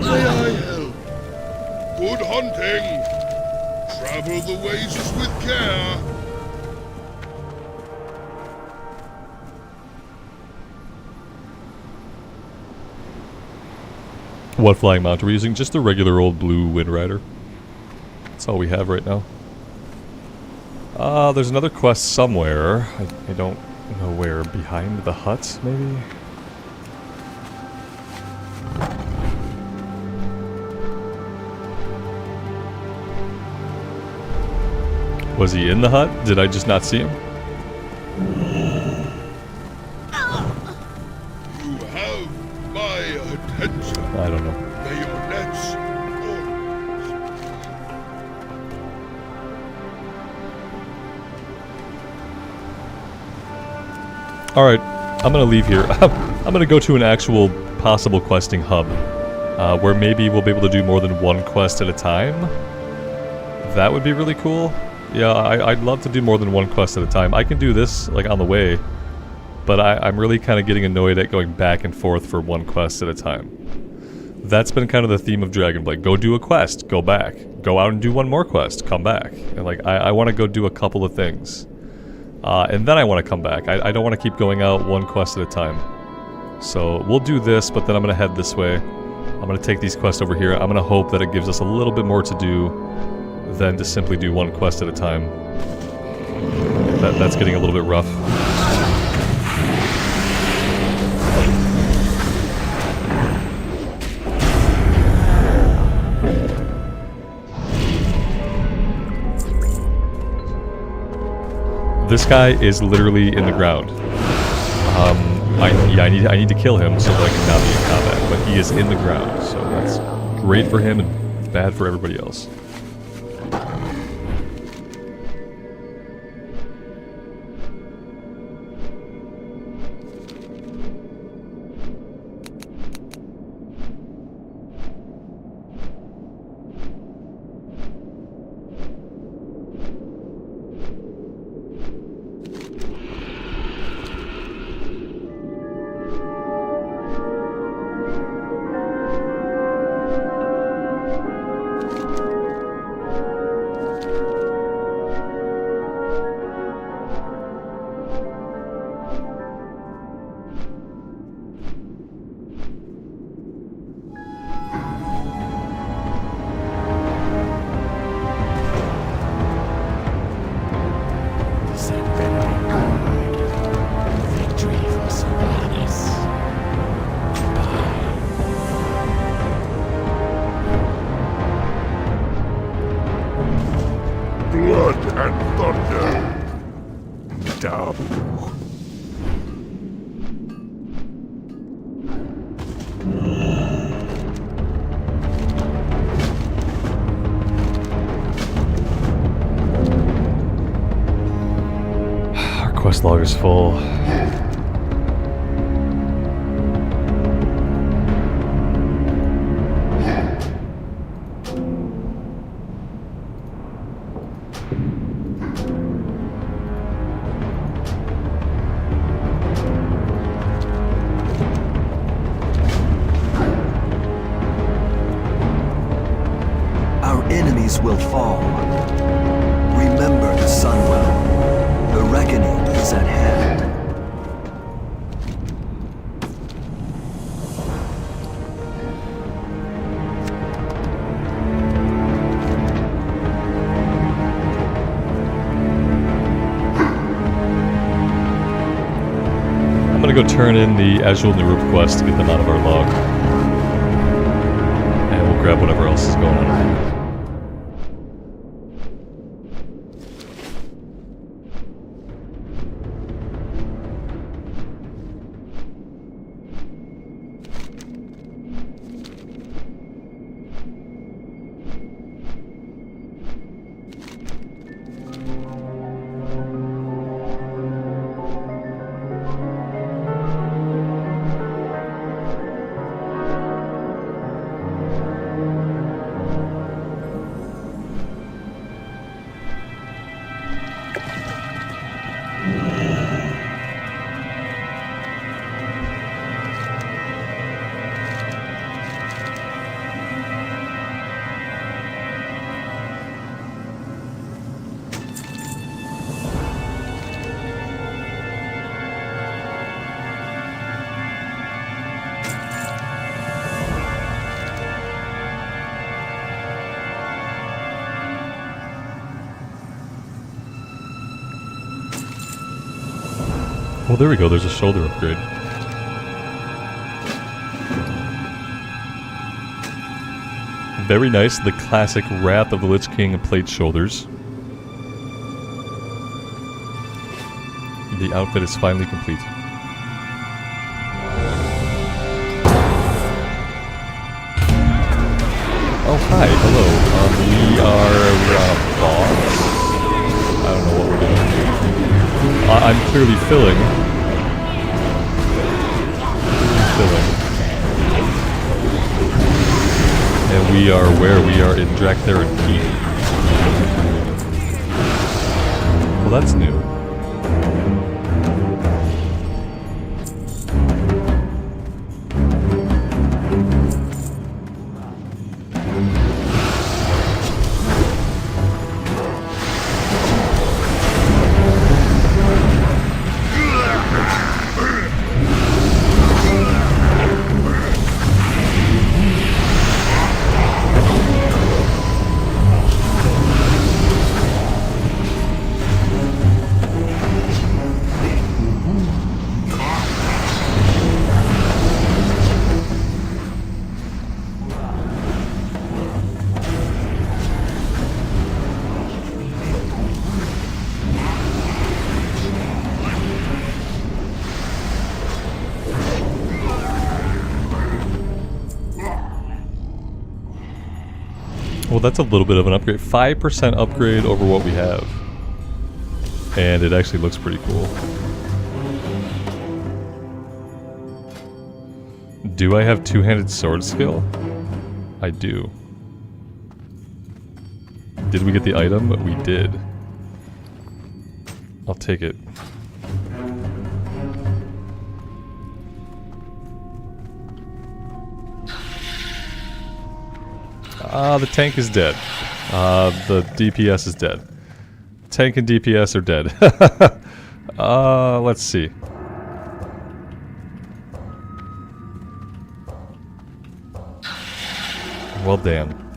May I help? Good hunting. Travel the ways with care. What flying mount are we using? Just the regular old blue Wind Rider. That's all we have right now. There's another quest somewhere. I don't know where. Behind the hut, maybe? Was he in the hut? Did I just not see him? You have my attention. I don't know. Bayonets Alright, I'm gonna leave here. I'm gonna go to an actual possible questing hub. Where maybe we'll be able to do more than one quest at a time. That would be really cool. Yeah, I'd love to do more than one quest at a time. I can do this, like, on the way. But I'm really kind of getting annoyed at going back and forth for one quest at a time. That's been kind of the theme of Dragonblight. Go do a quest, go back. Go out and do one more quest, come back. And, like, I want to go do a couple of things. And then I want to come back. I don't want to keep going out one quest at a time. So, we'll do this, but then I'm going to head this way. I'm going to take these quests over here. I'm going to hope that it gives us a little bit more to do than to simply do one quest at a time. That's getting a little bit rough. This guy is literally in the ground. I need to kill him so that I can not be in combat, but he is in the ground, so that's great for him and bad for everybody else. Blood and thunder. Double. Our quest log is full. Will fall. Remember the Sunwell. The reckoning is at hand. I'm gonna go turn in the Azul Nirup quest to get them out of our log. And we'll grab whatever else is going on. Oh, there we go. There's a shoulder upgrade. Very nice. The classic Wrath of the Lich King plate shoulders. The outfit is finally complete. Oh, hi. Hello. We are on a boss. I don't know what we're doing. I'm clearly filling. And we are where? We are in Draktherin Keep. Well, that's new. Well, that's a little bit of an upgrade. 5% upgrade over what we have. And it actually looks pretty cool. Do I have two-handed sword skill? I do. Did we get the item? We did. I'll take it. The tank is dead. The DPS is dead. Tank and DPS are dead. Let's see. Well, damn.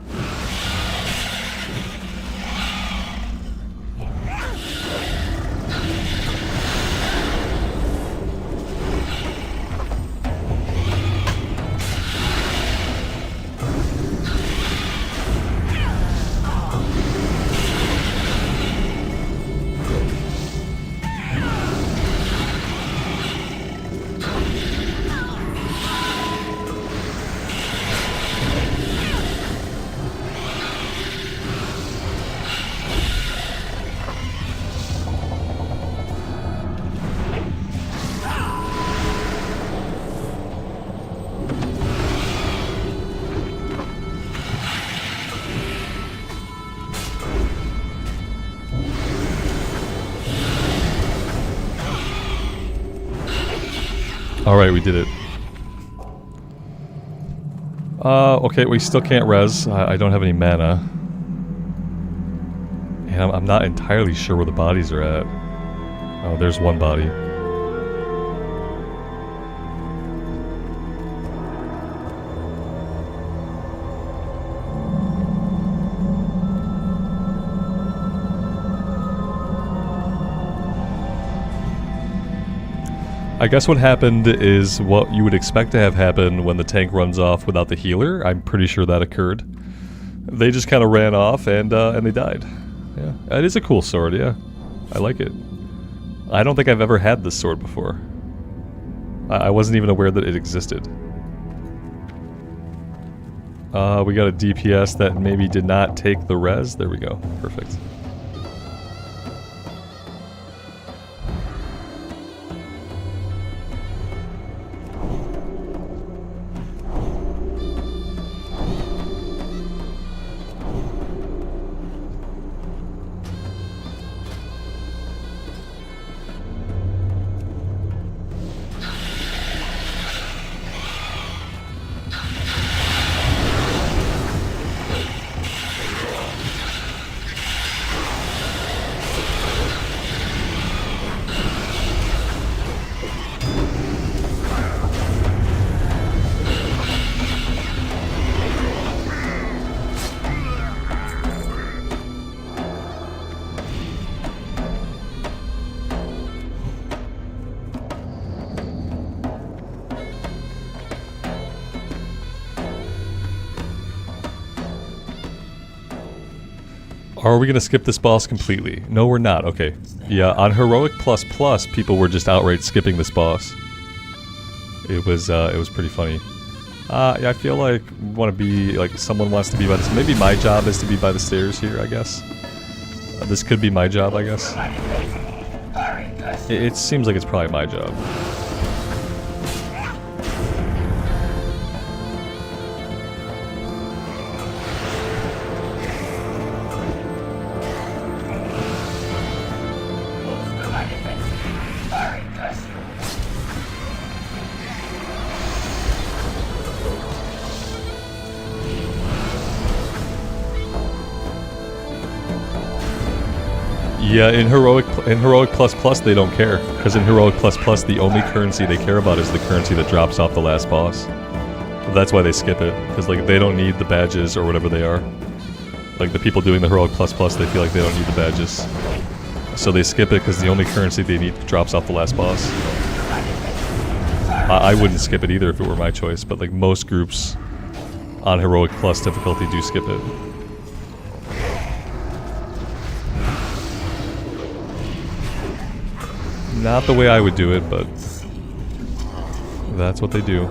Alright, we did it. Okay, we still can't res. I don't have any mana. And I'm not entirely sure where the bodies are at. Oh, there's one body. I guess what happened is what you would expect to have happen when the tank runs off without the healer. I'm pretty sure that occurred. They just kind of ran off and they died. Yeah, it is a cool sword. Yeah, I like it. I don't think I've ever had this sword before. I wasn't even aware that it existed. We got a DPS that maybe did not take the res. There we go. Perfect. Are we gonna skip this boss completely? No, we're not. Okay. Yeah, on Heroic Plus Plus, people were just outright skipping this boss. It was pretty funny. Yeah, I feel like want to be like someone wants to be by this. Maybe my job is to be by the stairs here. I guess this could be my job. I guess it seems like it's probably my job. Yeah, in Heroic Plus Plus they don't care, because in Heroic Plus Plus the only currency they care about is the currency that drops off the last boss. That's why they skip it, because like they don't need the badges or whatever they are. Like the people doing the Heroic Plus Plus, they feel like they don't need the badges, so they skip it because the only currency they need drops off the last boss. I wouldn't skip it either if it were my choice, but like most groups on Heroic Plus difficulty do skip it. Not the way I would do it, but that's what they do.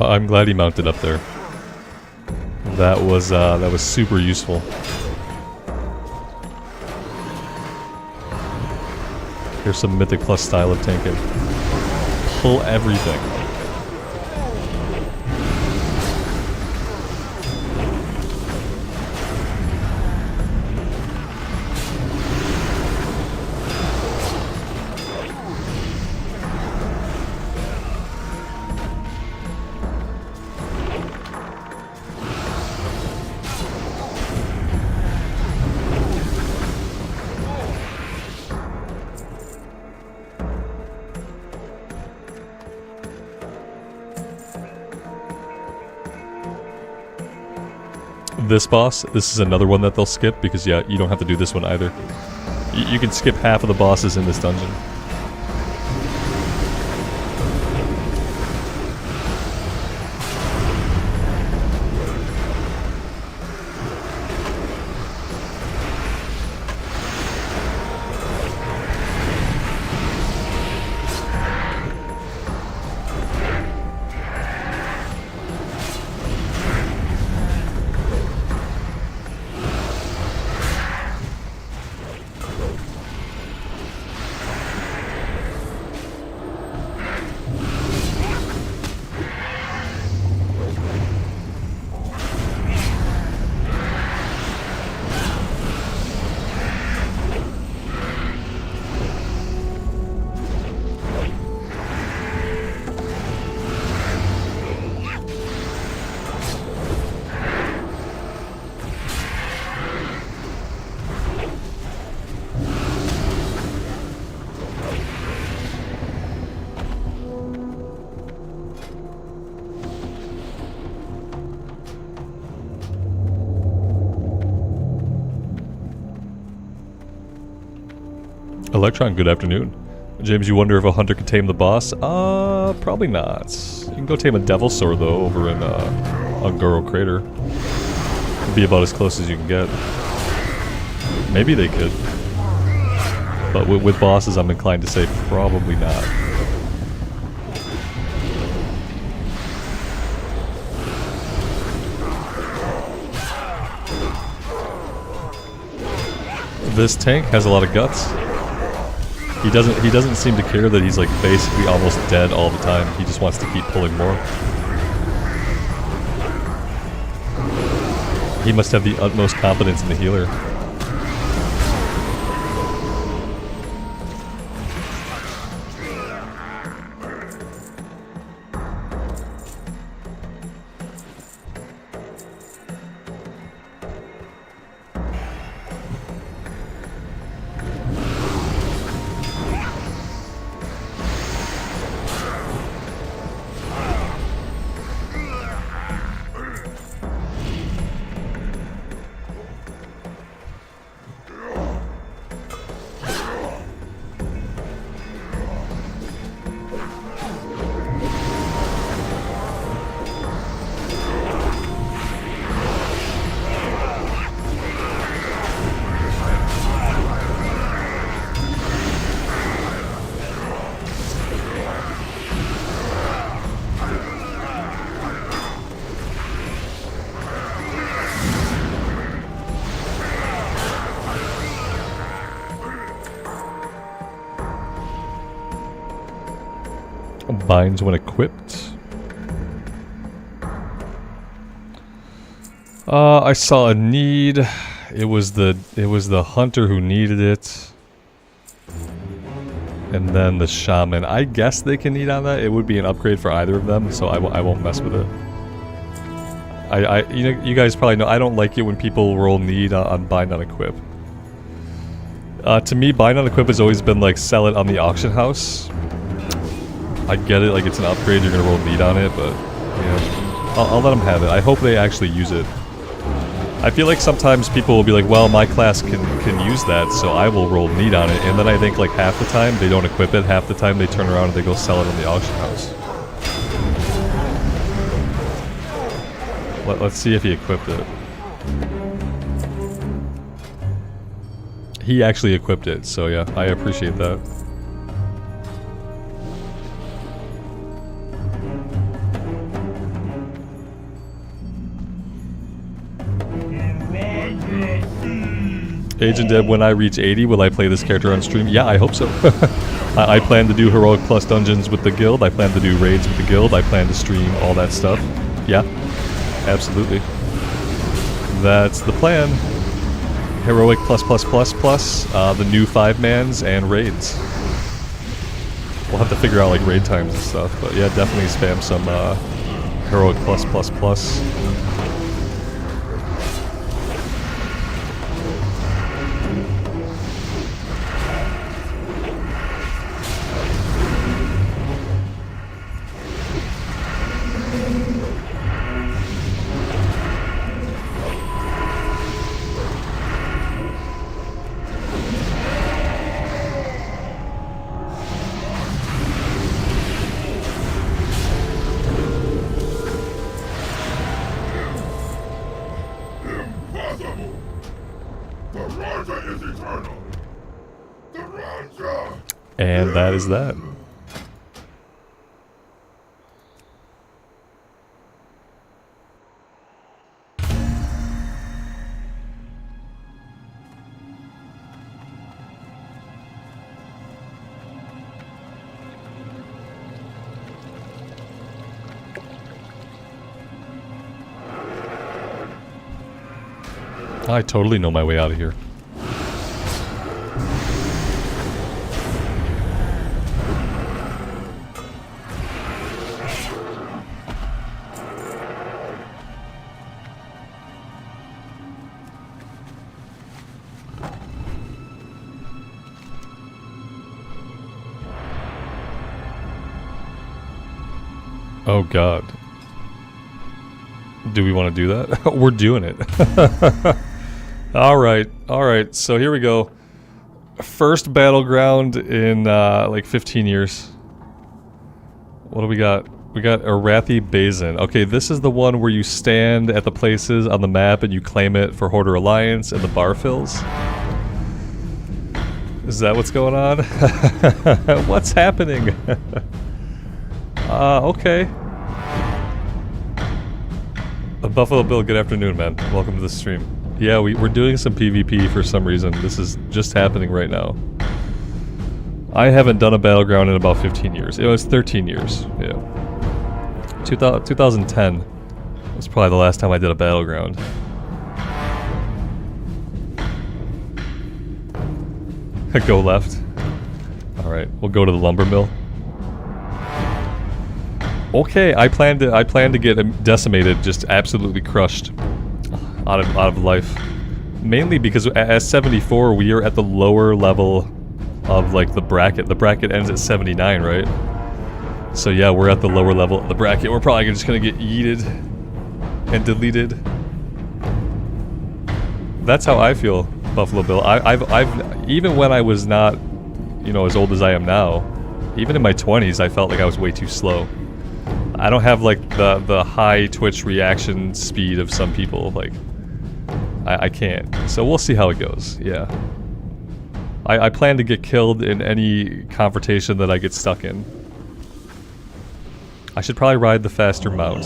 I'm glad he mounted up there. That was super useful. Here's some Mythic Plus style of tanking. Pull everything. This boss, this is another one that they'll skip because yeah, you don't have to do this one either. You can skip half of the bosses in this dungeon. Electron, good afternoon. James, you wonder if a hunter could tame the boss? Probably not. You can go tame a devil sword though over in Ungoro Crater. It'd be about as close as you can get. Maybe they could. But with bosses, I'm inclined to say probably not. This tank has a lot of guts. He doesn't seem to care that he's like basically almost dead all the time. He just wants to keep pulling more. He must have the utmost confidence in the healer. Binds when equipped. I saw a need. It was the hunter who needed it, and then the shaman. I guess they can need on that. It would be an upgrade for either of them, so I won't mess with it. You know, you guys probably know I don't like it when people roll need on bind on equip. To me, bind on equip has always been like sell it on the auction house. I get it, like it's an upgrade, you're gonna roll need on it, but yeah, I'll let them have it. I hope they actually use it. I feel like sometimes people will be like, well, my class can use that, so I will roll need on it, and then I think like half the time they don't equip it, half the time they turn around and they go sell it on the auction house. Let's see if he equipped it. He actually equipped it, so yeah, I appreciate that. Agent Deb, when I reach 80, will I play this character on stream? Yeah, I hope so. I plan to do Heroic Plus dungeons with the guild. I plan to do raids with the guild. I plan to stream all that stuff. Yeah, absolutely. That's the plan. Heroic Plus Plus Plus Plus, the new 5-mans and raids. We'll have to figure out like raid times and stuff, but yeah, definitely spam some Heroic Plus Plus Plus. And that is that. I totally know my way out of here. Oh god. Do we want to do that? We're doing it. Alright, so here we go. First Battleground in like 15 years. What do we got? We got Arathi Basin. Okay, this is the one where you stand at the places on the map and you claim it for Hoarder Alliance and the bar fills. Is that what's going on? What's happening? Okay. Buffalo Bill, good afternoon, man. Welcome to the stream. Yeah, we're doing some PvP for some reason. This is just happening right now. I haven't done a Battleground in about 15 years. It was 13 years, yeah. 2010 was probably the last time I did a Battleground. Go left. Alright, we'll go to the lumber mill. Okay, I plan to get decimated, just absolutely crushed out of life. Mainly because at 74 we are at the lower level of like the bracket. The bracket ends at 79, right? So yeah, we're at the lower level of the bracket. We're probably just gonna get yeeted and deleted. That's how I feel, Buffalo Bill. I've even when I was not, you know, as old as I am now, even in my 20s, I felt like I was way too slow. I don't have like the high Twitch reaction speed of some people. Like, I can't. So we'll see how it goes. Yeah. I plan to get killed in any confrontation that I get stuck in. I should probably ride the faster mount.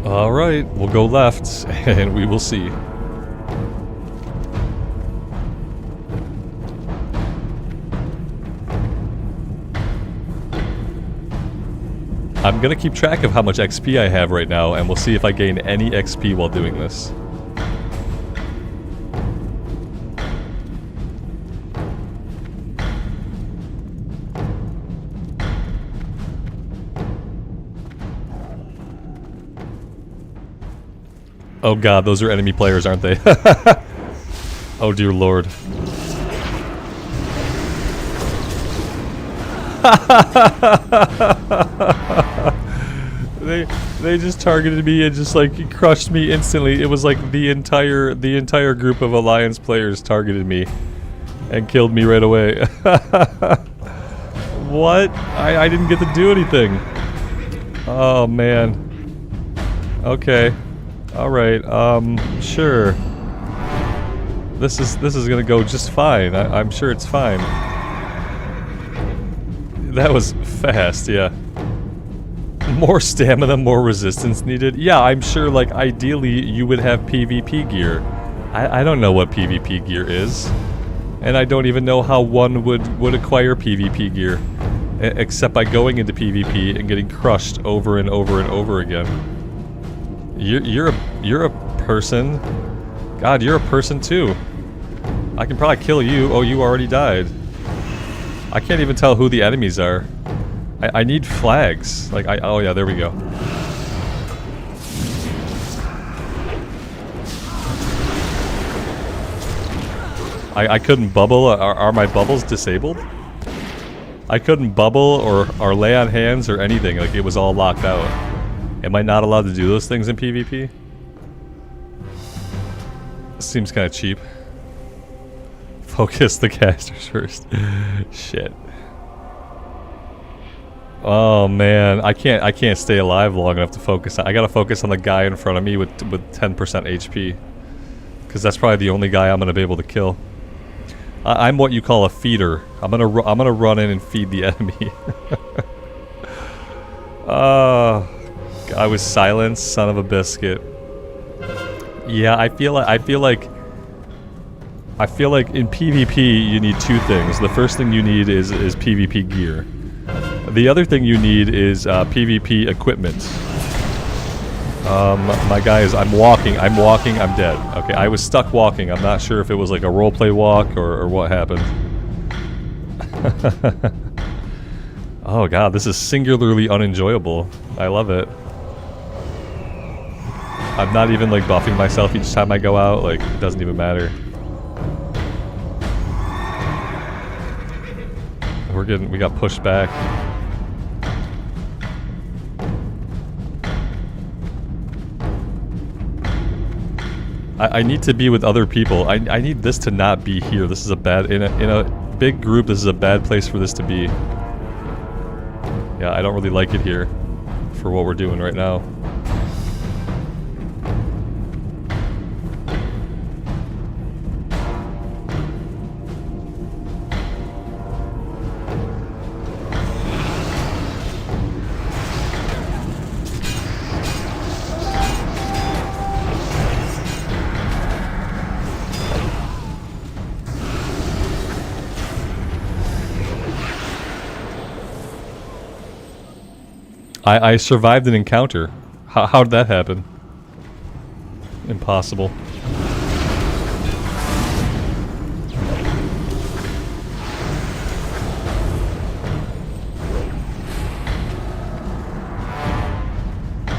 Alright, we'll go left, and we will see. I'm gonna keep track of how much XP I have right now, and we'll see if I gain any XP while doing this. Oh god, those are enemy players, aren't they? Oh dear lord. They just targeted me and just like crushed me instantly. It was like the entire group of Alliance players targeted me and killed me right away. What? I didn't get to do anything. Oh man. Okay. Alright, sure. This is gonna go just fine. I'm sure it's fine. That was fast, yeah. More stamina, more resistance needed. Yeah, I'm sure, like, ideally you would have PvP gear. I don't know what PvP gear is. And I don't even know how one would acquire PvP gear. Except by going into PvP and getting crushed over and over and over again. You're a person. God, you're a person too. I can probably kill you. Oh, you already died. I can't even tell who the enemies are. I need flags. Like, oh yeah, there we go. I couldn't bubble. Are my bubbles disabled? I couldn't bubble or lay on hands or anything. Like, it was all locked out. Am I not allowed to do those things in PvP? Seems kind of cheap. Focus the casters first. Shit. Oh man, I can't stay alive long enough to focus. I gotta focus on the guy in front of me with 10% HP, because that's probably the only guy I'm gonna be able to kill. I'm what you call a feeder. I'm gonna run in and feed the enemy. I was silenced, son of a biscuit. Yeah, I feel like in PvP you need two things. The first thing you need is PvP gear. The other thing you need is PvP equipment. My guy is, I'm walking, I'm dead. Okay, I was stuck walking. I'm not sure if it was like a roleplay walk or what happened. Oh god, this is singularly unenjoyable. I love it. I'm not even like buffing myself each time I go out, like it doesn't even matter. We got pushed back. I need to be with other people. I need this to not be here. This is a bad, in a big group, this is a bad place for this to be. Yeah, I don't really like it here for what we're doing right now. I survived an encounter. How did that happen? Impossible.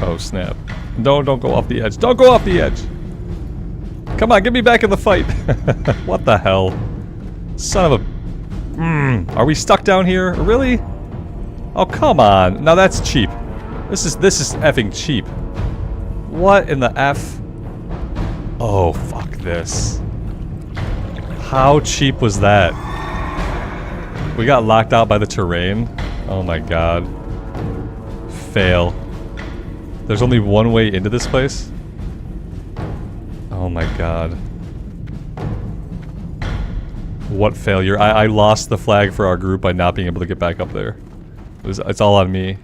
Oh snap. Don't go off the edge. Don't go off the edge! Come on, get me back in the fight! What the hell? Son of a... Are we stuck down here? Really? Oh, come on. Now that's cheap. This is effing cheap. What in the F? Oh, fuck this. How cheap was that? We got locked out by the terrain. Oh my god. Fail. There's only one way into this place? Oh my god. What failure. I lost the flag for our group by not being able to get back up there. It's all on me.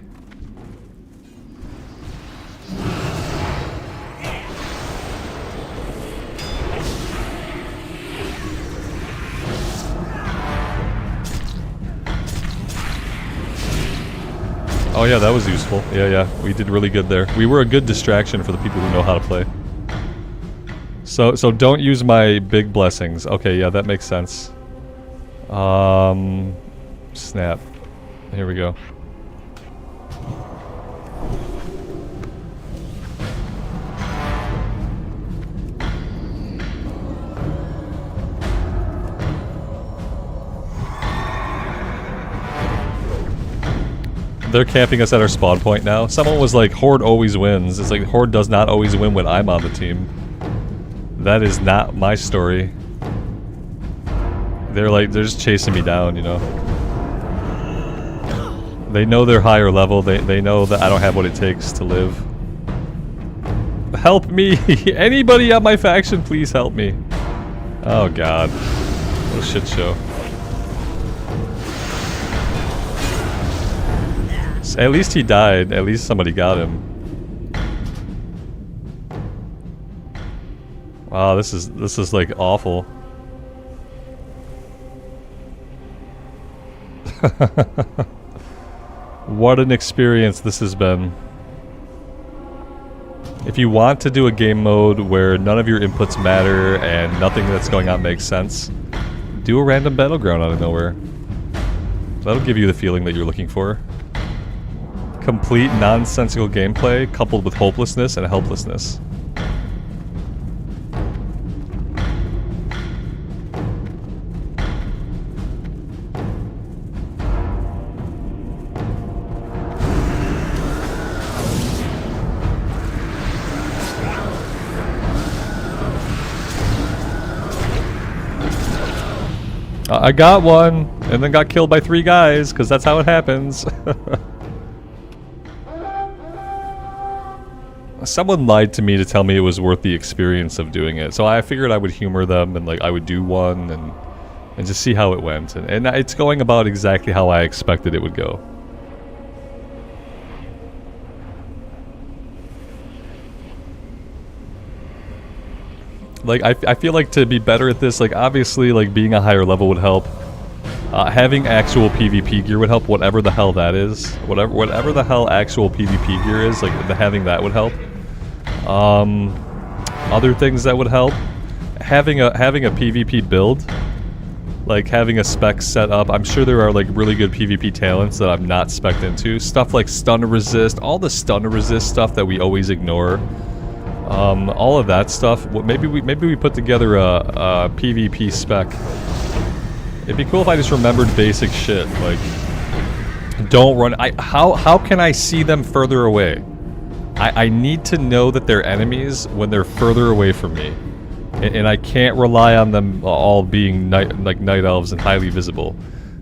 Oh yeah, that was useful. Yeah, we did really good there. We were a good distraction for the people who know how to play. So don't use my big blessings. Okay, yeah, that makes sense. Snap. Here we go. They're camping us at our spawn point now. Someone was like, Horde always wins. It's like, Horde does not always win when I'm on the team. That is not my story. They're just chasing me down, you know. They know they're higher level. They know that I don't have what it takes to live. Help me! Anybody on my faction, please help me. Oh god. What a shit show. At least he died. At least somebody got him. Wow, this is like awful. What an experience this has been. If you want to do a game mode where none of your inputs matter and nothing that's going on makes sense, do a random battleground out of nowhere. That'll give you the feeling that you're looking for. Complete nonsensical gameplay coupled with hopelessness and helplessness. I got one, and then got killed by 3 guys, because that's how it happens. Someone lied to me to tell me it was worth the experience of doing it, so I figured I would humor them, and like I would do one, and just see how it went. And it's going about exactly how I expected it would go. Like, I feel like to be better at this, like, obviously, like, being a higher level would help. Having actual PvP gear would help, whatever the hell that is. Whatever the hell actual PvP gear is, like, having that would help. Other things that would help. Having a PvP build. Like, having a spec set up. I'm sure there are, like, really good PvP talents that I'm not spec'd into. Stuff like stun resist, all the stun resist stuff that we always ignore. All of that stuff. Maybe we put together a PvP spec. It'd be cool if I just remembered basic shit, like don't run. How can I see them further away? I need to know that they're enemies when they're further away from me, and I can't rely on them all being night elves and highly visible.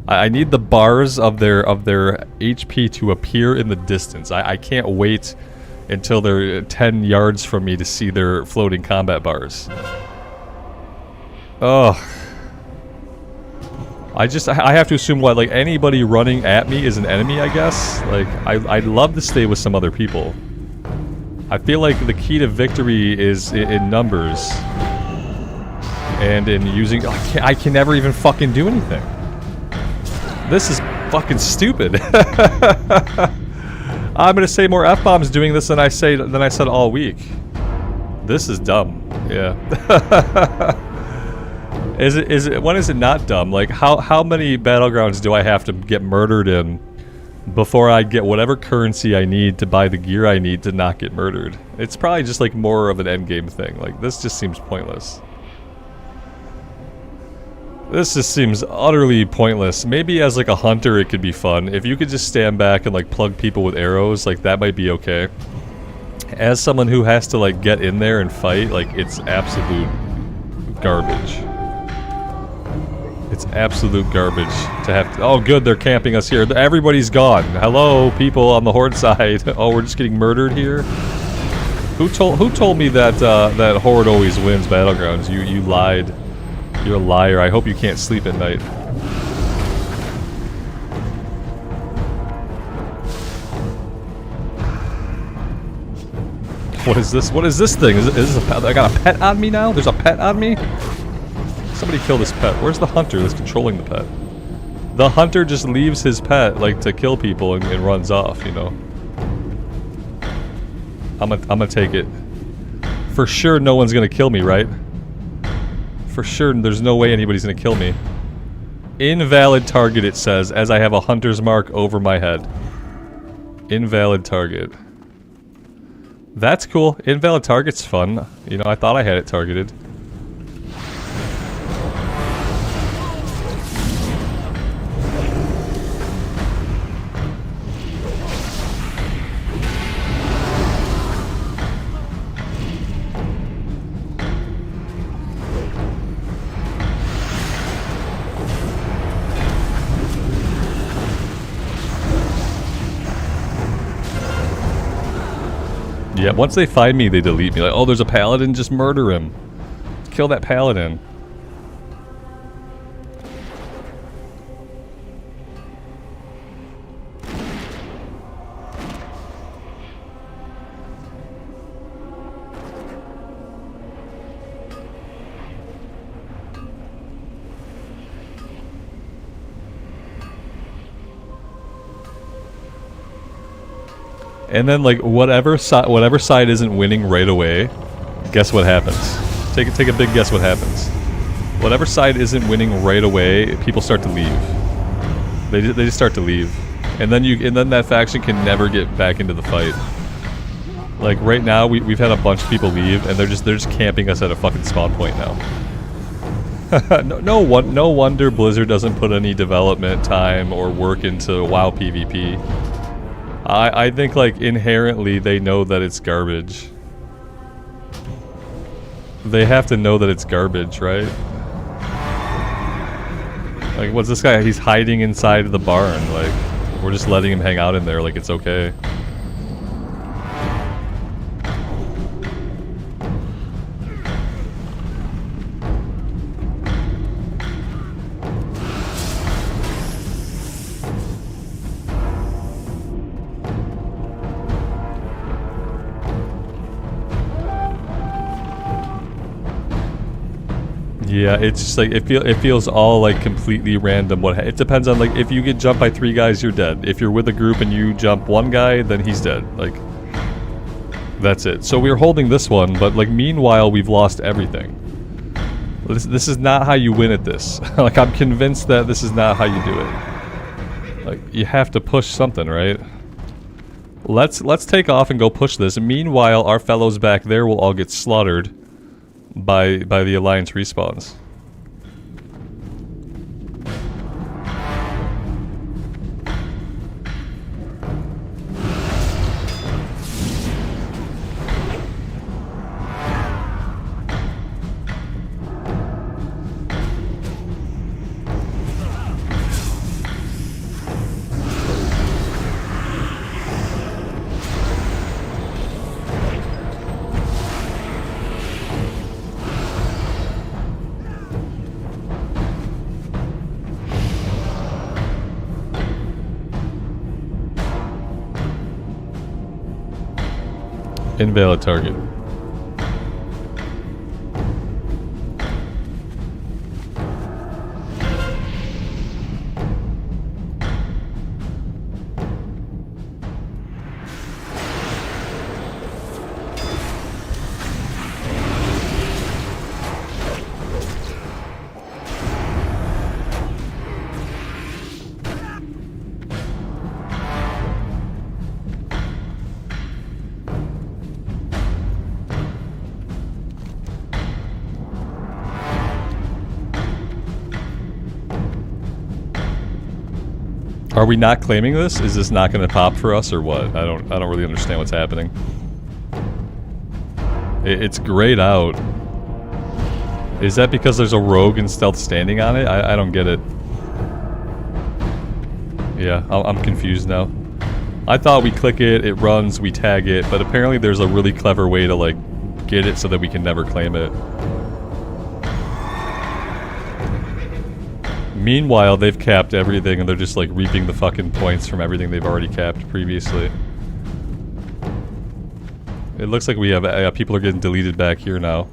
I need the bars of their HP to appear in the distance. I can't wait until they're 10 yards from me to see their floating combat bars. Ugh. I have to assume what, like, anybody running at me is an enemy, I guess? Like, I'd love to stay with some other people. I feel like the key to victory is in numbers. And in using... I can never even fucking do anything. This is fucking stupid. I'm gonna say more F-bombs doing this than I said all week. This is dumb. Yeah. When is it not dumb? Like, how many battlegrounds do I have to get murdered in before I get whatever currency I need to buy the gear I need to not get murdered? It's probably just like more of an endgame thing. Like, this just seems pointless. This just seems utterly pointless. Maybe as like a hunter it could be fun. If you could just stand back and like plug people with arrows, like that might be okay. As someone who has to like get in there and fight, like it's absolute garbage. It's absolute garbage to have to... Oh good, they're camping us here. Everybody's gone. Hello, people on the horde side. Oh, we're just getting murdered here? Who told me that that horde always wins battlegrounds? You lied. You're a liar. I hope you can't sleep at night. What is this? What is this thing? Is this a pet? I got a pet on me now? There's a pet on me? Somebody kill this pet. Where's the hunter that's controlling the pet? The hunter just leaves his pet, like, to kill people and runs off, you know? I'm gonna take it. For sure no one's gonna kill me, right? For sure, there's no way anybody's gonna kill me. Invalid target, it says, as I have a hunter's mark over my head. Invalid target. That's cool. Invalid target's fun. You know, I thought I had it targeted. Yeah, once they find me, they delete me. Like, oh, there's a paladin, just murder him. Kill that paladin. And then, like, whatever side isn't winning right away, guess what happens? Take a big guess what happens. Whatever side isn't winning right away, people start to leave. They just start to leave, and then that faction can never get back into the fight. Like right now, we've had a bunch of people leave, and they're just camping us at a fucking spawn point now. No wonder Blizzard doesn't put any development time or work into WoW PvP. I think, like, inherently they know that it's garbage. They have to know that it's garbage, right? Like, what's this guy? He's hiding inside of the barn. Like, we're just letting him hang out in there like it's okay. Yeah, it's just like, it feels all like completely random. It depends on, like, if you get jumped by 3 guys, you're dead. If you're with a group and you jump 1 guy, then he's dead. Like, that's it. So we're holding this one, but like meanwhile we've lost everything. This is not how you win at this. Like, I'm convinced that this is not how you do it. Like, you have to push something, right? Let's take off and go push this. Meanwhile, our fellows back there will all get slaughtered by the Alliance respawns. Invalid target. Are we not claiming this? Is this not going to pop for us or what? I don't really understand what's happening. It's grayed out. Is that because there's a rogue and stealth standing on it? I don't get it. Yeah, I'm confused now. I thought we click it, it runs, we tag it, but apparently there's a really clever way to like get it so that we can never claim it. Meanwhile, they've capped everything and they're just like reaping the fucking points from everything they've already capped previously. It looks like we have people are getting deleted back here now.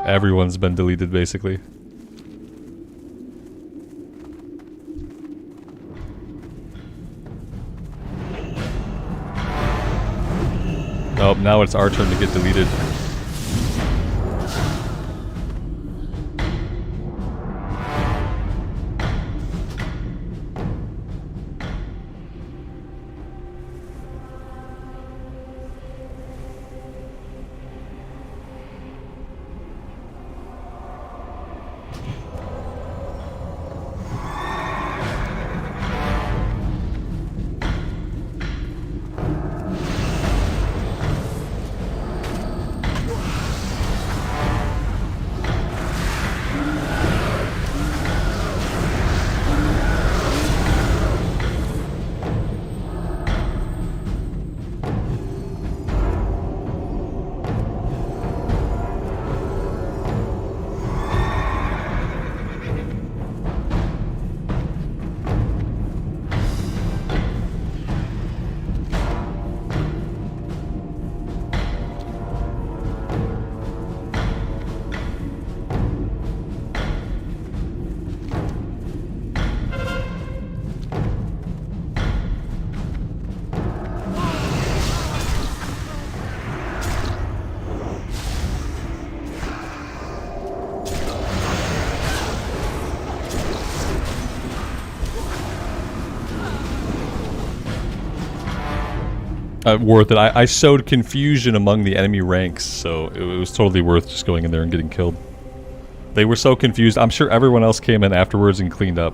Everyone's been deleted basically. Oh, now it's our turn to get deleted. Worth it. I sowed confusion among the enemy ranks, so it was totally worth just going in there and getting killed. They were so confused. I'm sure everyone else came in afterwards and cleaned up.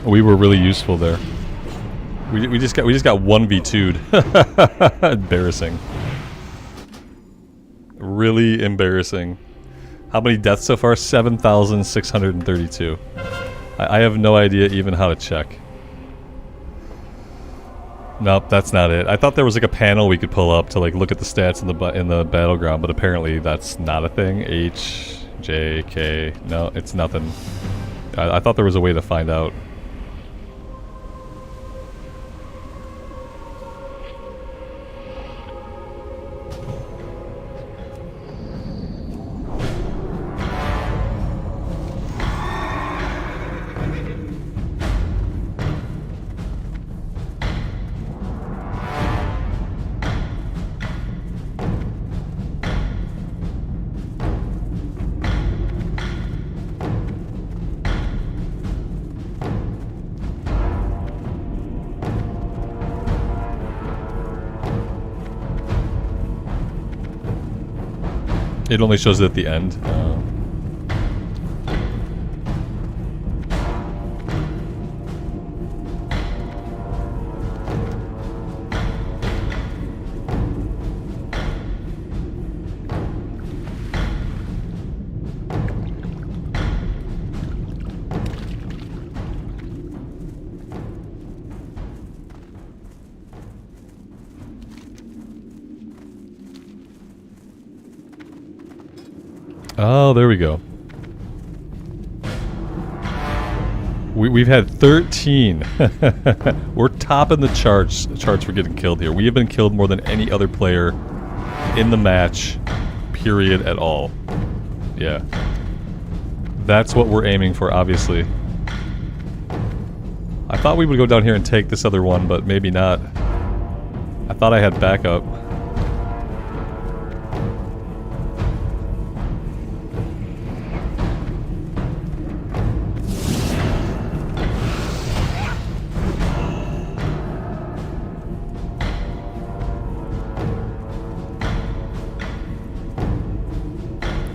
We were really useful there. We just got 1v2'd. Embarrassing. Really embarrassing. How many deaths so far? 7,632. I have no idea even how to check. Nope, that's not it. I thought there was like a panel we could pull up to like look at the stats in the battleground, but apparently that's not a thing. H, J, K. No, it's nothing. I thought there was a way to find out. It only shows it at the end. Oh, there we go. We've had 13. We're topping the charts for getting killed here. We have been killed more than any other player in the match, period, at all. Yeah. That's what we're aiming for, obviously. I thought we would go down here and take this other one, but maybe not. I thought I had backup.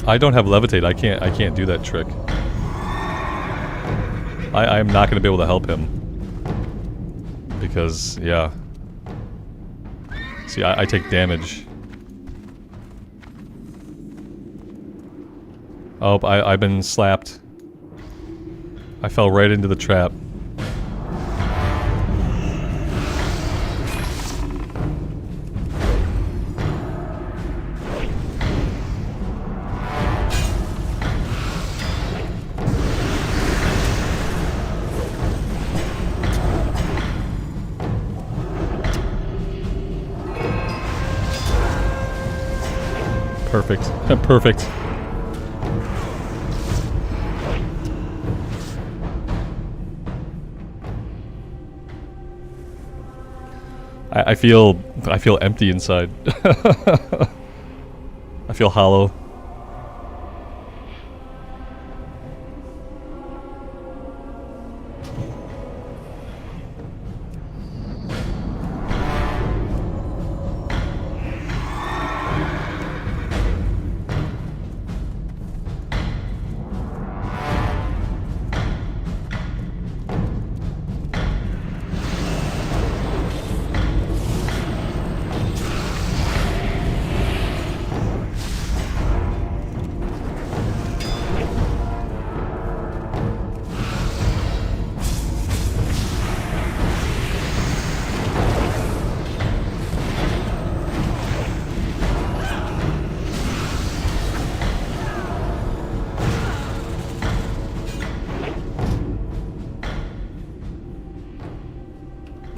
I don't have levitate. I can't do that trick. I am not going to be able to help him. Because, yeah. See, I take damage. Oh, I've been slapped. I fell right into the trap. Perfect. Perfect. I feel empty inside. I feel hollow.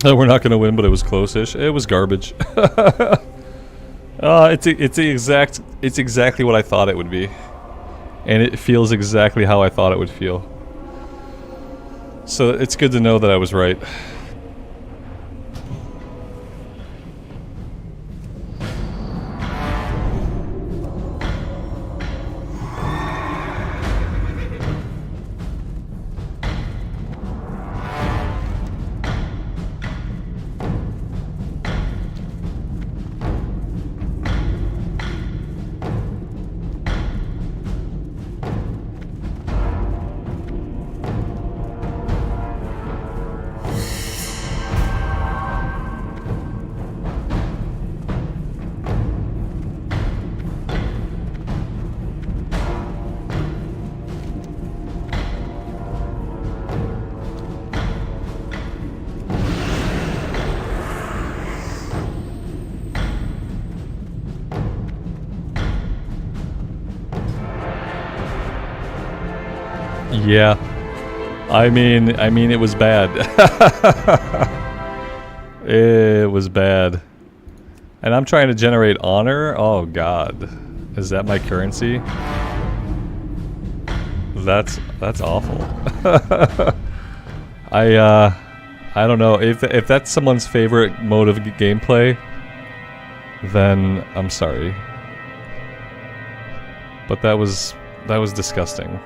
We're not gonna win, but it was close-ish. It was garbage. It's exactly what I thought it would be, and it feels exactly how I thought it would feel. So it's good to know that I was right. Yeah. I mean, it was bad. It was bad. And I'm trying to generate honor? Oh god. Is that my currency? That's awful. I don't know. If that's someone's favorite mode of gameplay, then I'm sorry. But that was disgusting.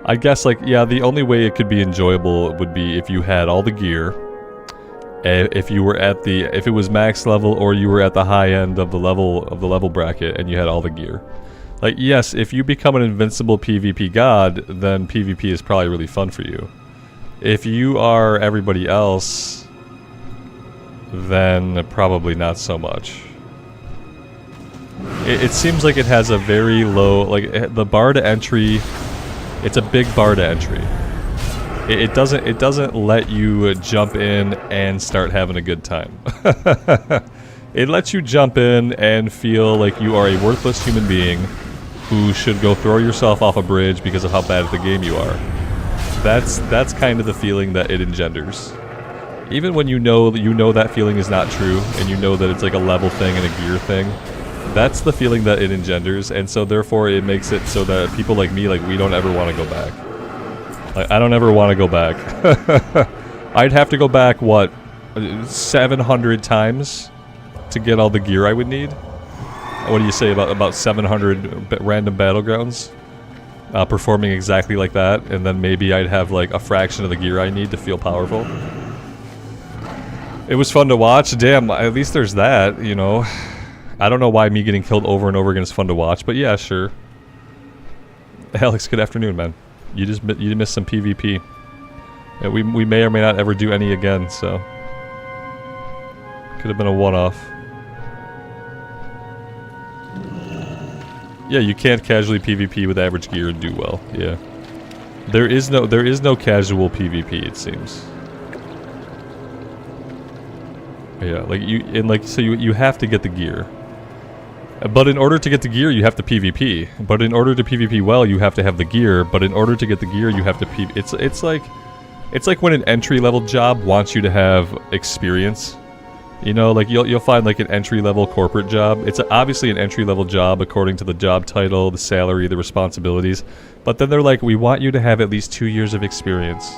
I guess, like, yeah, the only way it could be enjoyable would be if you had all the gear, if you were at the, if it was max level or you were at the high end of the level bracket and you had all the gear. Like, yes, if you become an invincible PvP god, then PvP is probably really fun for you. If you are everybody else, then probably not so much. It seems like it has a very low, like, the bar to entry. It's a big bar to entry. It doesn't let you jump in and start having a good time. It lets you jump in and feel like you are a worthless human being who should go throw yourself off a bridge because of how bad at the game you are. That's kind of the feeling that it engenders. Even when you know that feeling is not true, and you know that it's like a level thing and a gear thing, that's the feeling that it engenders, and so therefore it makes it so that people like me, like, we don't ever want to go back. Like, I don't ever want to go back. I'd have to go back, what, 700 times to get all the gear I would need? What do you say about 700 random battlegrounds? Performing exactly like that, and then maybe I'd have like a fraction of the gear I need to feel powerful. It was fun to watch. Damn, at least there's that, you know. I don't know why me getting killed over and over again is fun to watch, but yeah, sure. Alex, good afternoon, man. You missed some PvP. Yeah, we may or may not ever do any again, so could have been a one-off. Yeah, you can't casually PvP with average gear and do well. Yeah, there is no casual PvP, it seems. Yeah, like you have to get the gear. But in order to get the gear, you have to PvP. But in order to PvP well, you have to have the gear. But in order to get the gear, you have to It's like when an entry-level job wants you to have experience. You know, like you'll find like an entry-level corporate job. It's obviously an entry-level job according to the job title, the salary, the responsibilities. But then they're like, we want you to have at least 2 years of experience.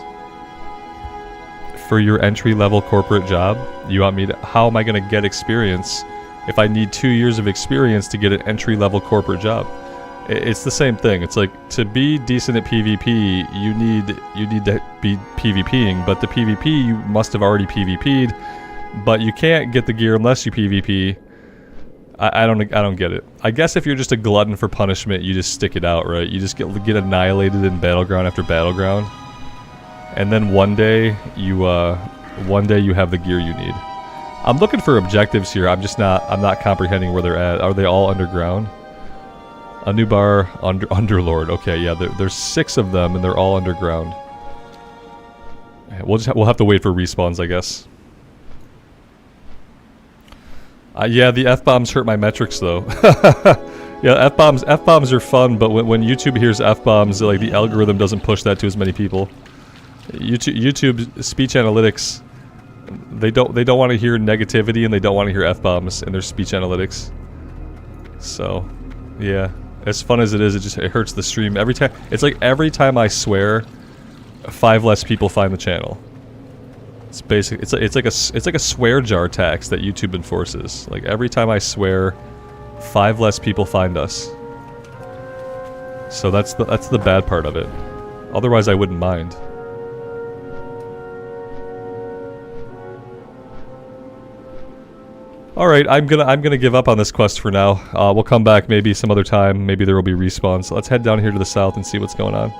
For your entry-level corporate job, you want me to... How am I going to get experience if I need 2 years of experience to get an entry-level corporate job? It's the same thing. It's like, to be decent at PvP, you need to be PvPing, but the PvP, you must have already PvP'd, but you can't get the gear unless you PvP. I don't get it. I guess if you're just a glutton for punishment, you just stick it out, right? You just get annihilated in Battleground after Battleground, and then one day you have the gear you need. I'm looking for objectives here. I'm not comprehending where they're at. Are they all underground? A new bar, Underlord. Okay, yeah, there's 6 of them, and they're all underground. We'll have to wait for respawns, I guess. Yeah, the F-bombs hurt my metrics, though. Yeah, F-bombs are fun, but when YouTube hears F-bombs, like, the algorithm doesn't push that to as many people. YouTube speech analytics, they don't want to hear negativity, and they don't want to hear F-bombs in their speech analytics. So, yeah, as fun as it is, it hurts the stream every time. It's like every time I swear, 5 less people find the channel. It's basic. It's like a swear jar tax that YouTube enforces. Like every time I swear, 5 less people find us. So that's the bad part of it. Otherwise, I wouldn't mind. All right, I'm gonna give up on this quest for now. We'll come back maybe some other time. Maybe there will be respawns. So let's head down here to the south and see what's going on.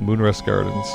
Moonrest Gardens.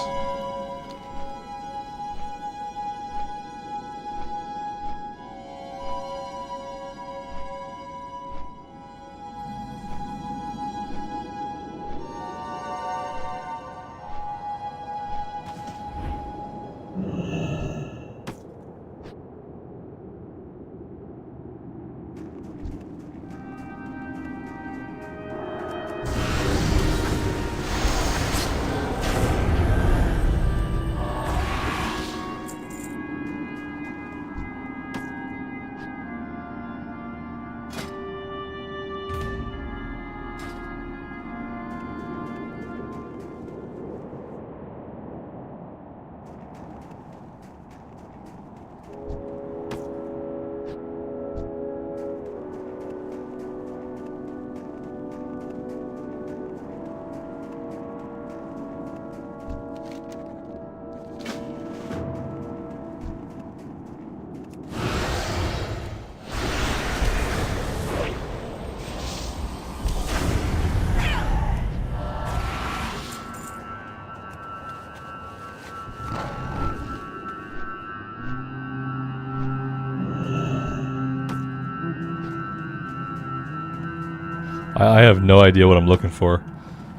I have no idea what I'm looking for.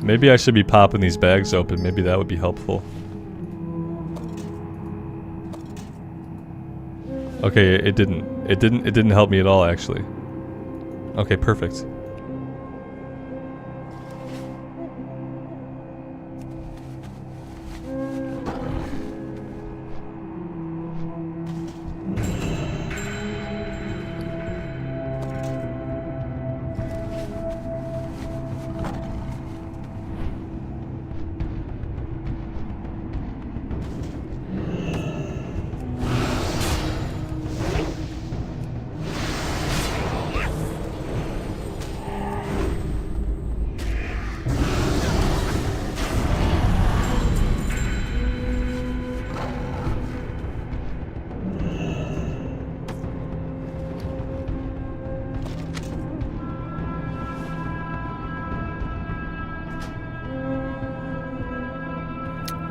Maybe I should be popping these bags open. Maybe that would be helpful. Okay, it didn't help me at all, actually. Okay, perfect.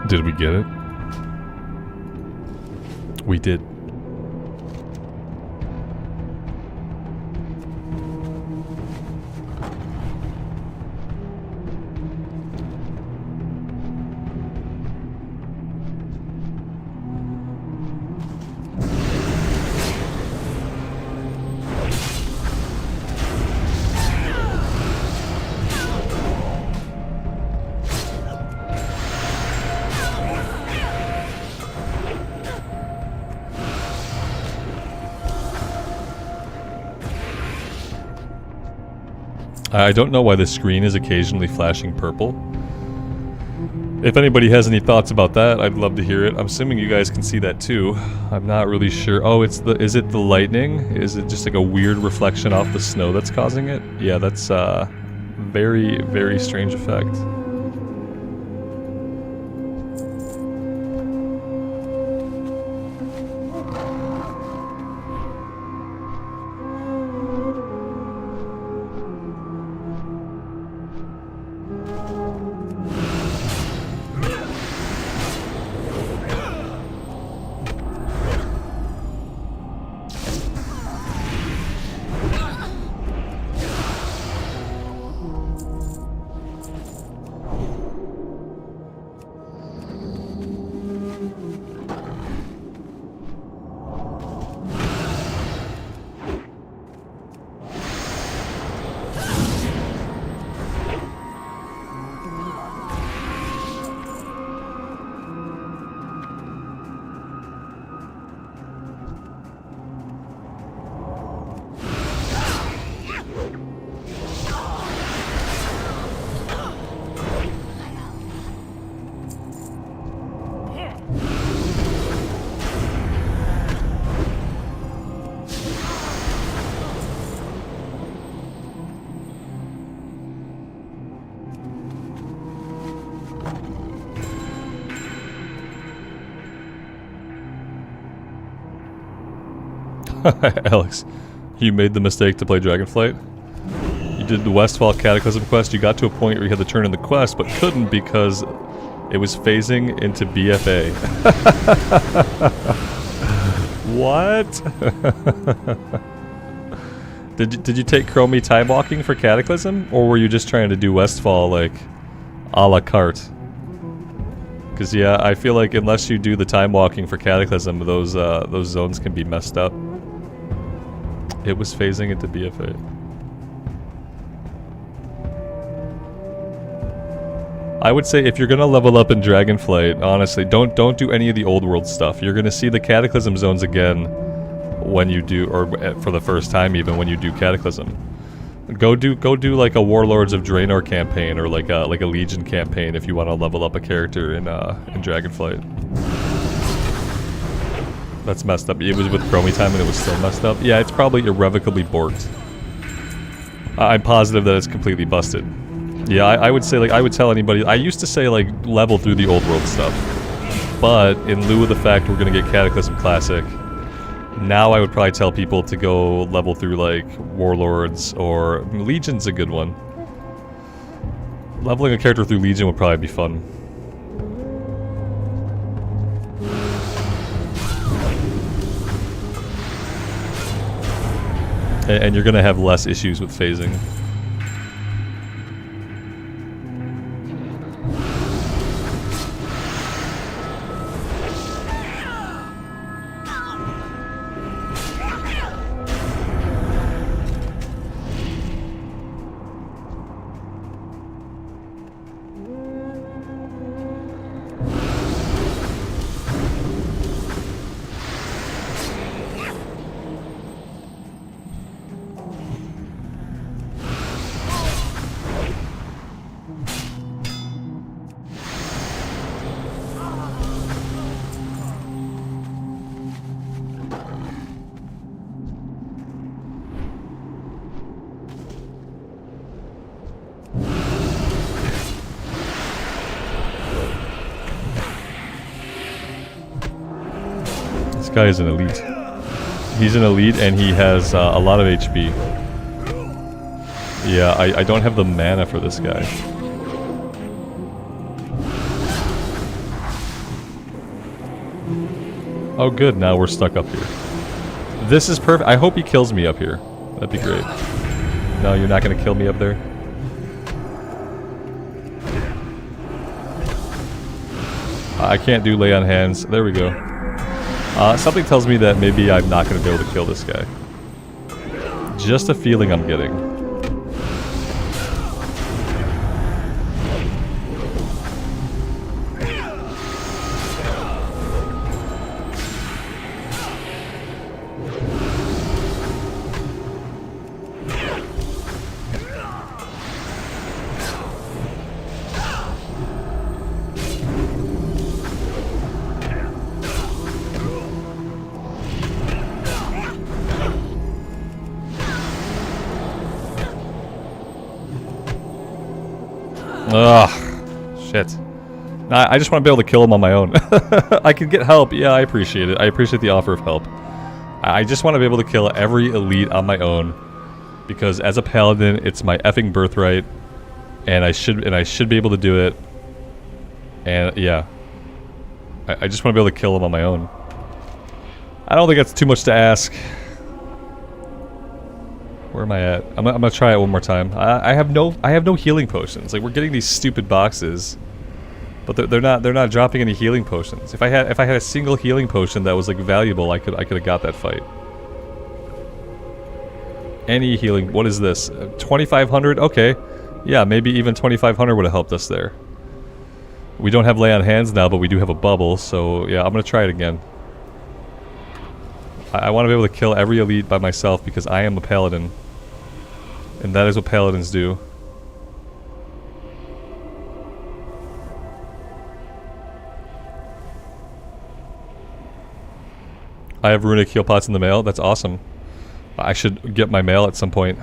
Did we get it? We did. I don't know why the screen is occasionally flashing purple. If anybody has any thoughts about that, I'd love to hear it. I'm assuming you guys can see that too. I'm not really sure. Oh, is it the lightning? Is it just like a weird reflection off the snow that's causing it? Yeah, that's very, very strange effect. Alex, you made the mistake to play Dragonflight. You did the Westfall Cataclysm quest. You got to a point where you had to turn in the quest, but couldn't because it was phasing into BFA. What? Did you take Chromie time walking for Cataclysm, or were you just trying to do Westfall like a la carte? Because yeah, I feel like unless you do the time walking for Cataclysm, those zones can be messed up. It was phasing into BFA. I would say if you're gonna level up in Dragonflight, honestly, don't do any of the old world stuff. You're gonna see the Cataclysm zones again when you do, or for the first time even when you do Cataclysm. Go do like a Warlords of Draenor campaign or like a Legion campaign if you want to level up a character in Dragonflight. That's messed up. It was with Chromie time and it was still messed up. Yeah, it's probably irrevocably borked. I'm positive that it's completely busted. Yeah, I would say, like, I would tell anybody, I used to say, like, level through the old world stuff. But, in lieu of the fact we're gonna get Cataclysm Classic, now I would probably tell people to go level through, like, Warlords, or Legion's a good one. Leveling a character through Legion would probably be fun. And you're gonna have less issues with phasing. guy is an elite. He's an elite and he has a lot of HP. Yeah, I don't have the mana for this guy. Oh good, now we're stuck up here. This is perfect. I hope he kills me up here. That'd be great. No, you're not gonna kill me up there? I can't do lay on hands. There we go. Something tells me that maybe I'm not gonna be able to kill this guy. Just a feeling I'm getting. Ugh. Shit. Nah, I just want to be able to kill him on my own. I could get help. Yeah, I appreciate it. I appreciate the offer of help. I just want to be able to kill every elite on my own. Because as a paladin, it's my effing birthright. And I should be able to do it. And yeah. I just want to be able to kill him on my own. I don't think that's too much to ask. Where am I at? I'm gonna try it one more time. I have no healing potions. Like, we're getting these stupid boxes, but they're not dropping any healing potions. If I had a single healing potion that was like valuable, I could have got that fight. Any healing? What is this? 2,500? Okay, yeah, maybe even 2,500 would have helped us there. We don't have lay on hands now, but we do have a bubble. So yeah, I'm gonna try it again. I want to be able to kill every elite by myself because I am a paladin. And that is what paladins do. I have runic heal pots in the mail. That's awesome. I should get my mail at some point.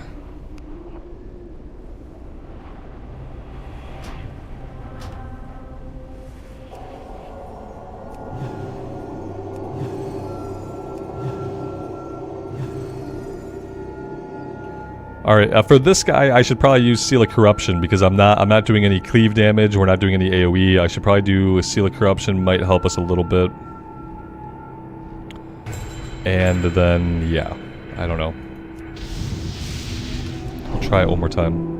Alright, for this guy, I should probably use Seal of Corruption because I'm not doing any cleave damage, we're not doing any AoE. I should probably do a Seal of Corruption, might help us a little bit. And then, yeah, I don't know. I'll try it one more time.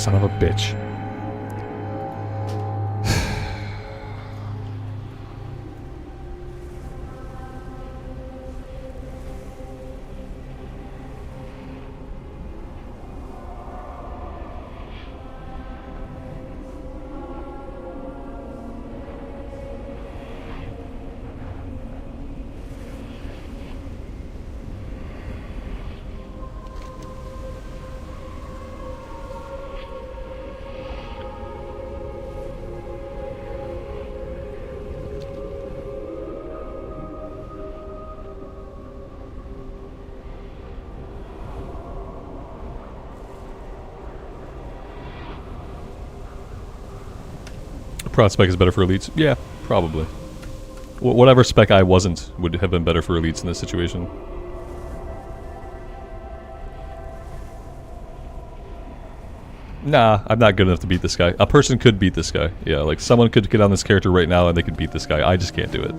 Son of a bitch. Prod spec is better for elites? Yeah, probably. Whatever spec I wasn't would have been better for elites in this situation. Nah, I'm not good enough to beat this guy. A person could beat this guy. Yeah, like someone could get on this character right now and they could beat this guy. I just can't do it.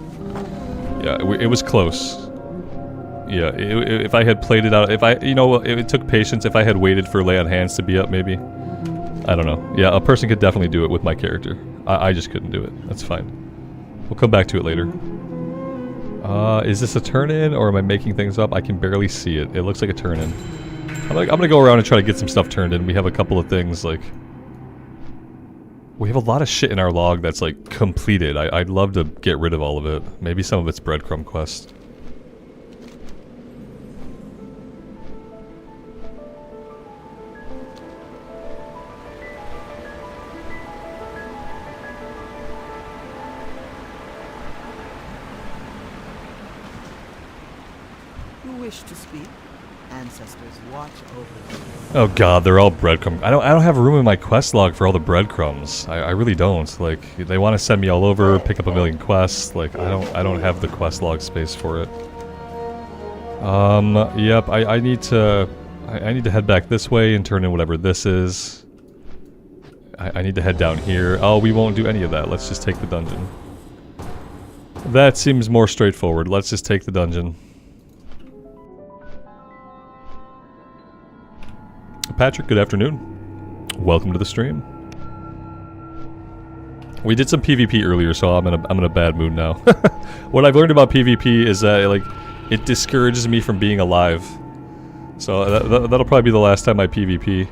Yeah, it was close. Yeah, if I had played it out, you know, it took patience. If I had waited for Lay on Hands to be up, maybe. I don't know. Yeah, a person could definitely do it with my character. I just couldn't do it. That's fine. We'll come back to it later. Is this a turn-in, or am I making things up? I can barely see it. It looks like a turn-in. I'm gonna go around and try to get some stuff turned in. We have a couple of things, like... We have a lot of shit in our log that's, like, completed. I'd love to get rid of all of it. Maybe some of it's breadcrumb quest. You wish to speak? Ancestors watch over you. Oh god, they're all breadcrumbs. I don't have room in my quest log for all the breadcrumbs. I really don't. Like, they want to send me all over, pick up a million quests. Like, I don't have the quest log space for it. Yep, I need to head back this way and turn in whatever this is. I need to head down here. Oh, we won't do any of that. Let's just take the dungeon. That seems more straightforward. Let's just take the dungeon. Patrick, good afternoon. Welcome to the stream. We did some PvP earlier, so I'm in a bad mood now. What I've learned about PvP is that like it discourages me from being alive. So that'll probably be the last time I PvP.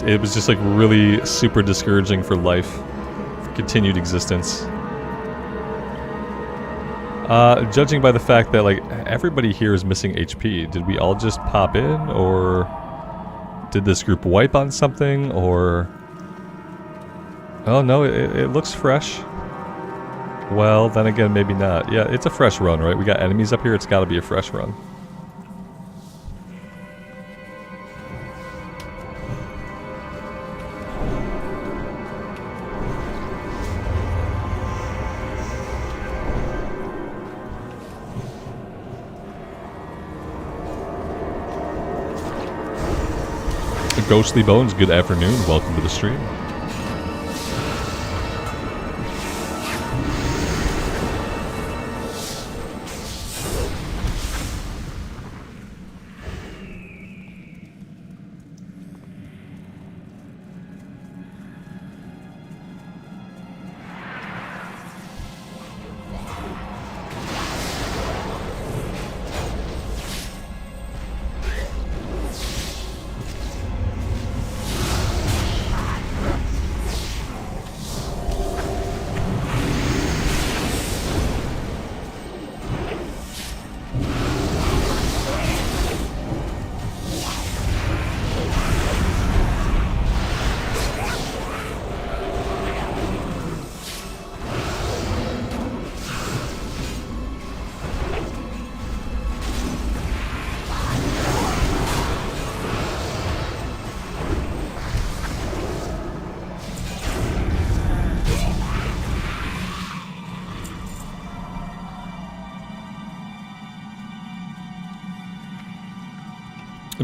It was just like really super discouraging for life, for continued existence. Judging by the fact that like everybody here is missing HP, did we all just pop in, or did this group wipe on something, or... Oh no, it looks fresh. Well, then again, maybe not. Yeah, it's a fresh run, right? We got enemies up here, it's gotta be a fresh run. Ghostly Bones, good afternoon. Welcome to the stream.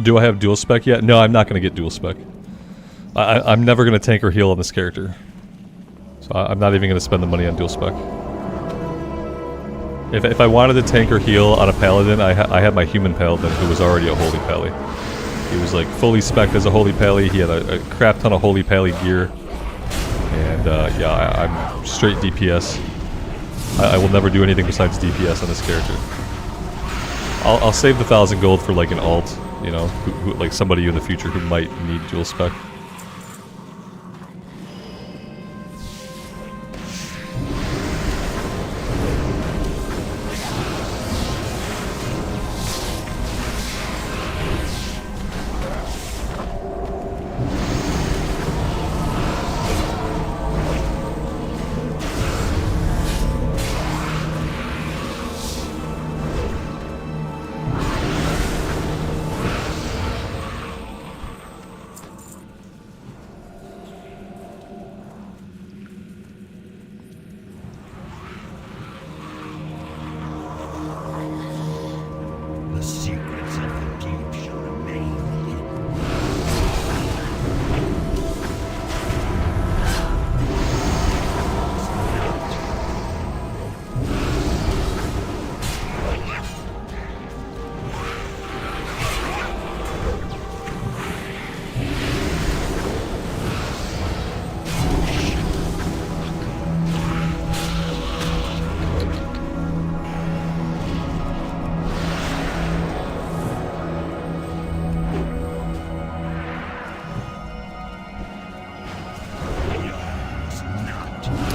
Do I have dual spec yet? No, I'm not going to get dual spec. I'm never going to tank or heal on this character. So I'm not even going to spend the money on dual spec. If I wanted to tank or heal on a paladin, I had my human paladin who was already a holy pally. He was like fully spec'd as a holy pally. He had a crap ton of holy pally gear. And yeah, I'm straight DPS. I will never do anything besides DPS on this character. I'll save the 1,000 gold for like an alt, you know, who like somebody in the future who might need dual spec.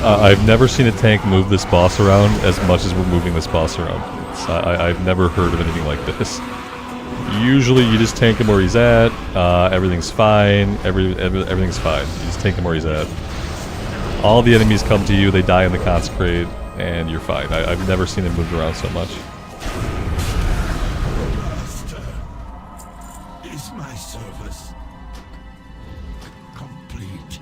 I've never seen a tank move this boss around as much as we're moving this boss around. I've never heard of anything like this. Usually you just tank him where he's at, everything's fine, everything's fine. You just tank him where he's at. All the enemies come to you, they die in the consecrate, and you're fine. I've never seen him move around so much. Master, is my service complete?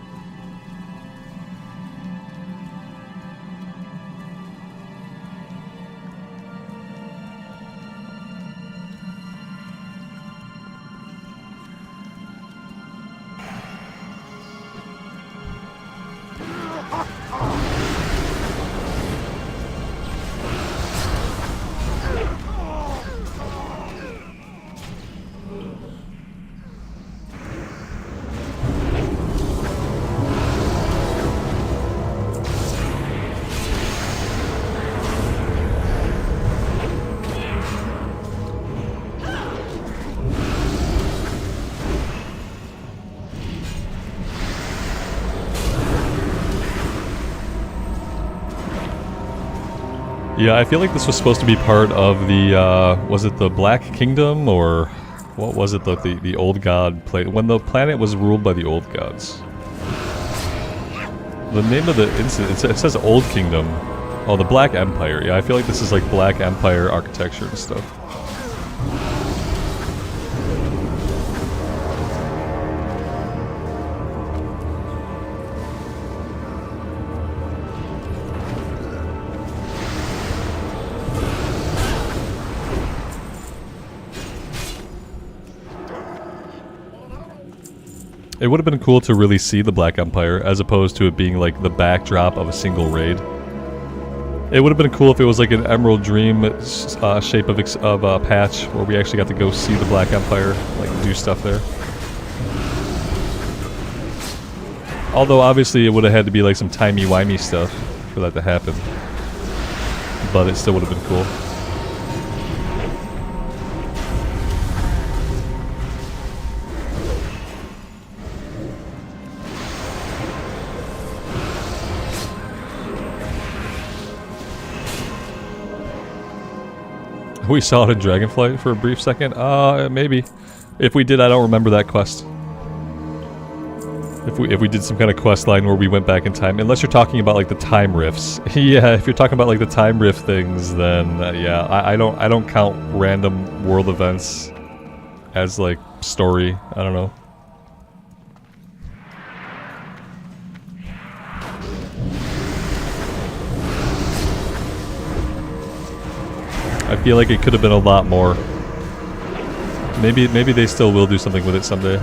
Yeah, I feel like this was supposed to be part of the, was it the Black Kingdom, or what was it, the Old God play, when the planet was ruled by the Old Gods? The name of the incident, it says Old Kingdom. Oh, the Black Empire. Yeah, I feel like this is like Black Empire architecture and stuff. It would have been cool to really see the Black Empire, as opposed to it being like the backdrop of a single raid. It would have been cool if it was like an Emerald Dream shape of a patch, where we actually got to go see the Black Empire, like do stuff there. Although obviously it would have had to be like some timey-wimey stuff for that to happen. But it still would have been cool. We saw it in Dragonflight for a brief second? Maybe. If we did, I don't remember that quest. If we did some kind of quest line where we went back in time, unless you're talking about like the time rifts. Yeah, if you're talking about like the time rift things, then yeah, I don't count random world events as like story. I don't know. I feel like it could have been a lot more. Maybe they still will do something with it someday.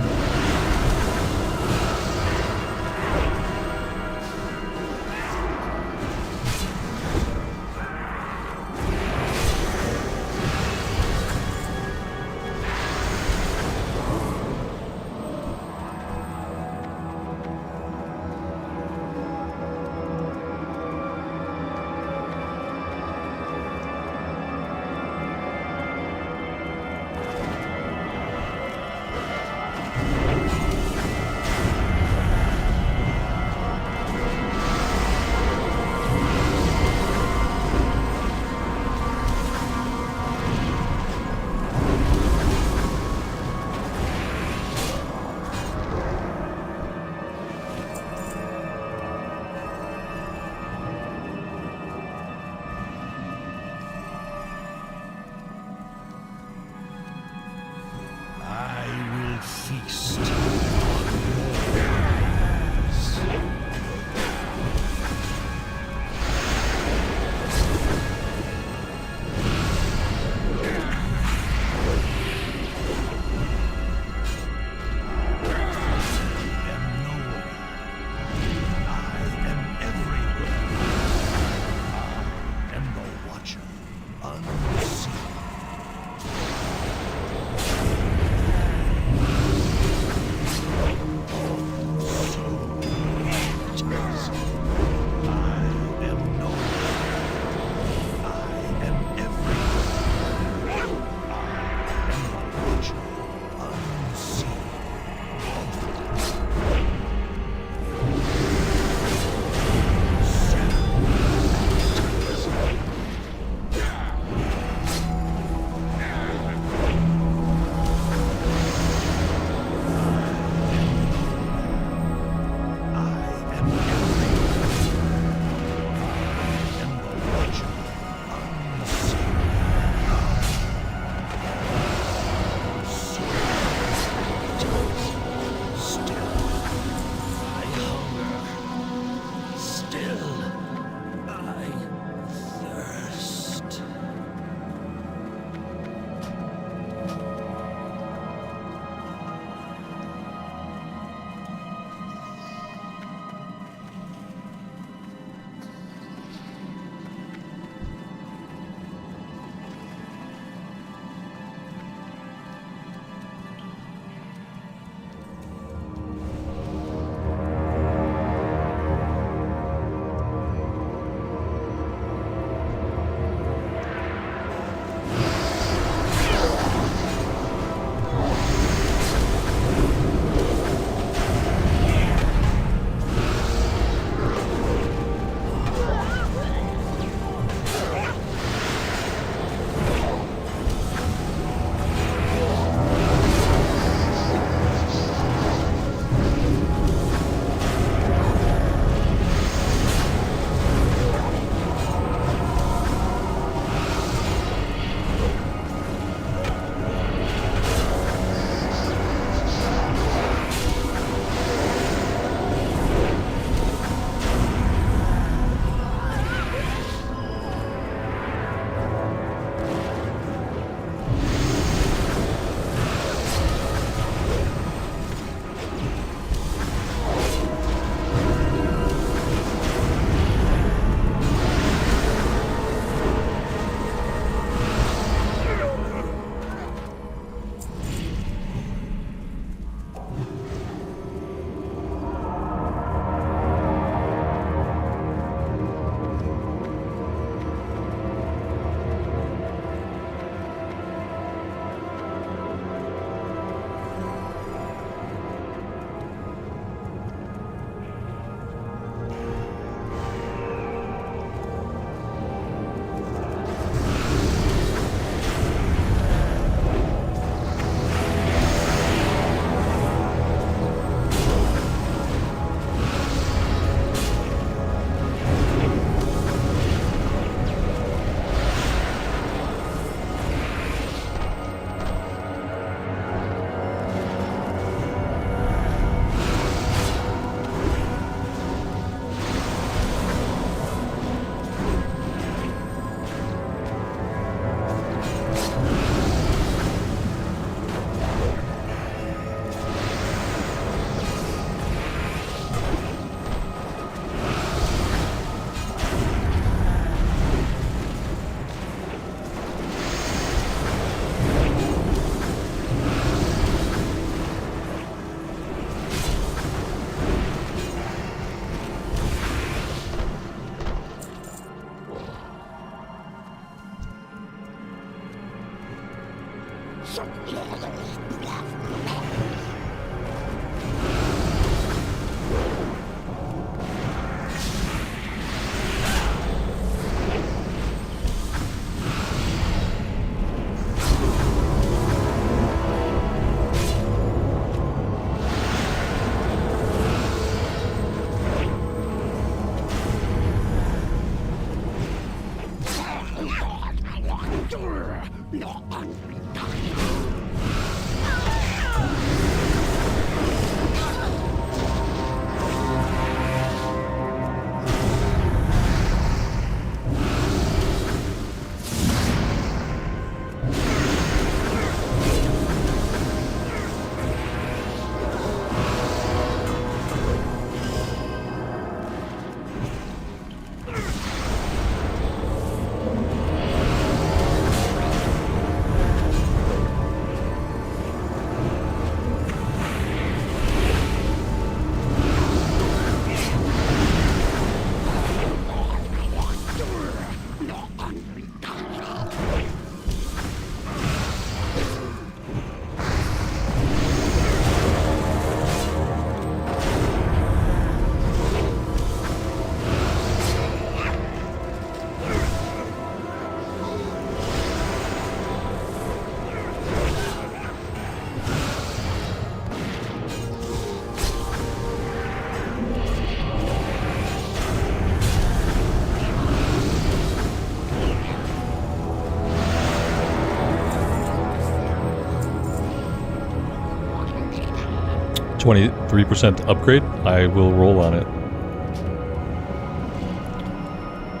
23% upgrade. I will roll on it.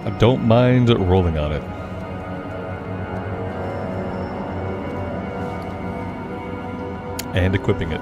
I don't mind rolling on it. And equipping it.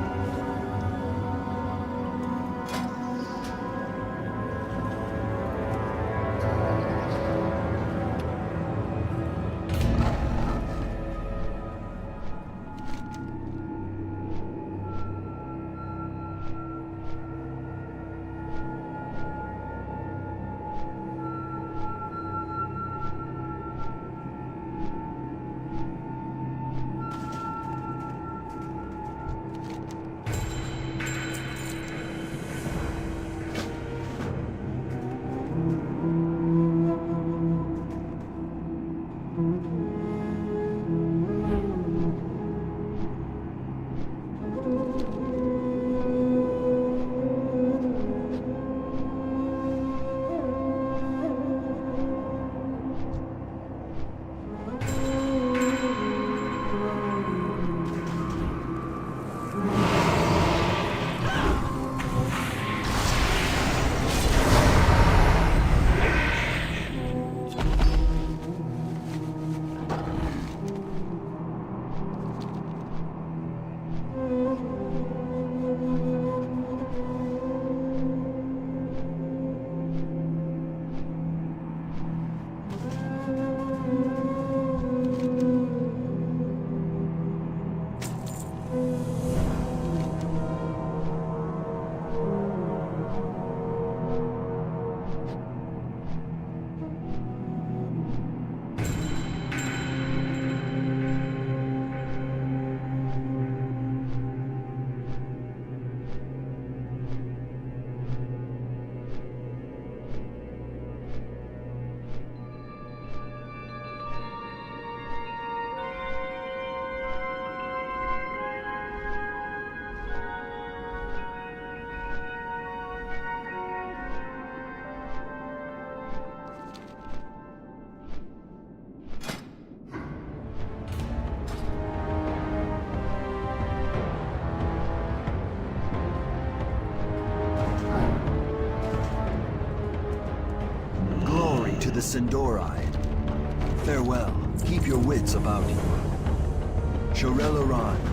The Sindori. Farewell. Keep your wits about you. Shorelaran.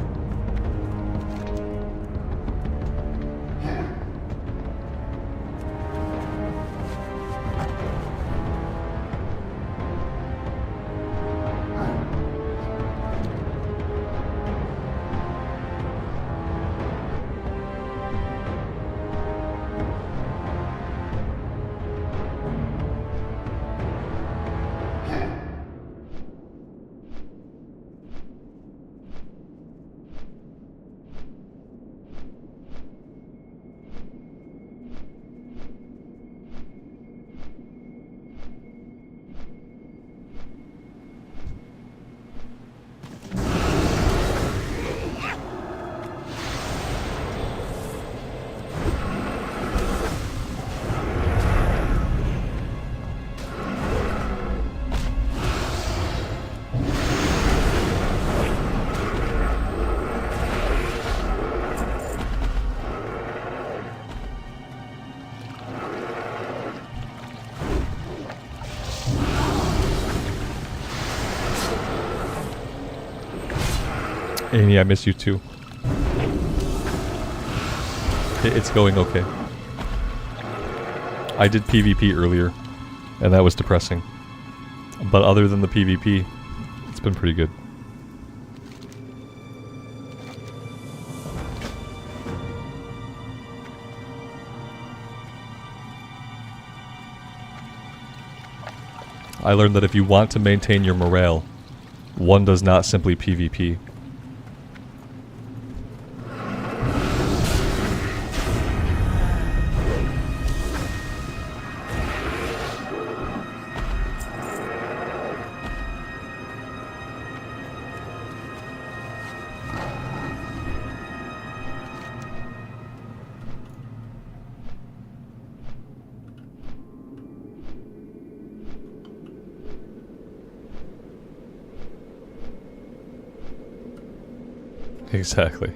Amy, I miss you too. It's going okay. I did PvP earlier, and that was depressing. But other than the PvP, it's been pretty good. I learned that if you want to maintain your morale, one does not simply PvP. Exactly.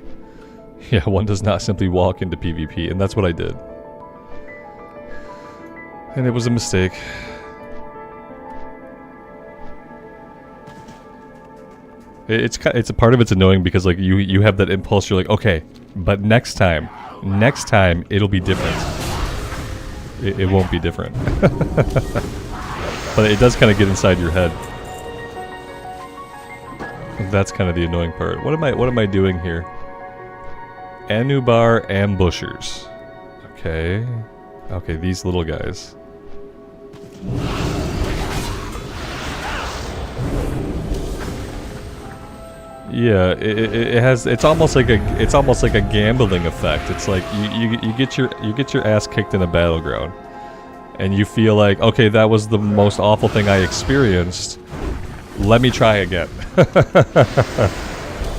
Yeah, one does not simply walk into PvP, and that's what I did. And it was a mistake. It's a part of it's annoying because like you have that impulse, you're like, okay, but next time it'll be different. It won't be different. But it does kind of get inside your head. That's kind of the annoying part. What am I doing here? Anubar ambushers. Okay. Okay, these little guys. Yeah, it's almost like a gambling effect. It's like you get your ass kicked in a battleground, and you feel like, okay, that was the most awful thing I experienced. Let me try again.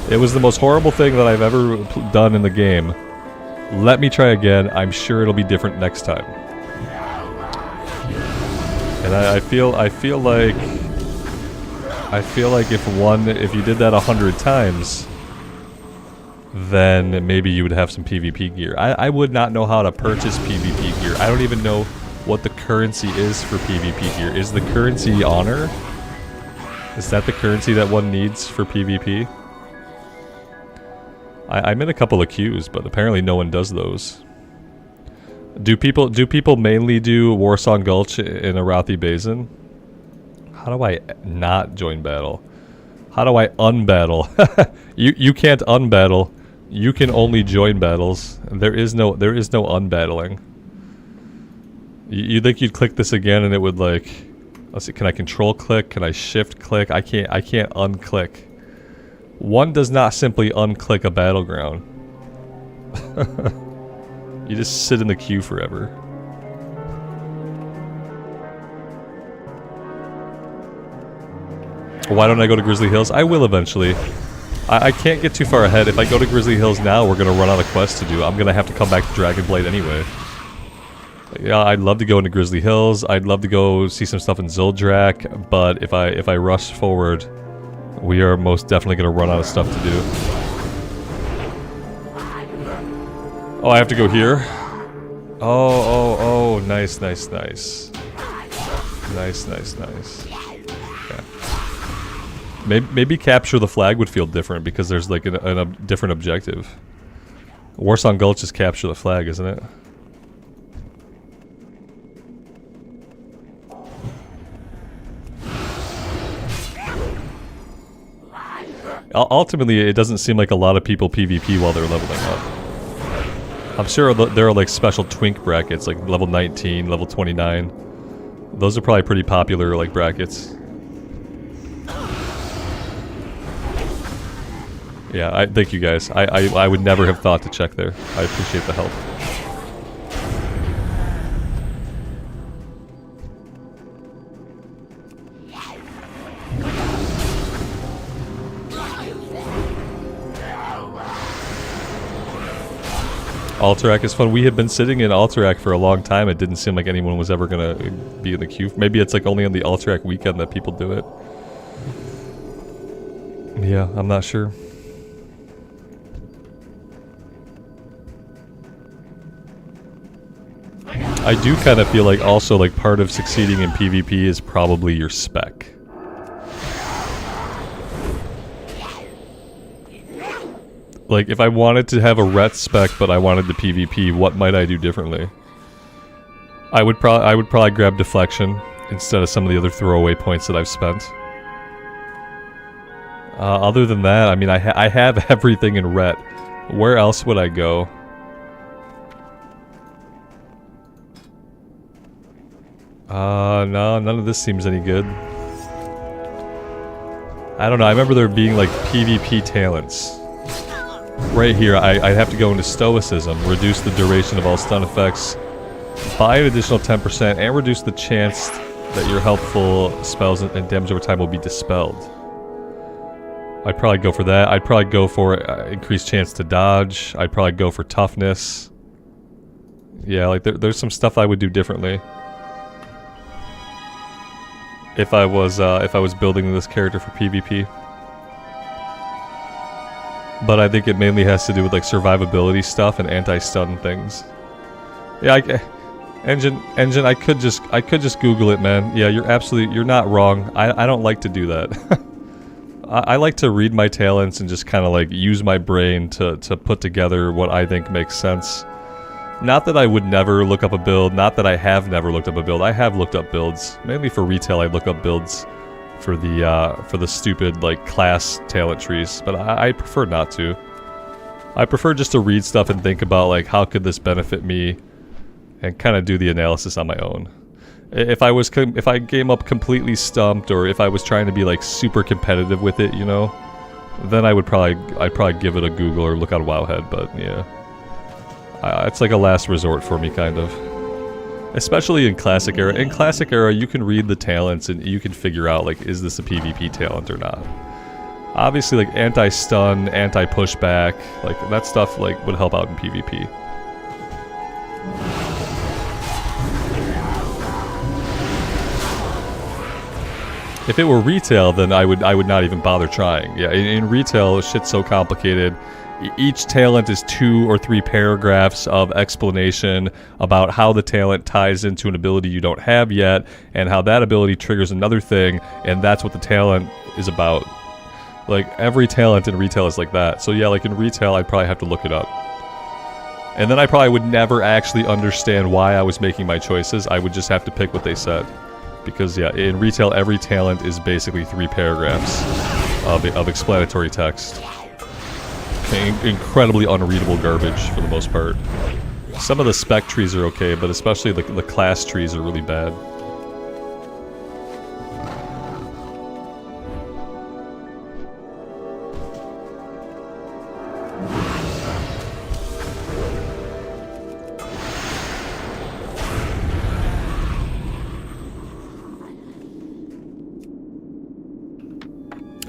It was the most horrible thing that I've ever done in the game. Let me try again. I'm sure it'll be different next time. And I feel like if you did that 100 times, then maybe you would have some PvP gear. I would not know how to purchase PvP gear. I don't even know what the currency is for PvP gear. Is the currency honor? Is that the currency that one needs for PvP? I'm in a couple of queues, but apparently no one does those. Do people mainly do Warsong Gulch in Arathi Basin? How do I not join battle? How do I unbattle? You can't unbattle. You can only join battles. There is no unbattling. You think you'd click this again and it would like, let's see, can I control click? Can I shift click? I can't unclick. One does not simply unclick a battleground. You just sit in the queue forever. Why don't I go to Grizzly Hills? I will eventually. I can't get too far ahead. If I go to Grizzly Hills now, we're gonna run out of quests to do. I'm gonna have to come back to Dragonblight anyway. Yeah, I'd love to go into Grizzly Hills. I'd love to go see some stuff in Zuldrak, but if I rush forward, we are most definitely gonna run out of stuff to do. Oh, I have to go here? Oh, nice. Nice. Maybe capture the flag would feel different because there's like a different objective. Warsong Gulch is capture the flag, isn't it? Ultimately, it doesn't seem like a lot of people PvP while they're leveling up. I'm sure there are like special twink brackets, like level 19, level 29. Those are probably pretty popular like brackets. Yeah, thank you guys. I would never have thought to check there. I appreciate the help. Alterac is fun. We have been sitting in Alterac for a long time. It didn't seem like anyone was ever gonna be in the queue. Maybe it's like only on the Alterac weekend that people do it. Yeah, I'm not sure. I do kind of feel like also like part of succeeding in PvP is probably your spec. Like, if I wanted to have a ret spec, but I wanted the PvP, what might I do differently? I would probably grab deflection instead of some of the other throwaway points that I've spent. Other than that, I mean, I have everything in ret. Where else would I go? No, none of this seems any good. I don't know, I remember there being like PvP talents. Right here, I'd have to go into Stoicism, reduce the duration of all stun effects, buy an additional 10%, and reduce the chance that your helpful spells and damage over time will be dispelled. I'd probably go for that. I'd probably go for increased chance to dodge. I'd probably go for toughness. Yeah, like there's some stuff I would do differently. If I was building this character for PvP. But I think it mainly has to do with like survivability stuff and anti-stun things. Yeah, Engine, I could just Google it, man. Yeah, you're not wrong. I don't like to do that. I like to read my talents and just kind of like use my brain to put together what I think makes sense. Not that I would never look up a build, not that I have never looked up a build. I have looked up builds. Mainly for retail, I look up builds for the stupid like class talent trees, but I prefer not to. I prefer just to read stuff and think about like how could this benefit me, and kind of do the analysis on my own. If I came up completely stumped, or if I was trying to be like super competitive with it, you know, then I'd probably give it a Google or look on Wowhead. But yeah, it's like a last resort for me, kind of. Especially in Classic Era. In Classic Era, you can read the talents and you can figure out, like, is this a PvP talent or not? Obviously, like, anti-stun, anti-pushback, like, that stuff, like, would help out in PvP. If it were retail, then I would not even bother trying. Yeah, in retail, shit's so complicated. Each talent is 2 or 3 paragraphs of explanation about how the talent ties into an ability you don't have yet, and how that ability triggers another thing, and that's what the talent is about. Like, every talent in retail is like that. So yeah, like in retail, I'd probably have to look it up. And then I probably would never actually understand why I was making my choices. I would just have to pick what they said. Because yeah, in retail, every talent is basically 3 paragraphs of explanatory text. Incredibly unreadable garbage for the most part. Some of the spec trees are okay, but especially the class trees are really bad.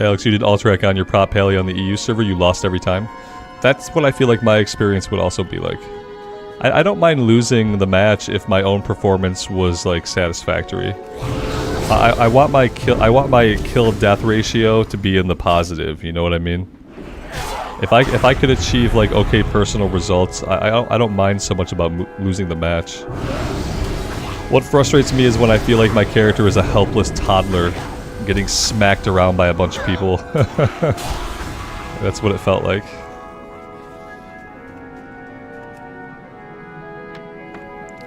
Alex, you did Alterac on your prop pally on the EU server, you lost every time. That's what I feel like my experience would also be like. I don't mind losing the match if my own performance was like satisfactory. I want my kill death ratio to be in the positive, you know what I mean? If I could achieve like okay personal results, I don't mind so much about losing the match. What frustrates me is when I feel like my character is a helpless toddler getting smacked around by a bunch of people. That's what it felt like.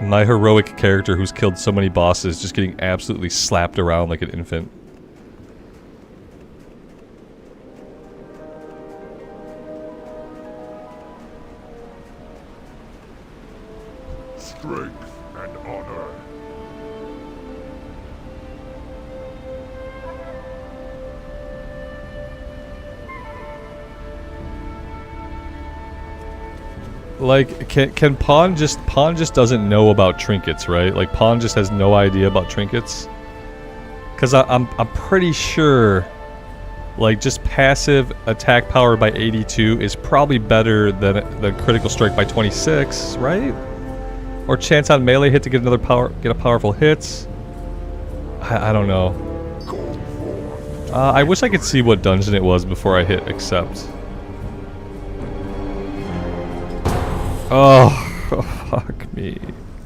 My heroic character who's killed so many bosses just getting absolutely slapped around like an infant. Strength and honor. Like, can Pawn just doesn't know about trinkets, right? Like, Pawn just has no idea about trinkets? Because I'm pretty sure, like, just passive attack power by 82 is probably better than critical strike by 26, right? Or chance on melee hit to get a powerful hit. I don't know. I wish I could see what dungeon it was before I hit accept. Oh, fuck me.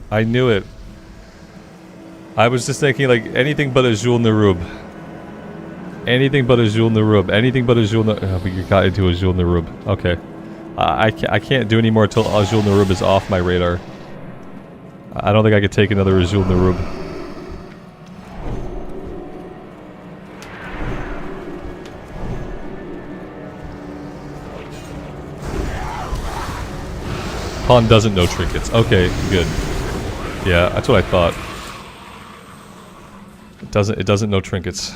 I knew it. I was just thinking, like, anything but a Jul Nerub. Anything but a Jul Nerub. Anything but a Jul Nerub. Oh, we got into a Jul Nerub. Okay. I can't do any more until Azul Narub is off my radar. I don't think I could take another Azul Narub. Pawn doesn't know trinkets. Okay, good. Yeah, that's what I thought. It doesn't know trinkets.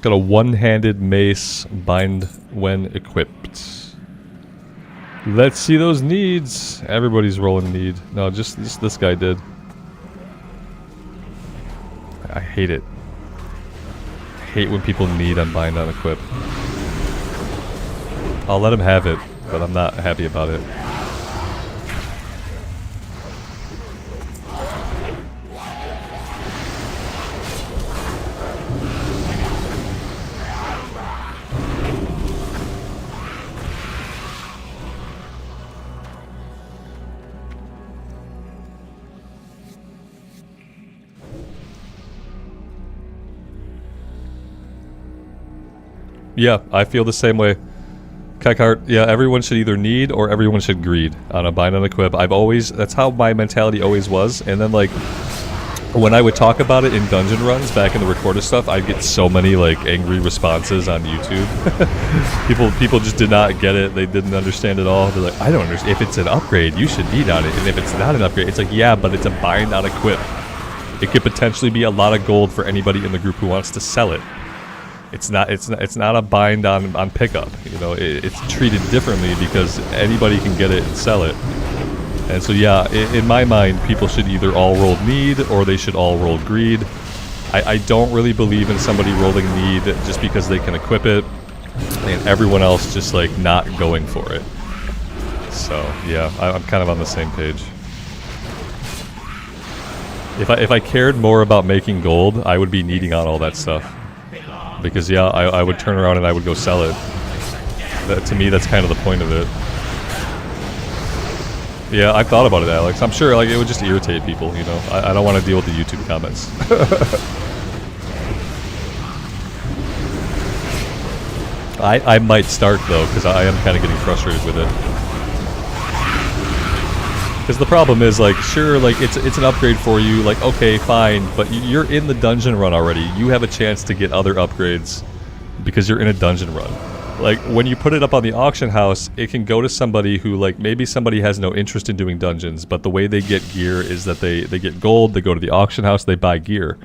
Got a one-handed mace, bind when equipped. Let's see those needs. Everybody's rolling need. No, just this guy did. I hate it. I hate when people need on bind on equip. I'll let him have it, but I'm not happy about it. Yeah, I feel the same way. Kykart, yeah, everyone should either need or everyone should greed on a bind on equip. That's how my mentality always was. And then, like, when I would talk about it in dungeon runs back in the recorded stuff, I'd get so many, like, angry responses on YouTube. People just did not get it. They didn't understand it all. They're like, I don't understand. If it's an upgrade, you should need on it. And if it's not an upgrade, it's like, yeah, but it's a bind on equip. It could potentially be a lot of gold for anybody in the group who wants to sell it. It's not a bind on pickup, you know. It's treated differently because anybody can get it and sell it. And so yeah, in my mind, people should either all roll need or they should all roll greed. I don't really believe in somebody rolling need just because they can equip it and everyone else just like not going for it. So yeah, I'm kind of on the same page. If I cared more about making gold, I would be needing on all that stuff. Because yeah, I would turn around and I would go sell it. To me, that's kind of the point of it. Yeah, I thought about it, Alex. I'm sure like it would just irritate people, you know. I don't want to deal with the YouTube comments. I might start though, because I am kind of getting frustrated with it. Because the problem is, like, sure, like, it's an upgrade for you, like, okay, fine, but you're in the dungeon run already. You have a chance to get other upgrades because you're in a dungeon run. Like, when you put it up on the auction house, it can go to somebody who, like, maybe somebody has no interest in doing dungeons, but the way they get gear is that they get gold, they go to the auction house, they buy gear.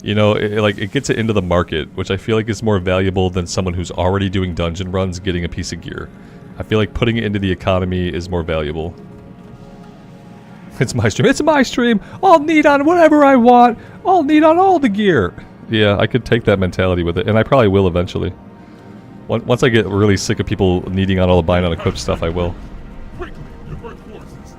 You know, it gets it into the market, which I feel like is more valuable than someone who's already doing dungeon runs getting a piece of gear. I feel like putting it into the economy is more valuable. It's my stream. It's my stream. I'll need on whatever I want. I'll need on all the gear. Yeah, I could take that mentality with it, and I probably will eventually. Once I get really sick of people needing on all the bind on equip stuff, I will. Quickly, divert forces.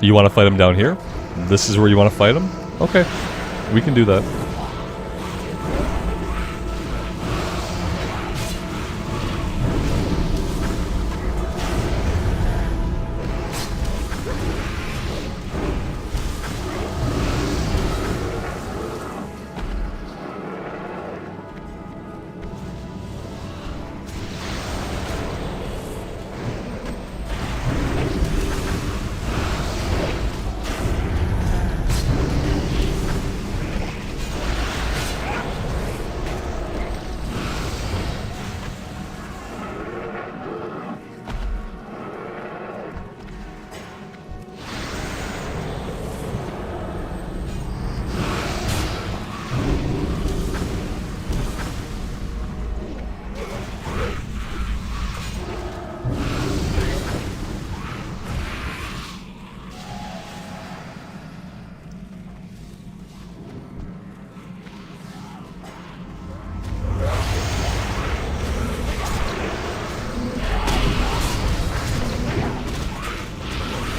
You want to fight him down here? This is where you want to fight him? Okay, we can do that.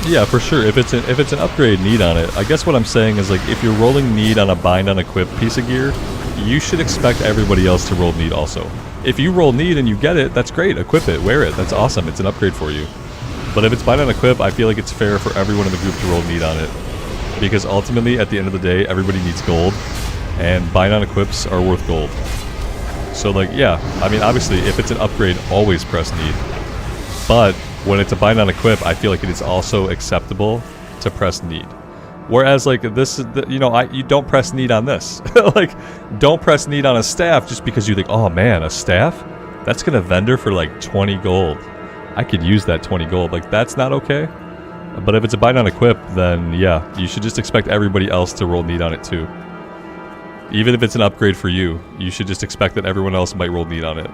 Yeah, for sure. If it's an upgrade need on it, I guess what I'm saying is like if you're rolling need on a bind on equip piece of gear, you should expect everybody else to roll need also. If you roll need and you get it, that's great. Equip it, wear it. That's awesome. It's an upgrade for you. But if it's bind on equip, I feel like it's fair for everyone in the group to roll need on it, because ultimately at the end of the day, everybody needs gold, and bind on equips are worth gold. So like, yeah, I mean obviously if it's an upgrade, always press need. But when it's a bind on equip, I feel like it is also acceptable to press need. Whereas like this is, you know, you don't press need on this. Like, don't press need on a staff just because you think, oh man, a staff? That's gonna vendor for like 20 gold. I could use that 20 gold. Like, that's not okay. But if it's a bind on equip, then yeah, you should just expect everybody else to roll need on it too. Even if it's an upgrade for you, you should just expect that everyone else might roll need on it.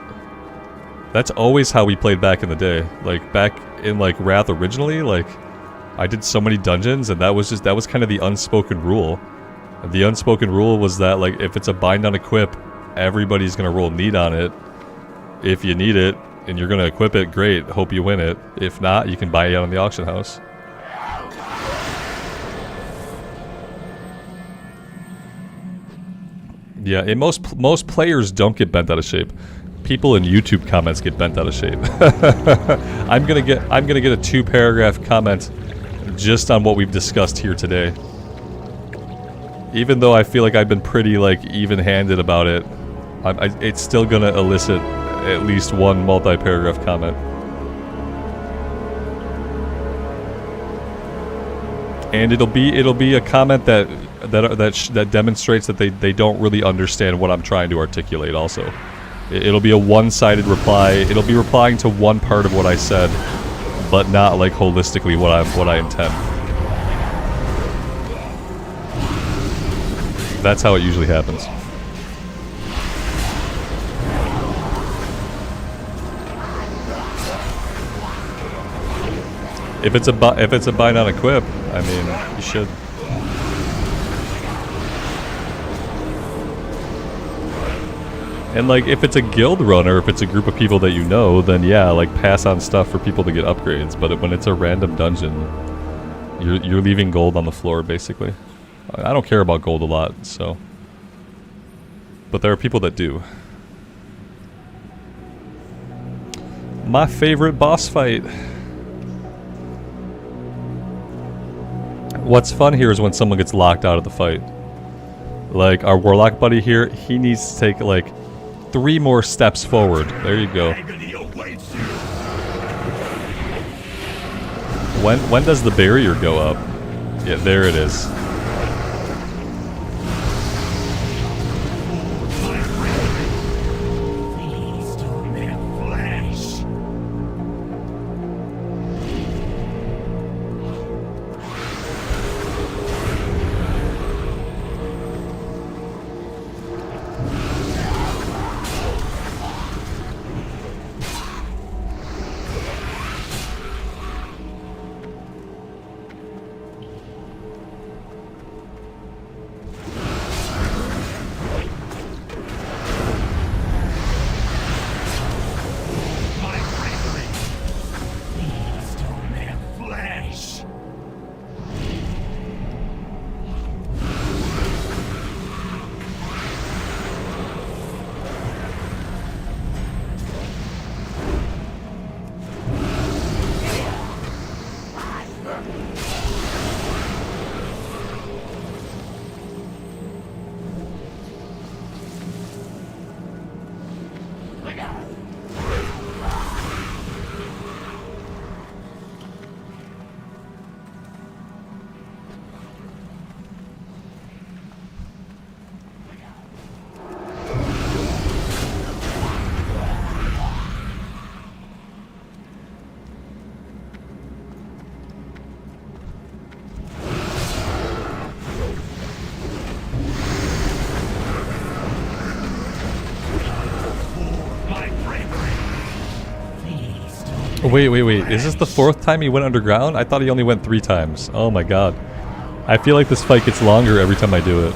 That's always how we played back in the day. Like, back in, like, Wrath originally, like, I did so many dungeons, and that was kind of the unspoken rule. The unspoken rule was that, like, if it's a bind on equip, everybody's gonna roll need on it. If you need it, and you're gonna equip it, great, hope you win it. If not, you can buy it out in the auction house. Yeah, and most players don't get bent out of shape. People in YouTube comments get bent out of shape. I'm gonna get a 2-paragraph comment just on what we've discussed here today. Even though I feel like I've been pretty like even-handed about it, it's still gonna elicit at least one multi-paragraph comment. And it'll be a comment that demonstrates that they don't really understand what I'm trying to articulate also. It'll be a one-sided reply. It'll be replying to one part of what I said, but not like holistically what I intend. That's how it usually happens. If it's a bind on equip, I mean, you should. And like, if it's a guild run or if it's a group of people that you know, then yeah, like pass on stuff for people to get upgrades. But when it's a random dungeon, you're leaving gold on the floor basically. I don't care about gold a lot, so. But there are people that do. My favorite boss fight. What's fun here is when someone gets locked out of the fight. Like our warlock buddy here, he needs to take like 3 more steps forward. There you go. When does the barrier go up? Yeah, there it is. Wait. Is this the 4th time he went underground? I thought he only went 3 times. Oh my god. I feel like this fight gets longer every time I do it.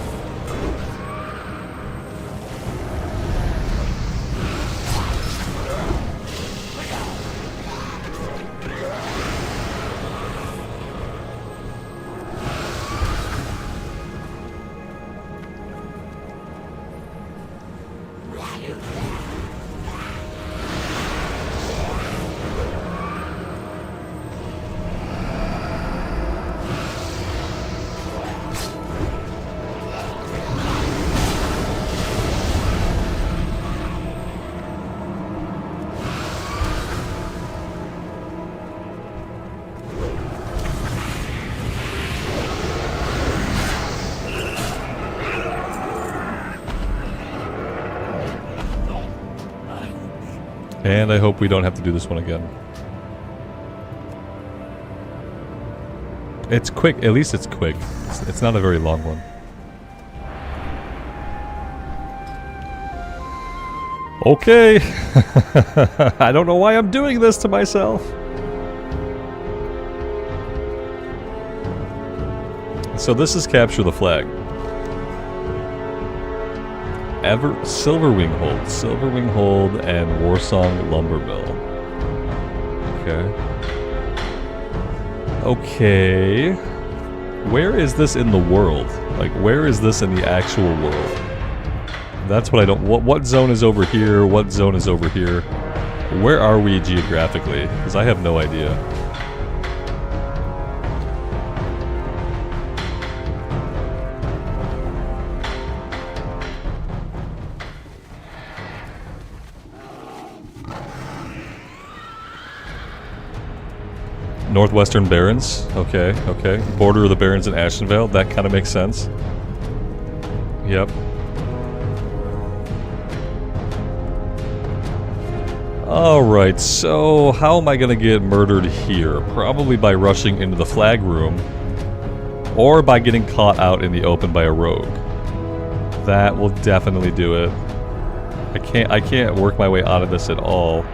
feel that. And I hope we don't have to do this one again. It's quick. At least it's quick. It's not a very long one. Okay. I don't know why I'm doing this to myself. So this is capture the flag. Silverwing Hold, and Warsong Lumbermill. Okay. Where is this in the world? Like, where is this in the actual world? That's what I don't... What zone is over here? What zone is over here? Where are we geographically? Because I have no idea. Northwestern Barrens. Okay, okay. Border of the Barrens in Ashenvale. That kind of makes sense. Yep. Alright, so how am I gonna get murdered here? Probably by rushing into the flag room. Or by getting caught out in the open by a rogue. That will definitely do it. I can't work my way out of this at all.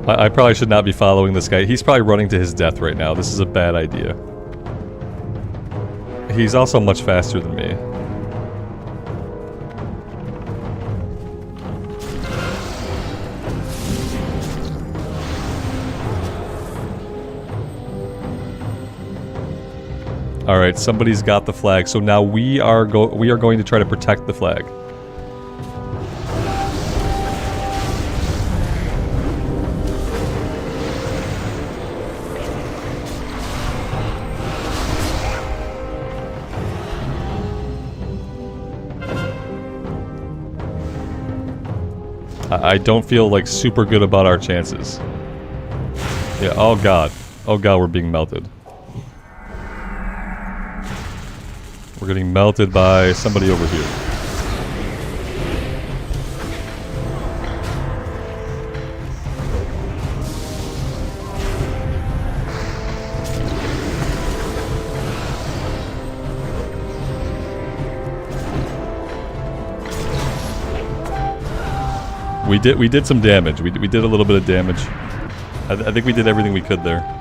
I probably should not be following this guy. He's probably running to his death right now. This is a bad idea. He's also much faster than me. Alright, somebody's got the flag. So now we are going to try to protect the flag. I don't feel like super good about our chances. Yeah, oh god. Oh god, we're being melted. We're getting melted by somebody over here. We did some damage. We did a little bit of damage. I think we did everything we could there.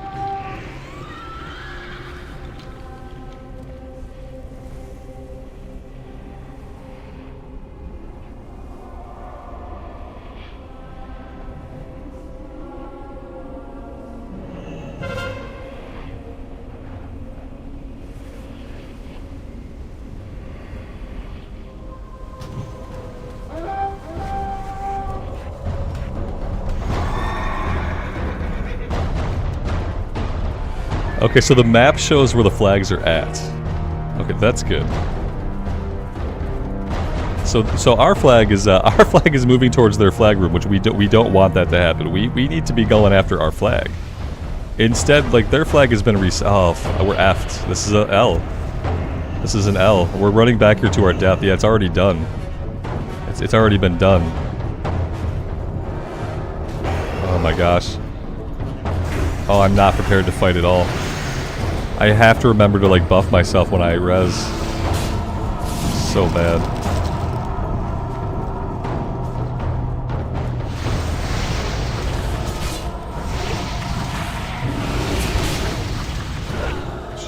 Okay, so the map shows where the flags are at. Okay, that's good. So our flag is moving towards their flag room, which we don't want that to happen. We need to be going after our flag. Instead, like, their flag has been oh, we're effed. This is an L. This is an L. We're running back here to our death. Yeah, it's already done. It's already been done. Oh my gosh. Oh, I'm not prepared to fight at all. I have to remember to, like, buff myself when I res. So bad.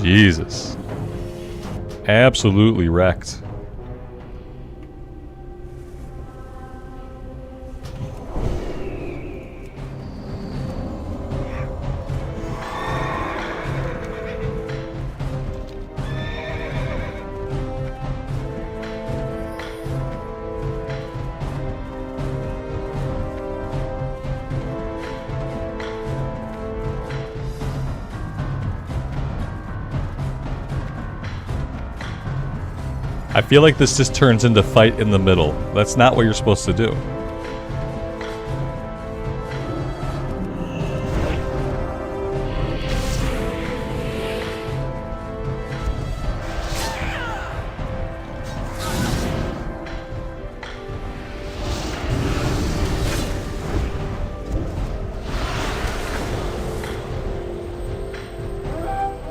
Jesus. Absolutely wrecked. I feel like this just turns into fight in the middle. That's not what you're supposed to do.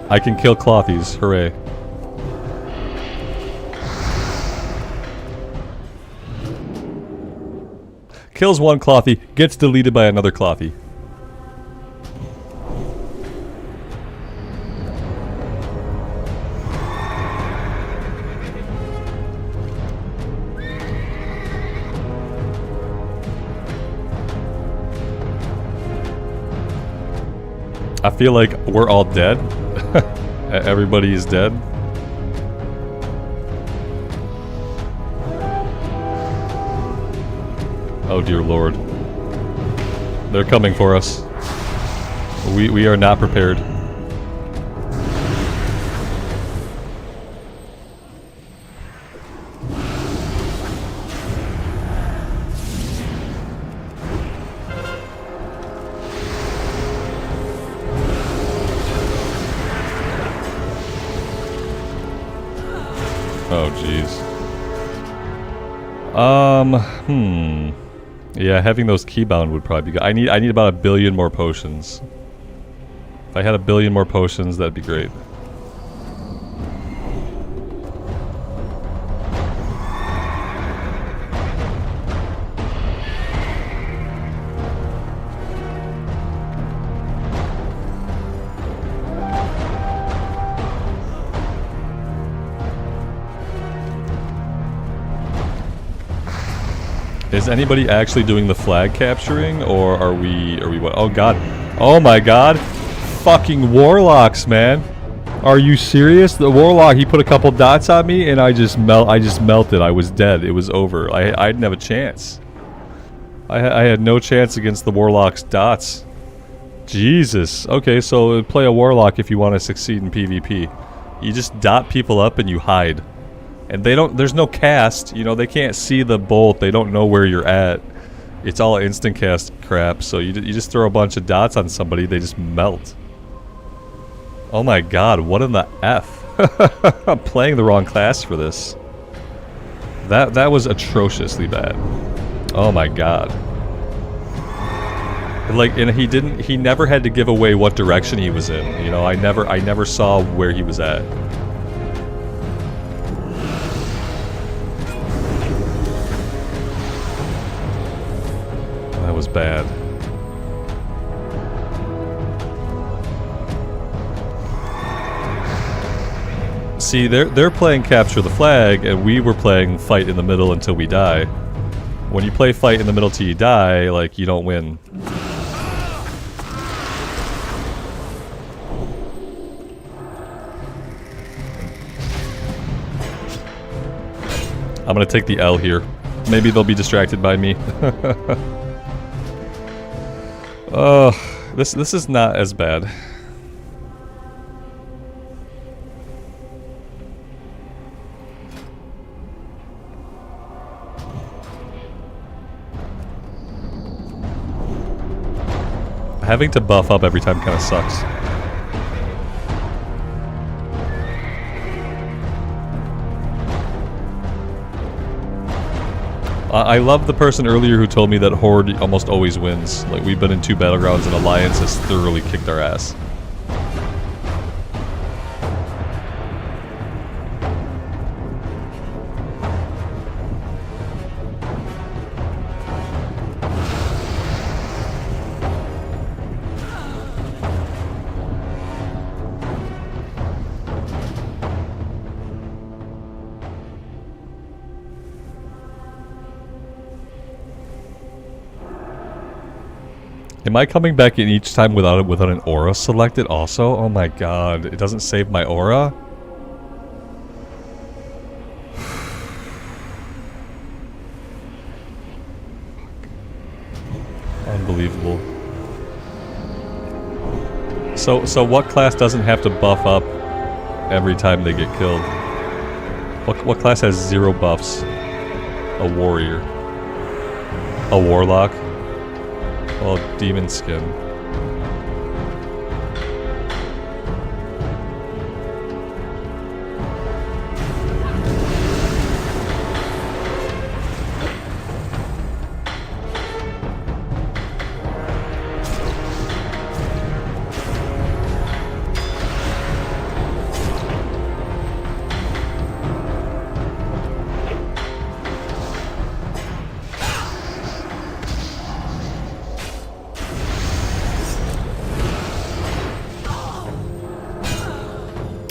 I can kill clothies, hooray. Kills one clothy, gets deleted by another clothy. I feel like we're all dead. Everybody is dead. Oh dear lord. They're coming for us. We are not prepared. Oh jeez. Yeah, having those keybound would probably be good. I need about 1 billion more potions. If I had 1 billion more potions, that'd be great. Is anybody actually doing the flag capturing, or are we what? Oh god. Oh my god. Fucking warlocks, man. Are you serious? The warlock, he put a couple dots on me and I just melted. I was dead. It was over. I didn't have a chance. I had no chance against the warlock's dots. Jesus. Okay, so play a warlock if you want to succeed in PvP. You just dot people up and you hide. And they don't, there's no cast, you know, they can't see the bolt, they don't know where you're at. It's all instant cast crap, so you just throw a bunch of dots on somebody, they just melt. Oh my god, what in the F? I'm playing the wrong class for this. That was atrociously bad. Oh my god. Like, and he never had to give away what direction he was in, you know, I never saw where he was at. That was bad. See, they're playing capture the flag, and we were playing fight in the middle until we die. When you play fight in the middle till you die, like, you don't win. I'm gonna take the L here. Maybe they'll be distracted by me. Oh, this is not as bad. Having to buff up every time kind of sucks. I love the person earlier who told me that Horde almost always wins. Like, we've been in 2 Battlegrounds and Alliance has thoroughly kicked our ass. Am I coming back in each time without an aura selected also? Oh my god, it doesn't save my aura? Unbelievable. So what class doesn't have to buff up every time they get killed? What class has 0 buffs? A warrior. A warlock? Well, demon skin.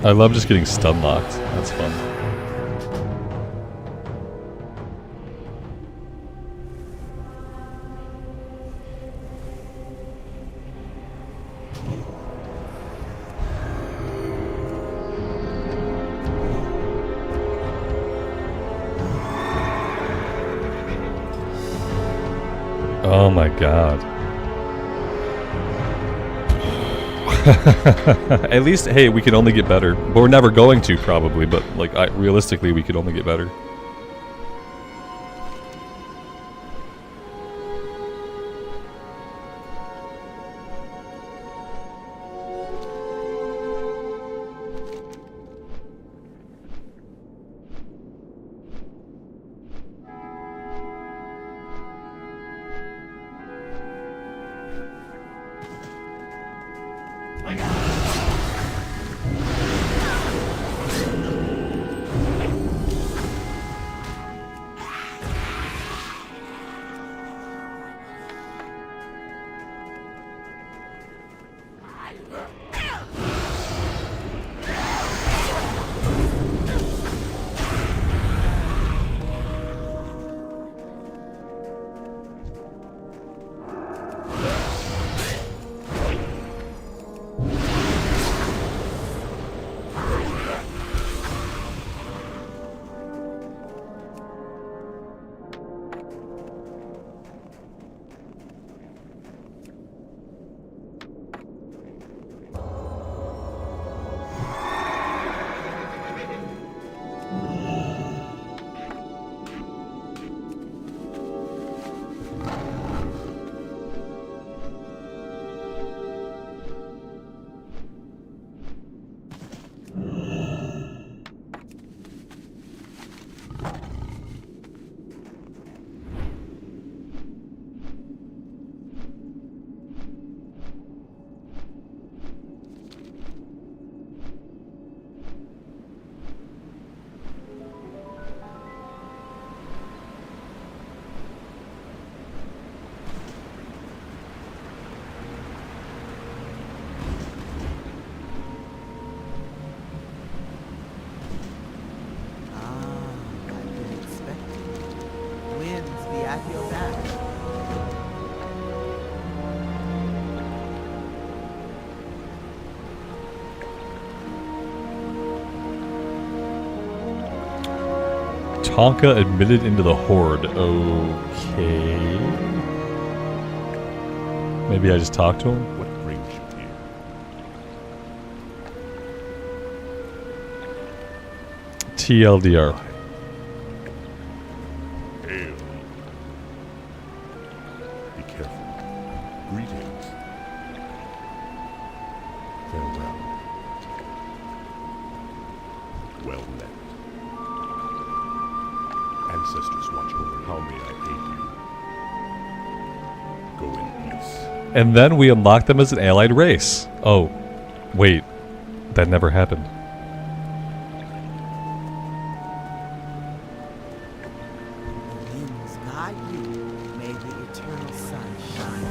I love just getting stun locked. That's fun. Oh my god. At least, hey, we can only get better. But we're never going to, probably. But, like, realistically, we could only get better. Tonka admitted into the Horde. Okay. Maybe I just talked to him? What brings you here? TLDR. Hail. Be careful. Greetings. Farewell. Well met. Ancestors watch over. How may I aid you? Go in peace. And then we unlock them as an allied race. Oh, wait. That never happened. Winds guide you. May the eternal sun shine.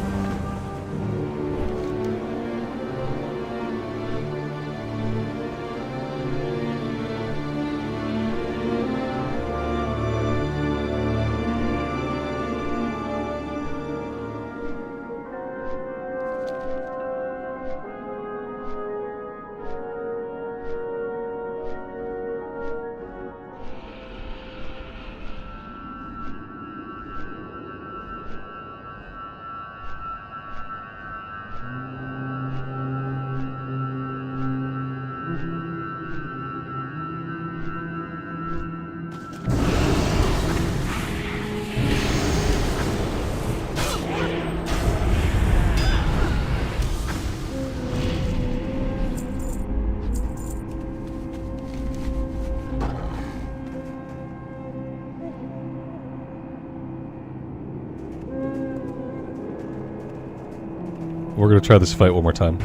We're gonna try this fight one more time.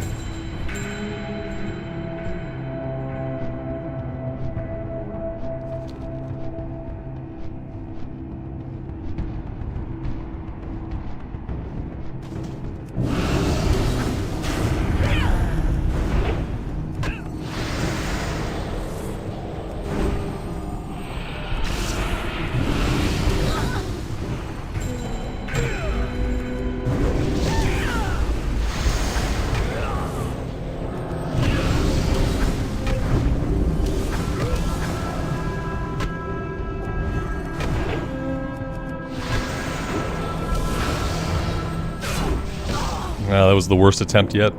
That was the worst attempt yet.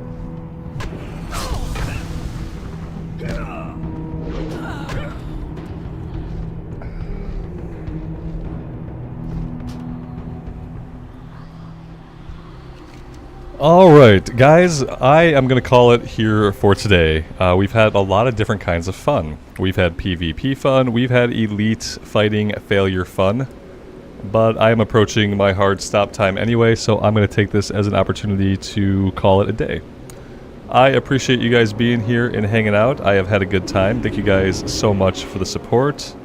Alright, guys, I am going to call it here for today. We've had a lot of different kinds of fun. We've had PvP fun, we've had elite fighting failure fun. But I am approaching my hard stop time anyway, so I'm going to take this as an opportunity to call it a day. I appreciate you guys being here and hanging out. I have had a good time. Thank you guys so much for the support.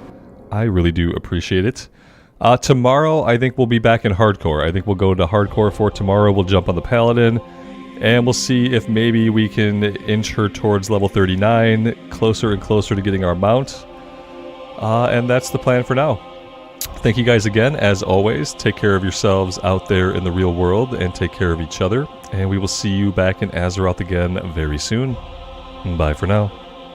I really do appreciate it. Tomorrow, I think we'll be back in hardcore. I think we'll go to hardcore for tomorrow. We'll jump on the Paladin, and we'll see if maybe we can inch her towards level 39, closer and closer to getting our mount. And that's the plan for now. Thank you guys again, as always. Take care of yourselves out there in the real world, and take care of each other. And we will see you back in Azeroth again very soon. Bye for now.